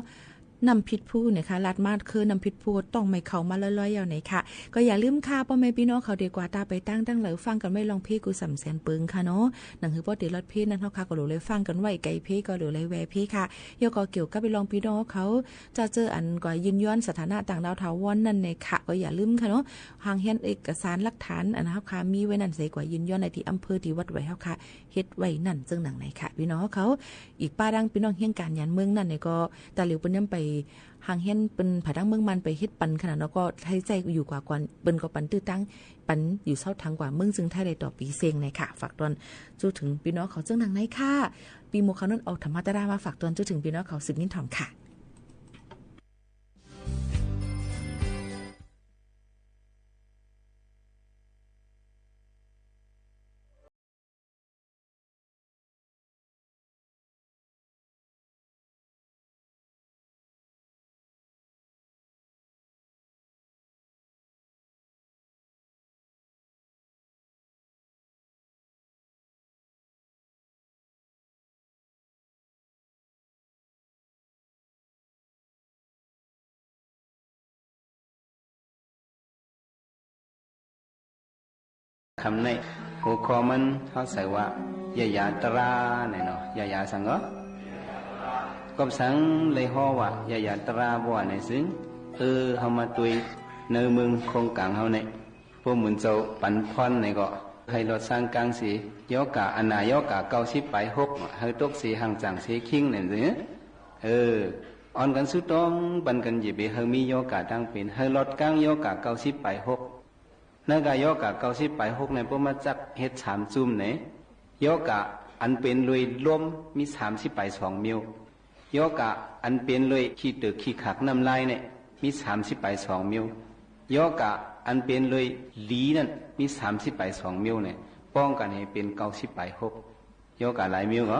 S16: นำพิษผู้นะคะลัดมาดคือนำพิษผู้ต้องไม่เข้ามาลอยๆอย่างไหนค่ะก็อย่าลืมค่ะพ่อแม่พี่น้องเขาดีกว่าตาไปตั้งเหลอฟังกันไว้ลองเพกูสำแสนปึงค่ะเนาะหนังคือบ่ติรถเพนั่นเฮาค่ะก็รู้เลยฟังกันไว้ไกลเพก็รู้เลยแวเพค่ะยก็เกี่ยวกับไปลองพี่น้องเขาจะเจออันก็ยืนย้อนสถานะต่างดาวถาวรนั่นในค่ะก็อย่าลืมค่ะเนาะทางเฮ็ดเอกสารหลักฐานอันนะครับค่ะมีไว้นั่นใส่กว่ายืนย้อนในที่อำเภอที่วัดไว้เฮาค่ะเฮ็ดไว้นั่นจึงหนังไหนค่ะพี่น้องเขาอีกป้าดังพี่น้องเฮียงการยันเมืองนั่นนี่ก็ตาหลิวเปิ้นไปหางเฮียนเป็นผาดังเมืองมันไปเฮ็ดปันขนาดแล้วก็ให้ใจอยู่กว่าก่อนเปิ้นก็ปันตื้อตั้งปันอยู่เศร้าทางกว่าเมืองจึงไทยได้ต่อปีเซงในค่ะฝากตอนจูถึงพี่น้องเขาจึงหนังในค่ะปีโมเขานั้นเอาธรรมะตรามาฝากตอนจูถึงพี่น้องเขาสืบนินทอมค่ะ
S17: คำในหัวข้อมันเขาใส่ว่ายายาตราเนี่ยเนาะยายาสังก็สังเลยห่อว่ายายาตราบ่ว่าในซึ่งเฮามาตุยในเมืองโครงกลางเฮาเนี่ยพวกหมุนเจ้าปันพรในก็ให้รถสร้างกลางสียกะอนายกะ90ไป6ให้ตกสีห่างจังสีคิงเนี่ยสิออนกันสุดต้องปันกันหยิบไปเฮามียกะตั้งเป็นให้รถกลางยกะ90ไป6นักยกะ90ไป6ในพวกมาจักเฮ็ด3จุ่มไหนยกะอันเป็นลุยร่วมมี30ไป2มิลยกะอันเป็นลุยขี้ตึกขี้ขักน้ำลายเนี่ยมี30ไป2มิลยกะอันเป็นลุยหลีนั่นมี30ไป2มิลเนี่ยป้องกันให้เป็น90ไป6ยกะหลายมิลเหรอ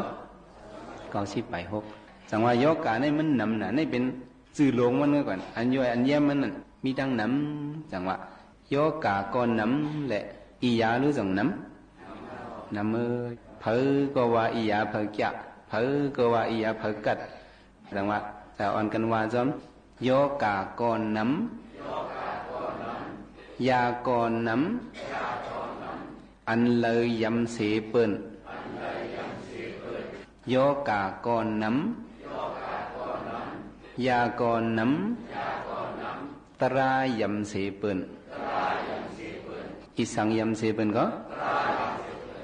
S17: 90ไป6จังว่ายกะนี่มันนำน่ะนี่เป็นชื่อหลวงมันก่อนอันย่อยอันแย้มมันนั่นมีดังนำจังว่าโยกะก็น้ำแหละอียาหรือจังน้ำเผอก็ว่าอียาเผอแกะเผอก็ว่าอียาเผอกัดจังว่าแต่อ่อนกันว่าจอมโยกะก็น้ำยาก็น้ำอันเลยยำเสเปิ้นโยกะก็น้ำยาก็น้ำตรายำเสเปิ้นอีสังยำเสเปิ้นก็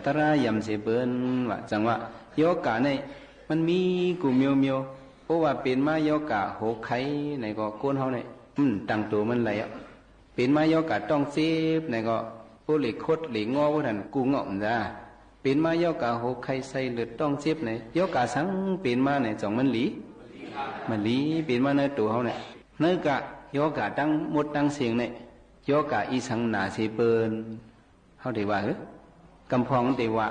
S17: ตรายำเสเปิ้นว่าจังว่าโยกะเนี่ยมันมีกูเมียวเพราะว่าเป็นมาโยกะโหไข่ในก็โกนเฮาเนี่ยตั้งตัวมันไหลอ่ะเป็นมาโยกะต้องเซฟในก็ผู้เหล็กคดเหล็กงอว่านั่นกูงอมจ้าเป็นมาโยกะโหไข่ใส่เลือดต้องเซฟในโยกะสังเป็นมาในจ่องมันหลีเป็นมาในตัวเฮาเนี่ยเนื้อกะโยกะตั้งหมดตั้งเสียงเนี่ยโยกะอีสังนาเสเปิ้นเฮาได้ว่าเฮ้กำพองได้ว่า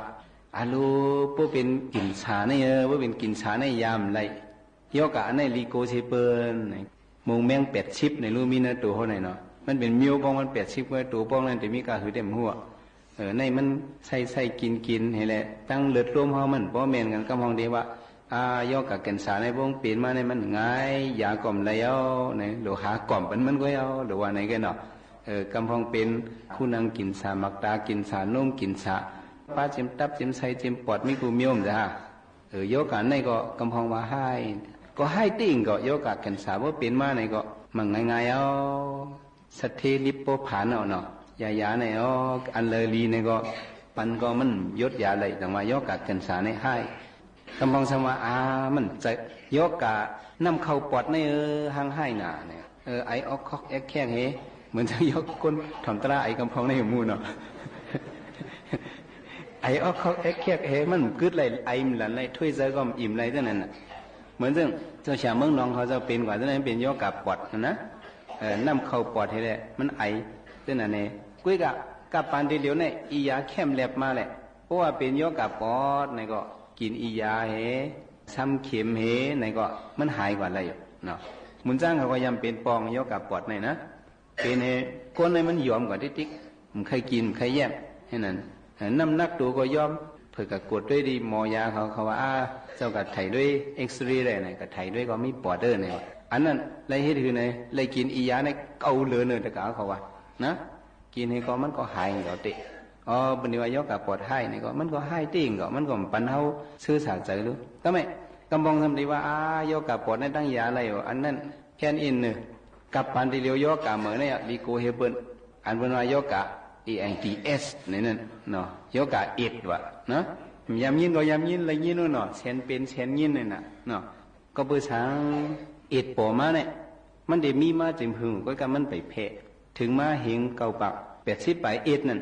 S17: อาลูผู้เป็นกินชาในผู้เป็นกินชาในยามไรโยกะในลีโกเสเปิ้นมงแมง80ในรูมีในตัวเฮาไหนเนาะมันเป็นมิวป้องมัน80ไว้ตัวป้องนั่นแต่มีกะหือเต็มหัวในมันใส่กินให้แหละตั้งเลือดรวมเฮามันบ่แม่นกันกำพองได้ว่าโยกะกันสาในวงเปลี่ยนมาในมันง่ายยากล่อมแล้วในหรือหากล่อมเป็นมันก็เอาหรือว่าไหนกันเนาะกำพองเป็นคู่นางกินสามักตากินสานุ่มกินสาป้าเจ็มตับเจ็มไส้เจ็มปอดมีกูมิวมจ้าโยกะในก็กำพองว่าให้ติ่งก็โยกะกันสาว่าเป็นมาในก็มันง่ายๆเอาสัทเทลิปโปผานเอาเนาะยาในอันเลยลีในก็ปันก็มันยศยาเลยแต่ว่าโยกะกันสาในให้กำพองสมามันจะโยกะน้ำเข้าปอดในห้างให้หนาเนี่ยไอออกคอกแอกแข้งเฮเหมือนจะยกก้นถอนตราไอกำพองในมูเนาะไอออกคอกแอกแข้งเฮมันกึดเลยไอมันหลันเลยถ้วยเจอก็อิ่มเลยเท่านั้นน่ะเหมือนซึ่งเจ้าชายเมืองน้องเขาจะเป็นกว่าเท่านั้นเป็นโยกะปอดนะน้ำเข้าปอดให้เลยมันไอเท่านั้นเองกุ้ยกับปานทีเดียวเนี่ยอียาเข้มแหลบมาเลยเพราะว่าเป็นโยกะปอดในก็กินอียาเฮซ้ำเข็มเฮในก็มันหายกว่าอะไรอยู่เนาะมุนจ้างเขาก็ยังเป็นปองโยกะปอดในนะเป็นเฮก้นในมันหยอมกว่าติ๊กมันเคยกินเคยแยบให้นั้น น้ำหนักตัวก็ยอมเพื่อกับกดด้วยดีหมอยาเขาว่าเจ้ากับไถด้วยเอ็กซเรย์อะไรเนี่ยกับไถด้วยก็มีปอดเดอร์เนี่ยอันนั้นไรเฮ็ดคือไหนไรกินอียาในเกาเหลือเนี่ยแต่กะเขาว่านะกินให้ก็มันก็หายก็ติบันนี้ว่ายกกับปอดให้เนี่ยก็มันก็ให้ติ่งก็มันก็ปันเฮาซื้อสาใจรู้ก็ไม่กำบองทำดีว่ายกกับปอดในตั้งยาอะไรอันนั้นแค่อินเนี่ยกับปันที่เลี้ยวยกกับเหมือนเนี่ยลีโกเฮเปิลอันเป็นว่ายกกับAIDS นี่นั่นเนาะยกกับAIDS ว่ะเนาะยามยินก็ยามยินอะไรยินเนาะเชนเป็นเชนยินนี่น่ะเนาะก็เปิดทางAIDS ปอมาเนี่ยมันได้มีมาจิมหึงก็กันมันไปแพร่ถึงมาเฮงเก่าปาก80ไปAIDS นั่น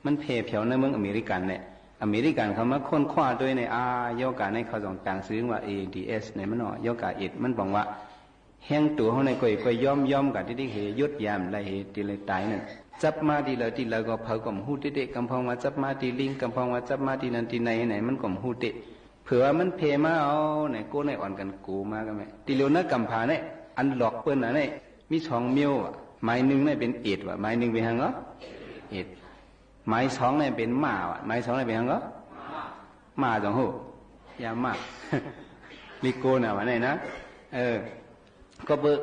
S17: มันแพร่แผ่วในเมืองอเมริกันเนี่ยอเมริกันเขามาค้นคว้าด้วยในยกกับในเขาส่งต่างซื้อว่า AIDS เนี่ยมันเนาะยกกับAIDS มันบอกว่าแห้งตัวเขาในก็ย่อมกับที่เหยุดยามไรเหตุเลยตายนั่นจับมาดีเลยที่เราก็เผากลมหูติเด็กกำพองว่าจับมาดีลิงกำพองว่าจับมาดีนันดีไหนไหนมันกลมหูติเผื่อมันเพมาเอาไหนโก้ในอ่อนกันกูมากันไหมตีเร็วนักกำพาเนี่ยอันหลอกเปิ้ลนะเนี่ยมีช่องเมียวไม้หนึ่งเนี่ยเป็นเอ็ดว่ะไม้หนึ่งเป็นหังก็เอ็ดไม้สองเนี่ยเป็นหมาว่ะไม้สองเนี่ยเป็นหังก็หมาจังหูยามาลิโก้น่ะวะเนี่ยนะก็เบิก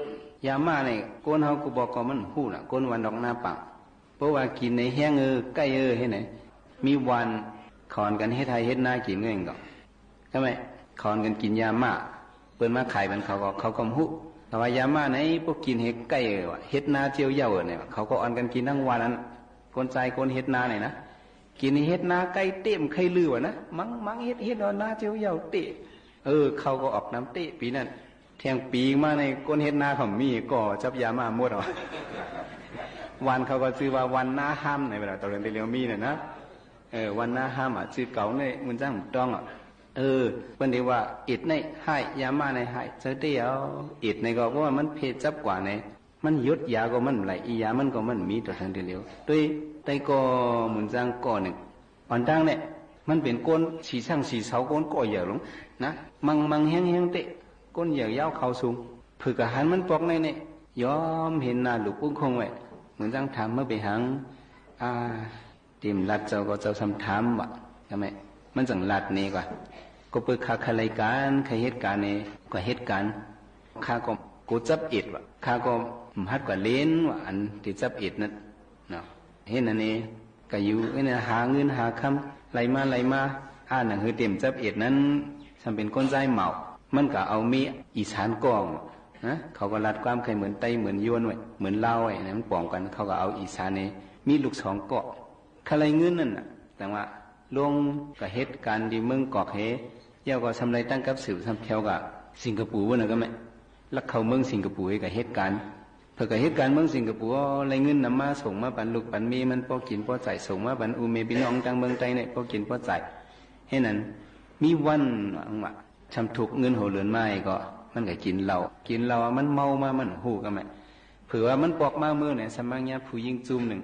S17: ยามาเนี่ยโกนเฮากูบอกก็มันหูน่ะโกนวันดอกหน้าปังเพราะว่ากินในแห้งใกล้ให้ไหนมีวันขอนกันให้ไทยเฮ็ดหน้ากินเองก็ใช่ไหมขอนกันกินยามาเปิ้นมาขายมันเขาก็หูแต่ว่ายามาไหนพวกกินเฮ็ดใกล้ว่ะเฮ็ดหน้าเจียวเย่าเนี่ยเขาก็อ่อนกันกินทั้งวันนั้นคนใจคนเฮ็ดหน้าเนี่ยนะกินเฮ็ดหน้าใกล้เต็มไข่ลือว่ะนะมังเฮ็ดหน้าเจียวเย่าเตะเขาก็ออกน้ำเตะปีนั้นแทงปีมาในก้นเฮ็ดนาเขามีก็จับยามาหมดหรอวันเขาก็ชื่อว่าวันหน้าห้ามในเวลาตอนเรียนเรียวมีเนี่ยนะวันหน้าห้ามชื่อเก่าในมันจ้างต้องเป็นดีว่าอิดในให้ยามาในให้เจอเดียวอิดในก็เพราะว่ามันเพจจับกว่าในมันยุดยาก็มันไหลอียามันก็มันมีตัวทางเดียวด้วยไตก็มันจ้างก่อหนึ่งอ่อนตั้งเนี่ยมันเป็นก้นสีช่างสีเสาก้นก่อใหญ่ลงนะมังแห้งเตะก้นเหยื่อยาวเขาสูงผือกระหันมันปอกในเนี่ยยอมเห็นหน้าลูกอุ้งคงไว้เหมือนจังถามเมื่อไปหังเตรียมรัดเจ้าก็เจ้าทำถามวะใช่ไหมมันจังรัดนี่กว่าก็เปิดขาขลายการขเหตุการเนี่ยก็เหตุการข้าก็กูจับอิดวะข้าก็หัดกว่าเล่นวะอันที่จับอิดนั่นเนาะเห็นอันนี้ก็อยู่เนี่ยหาเงินหาคำไหลมาหนังคือเตรียมจับอิดนั้นทำเป็นก้นใจเหมามันก็เอามีอีสานกองนะเขาก็รัดความเคยเหมือนไตเหมือนยวนไว้เหมือนเล่าไว้นะมันป้องกันเขาก็เอาอีสานนี้มีลูกสองเกาะขลายเงินนั่นน่ะแต่ว่าลงกับเหตุการณ์ที่เมืองเกาะเฮเย่าก็ทำไรตั้งกับสืบทำเที่ยวกับสิงคโปร์วะนะก็ไม่ลักเขาเมืองสิงคโปร์กับเหตุการณ์เพื่อกับเหตุการณ์เมืองสิงคโปร์ไรเงินนำมาส่งมาปันลูกปันมีมันพอกินพอจ่ายส่งมาปันอูเมบิน้องจังเมืองใจเนี่ยพอกินพอจ่ายให้นั้นมีวันว่าทำถูกเงินหัวเรือนไม้ก็มันก็กินเหล้ามันเมามามันหูกันไหมเผื่อว่ามันปอกมาเมื่อเนี่ยสมังเนี้ยผู้ยิงจุ่มหนึ่ง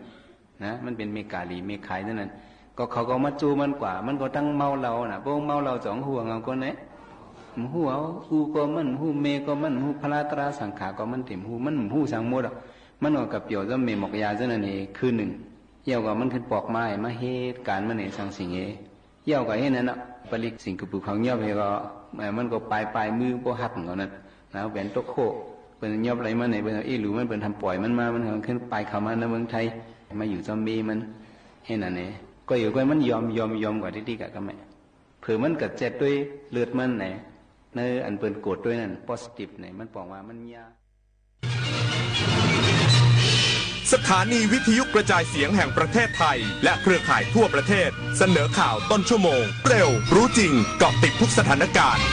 S17: นะมันเป็นเมกาลีเมขายนั่นก็เขาก็มาจูมันกว่ามันก็ตั้งเมาเราน่ะพวกเมาเราสองหัวเงาคนเนี่ยหัวหูก็มันหูเมก็มันหูพลาตราสังขาก็มันเต็มหูมันหูสังหมดอ่ะมันก็กับเปี่ยวจะเมหมกยาเจ้านั่นเองคืนหนึ่งเยี่ยวก็มันขึ้นปอกไม้มาเหตุการณ์มันเนี่ยสังสิงเยี่ยวก็เห็นนั่นอ่ะผลิตสิ่งกระปุกของเยี่ยวเพก็มันก็ปลายมือพวกหักของเขานั่นนะแหวนตกโคเป็นยอบอะไรมาไหนเป็นหรือมันเป็นทำปล่อยมันมามันขึ้นปลายเขามาในเมืองไทยมาอยู่จอมบีมันเห็นอันนี้ก็อยู่ก็มันยอมกว่าที่กะก็ไม่เผื่อมันกัดเจ็ดด้วยเลือดมันไหนในอันเป็นโกรธด้วยนั่น positive ไหนมันบอกว่ามันยา
S6: สถานีวิทยุกระจายเสียงแห่งประเทศไทยและเครือข่ายทั่วประเทศเสนอข่าวต้นชั่วโมงเร็วรู้จริงเกาะติดทุกสถานการณ์